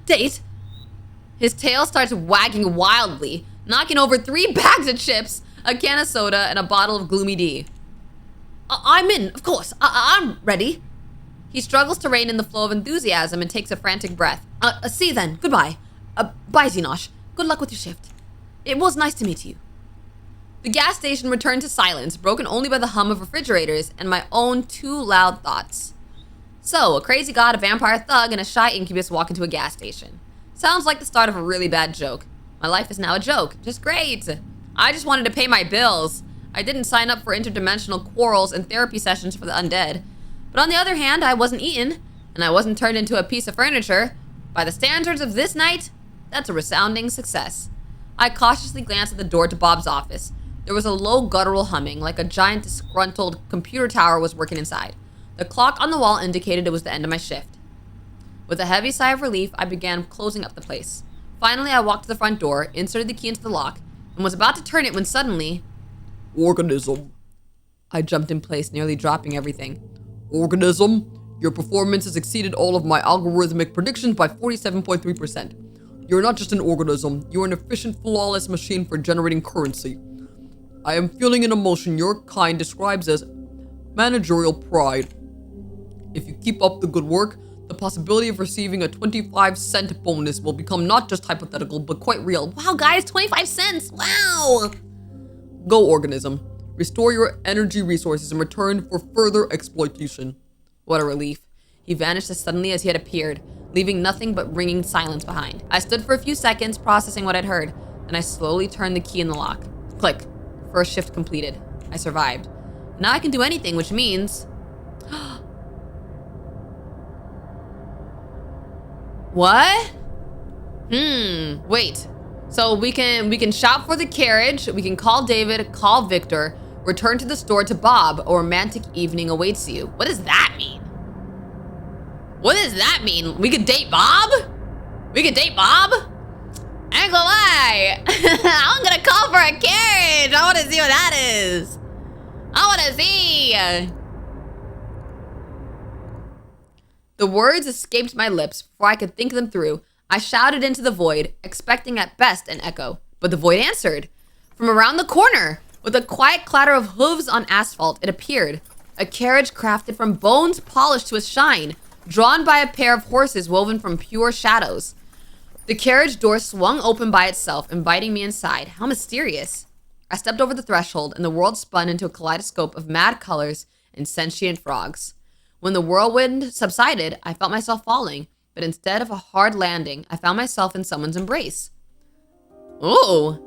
date? His tail starts wagging wildly, knocking over 3 bags of chips, a can of soda, and a bottle of Gloomy D. I'm in, of course. I'm ready. He struggles to rein in the flow of enthusiasm and takes a frantic breath. See you then. Goodbye. Bye, Xenosh. Good luck with your shift. It was nice to meet you. The gas station returned to silence, broken only by the hum of refrigerators and my own 2 loud thoughts. So, a crazy god, a vampire thug, and a shy incubus walk into a gas station. Sounds like the start of a really bad joke. My life is now a joke. Just great. I just wanted to pay my bills. I didn't sign up for interdimensional quarrels and therapy sessions for the undead. But on the other hand, I wasn't eaten, and I wasn't turned into a piece of furniture. By the standards of this night, That's a resounding success. I cautiously glanced at the door to Bob's office. There was a low guttural humming, like a giant disgruntled computer tower was working inside. The clock on the wall indicated it was the end of my shift. With a heavy sigh of relief, I began closing up the place. Finally, I walked to the front door, inserted the key into the lock, and was about to turn it when suddenly... Organism. I jumped in place, nearly dropping everything. Organism, your performance has exceeded all of my algorithmic predictions by 47.3%. You're not just an organism, you're an efficient, flawless machine for generating currency. I am feeling an emotion your kind describes as managerial pride. If you keep up the good work, the possibility of receiving a 25-cent bonus will become not just hypothetical, but quite real. Wow, guys, 25 cents. Wow. Go, organism. Restore your energy resources in return for further exploitation. What a relief. He vanished as suddenly as he had appeared, leaving nothing but ringing silence behind. I stood for a few seconds, processing what I'd heard, then I slowly turned the key in the lock. Click. First shift completed. I survived. Now I can do anything, which means... What? Wait. So we can shout for the carriage, we can call David, call Victor, return to the store to Bob, a romantic evening awaits you. What does that mean? What does that mean? We could date Bob? We could date Bob? I ain't gonna lie. I'm gonna call for a carriage. I wanna see what that is. I wanna see. The words escaped my lips before I could think them through. I shouted into the void, expecting at best an echo. But the void answered. From around the corner, with a quiet clatter of hooves on asphalt, it appeared. A carriage crafted from bones polished to a shine, drawn by a pair of horses woven from pure shadows. The carriage door swung open by itself, inviting me inside. How mysterious. I stepped over the threshold, and the world spun into a kaleidoscope of mad colors and sentient frogs. When the whirlwind subsided, I felt myself falling, but instead of a hard landing, I found myself in someone's embrace. Ooh.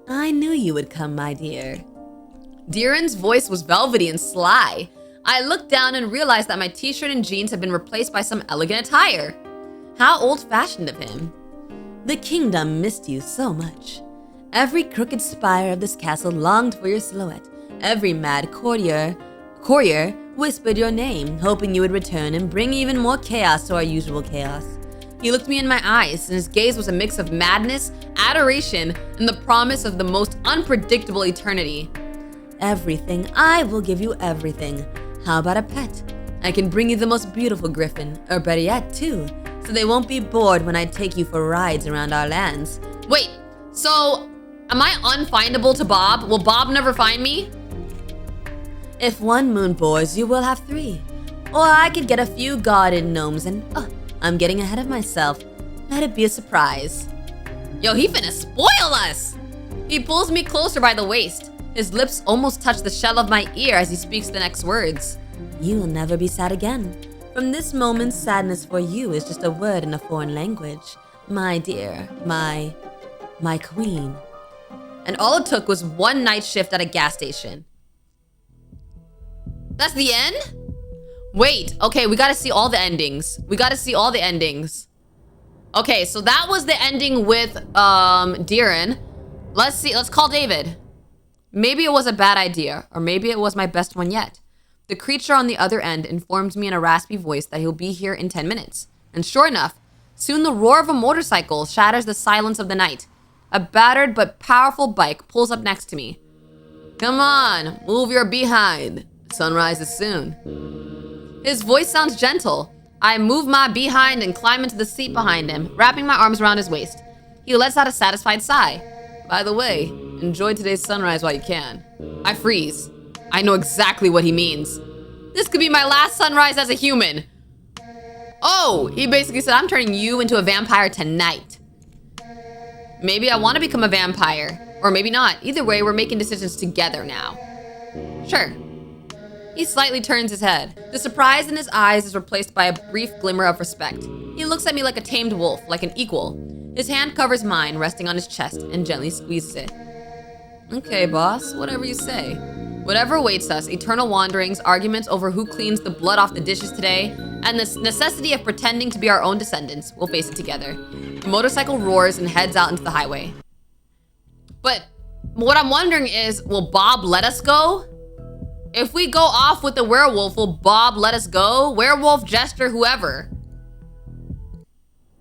I knew you would come, my dear. Deeran's voice was velvety and sly. I looked down and realized that my t-shirt and jeans had been replaced by some elegant attire. How old-fashioned of him. The kingdom missed you so much. Every crooked spire of this castle longed for your silhouette. Every mad courier whispered your name, hoping you would return and bring even more chaos to our usual chaos. He looked me in my eyes, and his gaze was a mix of madness, adoration, and the promise of the most unpredictable eternity. Everything. I will give you everything. How about a pet? I can bring you the most beautiful griffin, or better yet, two, so they won't be bored when I take you for rides around our lands. Wait, so am I unfindable to Bob? Will Bob never find me? If one moon bores, you will have three. Or I could get a few garden gnomes and... Oh, I'm getting ahead of myself. Let it be a surprise. Yo, he finna spoil us! He pulls me closer by the waist. His lips almost touch the shell of my ear as he speaks the next words. You will never be sad again. From this moment, sadness for you is just a word in a foreign language. My dear, my queen. And all it took was one night shift at a gas station. That's the end? Wait, okay, we gotta see all the endings. Okay, so that was the ending with Deeran. Let's call David. Maybe it was a bad idea, or maybe it was my best one yet. The creature on the other end informed me in a raspy voice that he'll be here in 10 minutes. And sure enough, soon the roar of a motorcycle shatters the silence of the night. A battered but powerful bike pulls up next to me. Come on, move your behind. Sunrise is soon. His voice sounds gentle. I move my behind and climb into the seat behind him, wrapping my arms around his waist. He lets out a satisfied sigh. By the way, enjoy today's sunrise while you can. I freeze. I know exactly what he means. This could be my last sunrise as a human. Oh, he basically said, I'm turning you into a vampire tonight. Maybe I want to become a vampire, or maybe not. Either way, we're making decisions together now. Sure. He slightly turns his head. The surprise in his eyes is replaced by a brief glimmer of respect. He looks at me like a tamed wolf, like an equal. His hand covers mine, resting on his chest, and gently squeezes it. Okay, boss, whatever you say. Whatever awaits us, eternal wanderings, arguments over who cleans the blood off the dishes today, and the necessity of pretending to be our own descendants, we'll face it together. The motorcycle roars and heads out into the highway. But what I'm wondering is, will Bob let us go? If we go off with the werewolf, will Bob let us go? Werewolf, jester, whoever.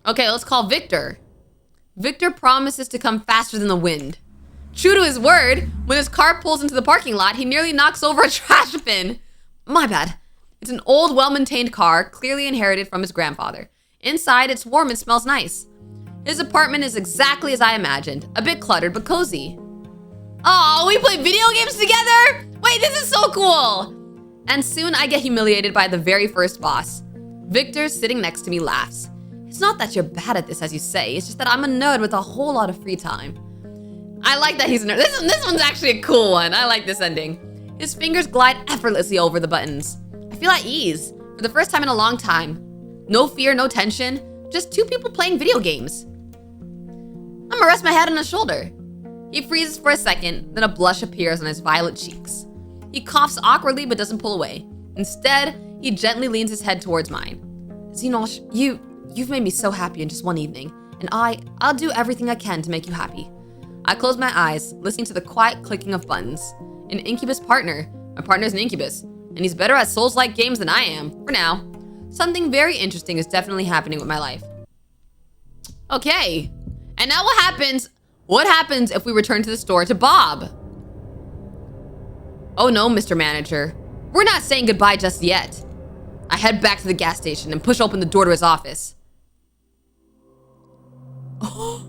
Okay, let's call Victor. Victor promises to come faster than the wind. True to his word, when his car pulls into the parking lot, he nearly knocks over a trash bin. My bad. It's an old, well-maintained car, clearly inherited from his grandfather. Inside, it's warm and smells nice. His apartment is exactly as I imagined. A bit cluttered, but cozy. Oh, we play video games together? Wait, this is so cool. And soon I get humiliated by the very first boss. Victor, sitting next to me, laughs. It's not that you're bad at this, as you say. It's just that I'm a nerd with a whole lot of free time. I like that he's a nerd. This one's actually a cool one. I like this ending. His fingers glide effortlessly over the buttons. I feel at ease for the first time in a long time. No fear, no tension. Just two people playing video games. I'm gonna rest my head on his shoulder. He freezes for a second, then a blush appears on his violet cheeks. He coughs awkwardly but doesn't pull away. Instead, he gently leans his head towards mine. Xenosh, you've made me so happy in just one evening, and I'll do everything I can to make you happy. I close my eyes, listening to the quiet clicking of buttons. An incubus partner. My partner's an incubus, and he's better at Souls-like games than I am, for now. Something very interesting is definitely happening with my life. Okay, and now what happens? What happens if we return to the store to Bob? Oh no, Mr. Manager. We're not saying goodbye just yet. I head back to the gas station and push open the door to his office. What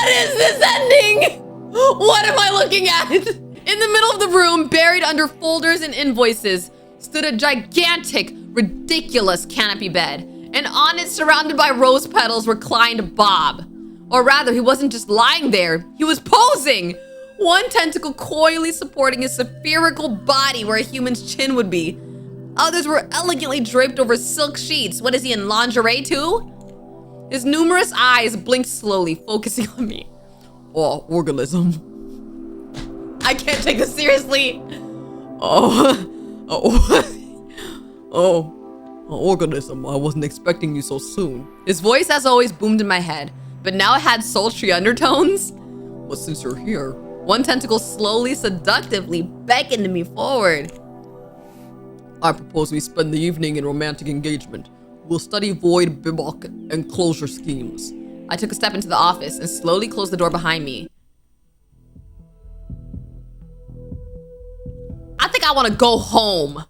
is this ending? What am I looking at? In the middle of the room, buried under folders and invoices, stood a gigantic, ridiculous canopy bed. And on it, surrounded by rose petals, reclined Bob. Or rather, he wasn't just lying there, he was posing! One tentacle coyly supporting his spherical body where a human's chin would be. Others were elegantly draped over silk sheets. What is he, in lingerie too? His numerous eyes blinked slowly, focusing on me. Oh, organism. I can't take this seriously. Organism, I wasn't expecting you so soon. His voice, as always, boomed in my head, but now it had sultry undertones. But since you're here, one tentacle slowly, seductively beckoned me forward. I propose we spend the evening in romantic engagement. We'll study void, bibok, and closure schemes. I took a step into the office and slowly closed the door behind me. I think I want to go home.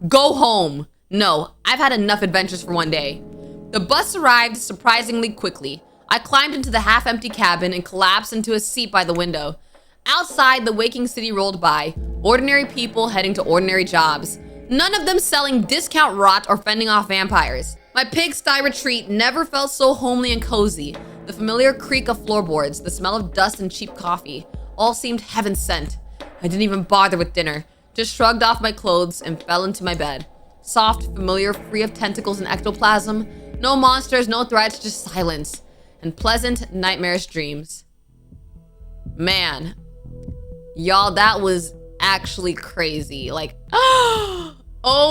Go home. No, I've had enough adventures for one day. The bus arrived surprisingly quickly. I climbed into the half-empty cabin and collapsed into a seat by the window. Outside, the waking city rolled by. Ordinary people heading to ordinary jobs. None of them selling discount rot or fending off vampires. My pigsty retreat never felt so homely and cozy. The familiar creak of floorboards, the smell of dust and cheap coffee, all seemed heaven sent. I didn't even bother with dinner, just shrugged off my clothes and fell into my bed. Soft, familiar, free of tentacles and ectoplasm. No monsters, no threats, just silence. And pleasant, nightmarish dreams. Man. Y'all, that was actually crazy. Like, oh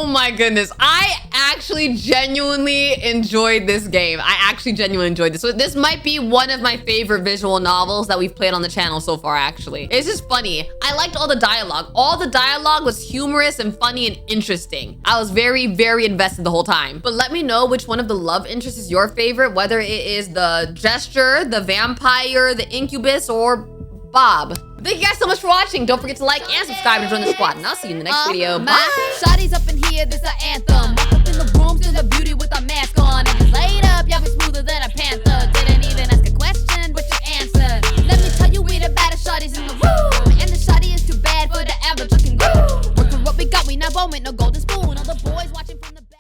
my goodness. I actually genuinely enjoyed this game. I actually genuinely enjoyed this. So this might be one of my favorite visual novels that we've played on the channel so far, actually. It's just funny. I liked all the dialogue. All the dialogue was humorous and funny and interesting. I was very, very invested the whole time. But let me know which one of the love interests is your favorite, whether it is the Jester, the Vampire, the Incubus, or Bob. Thank you guys so much for watching. Don't forget to like and subscribe to join the squad. And I'll see you in the next video. Bye. Shawty's up in here, this a anthem. Walk up in the room, there's a beauty with a mask on. And it's laid up, y'all be smoother than a panther. Didn't even ask a question, but you answered. Let me tell you, we the baddest shawty's in the room. And the shawty is too bad for the average looking group. Work for what we got, we not born with no golden spoon. All the boys watching from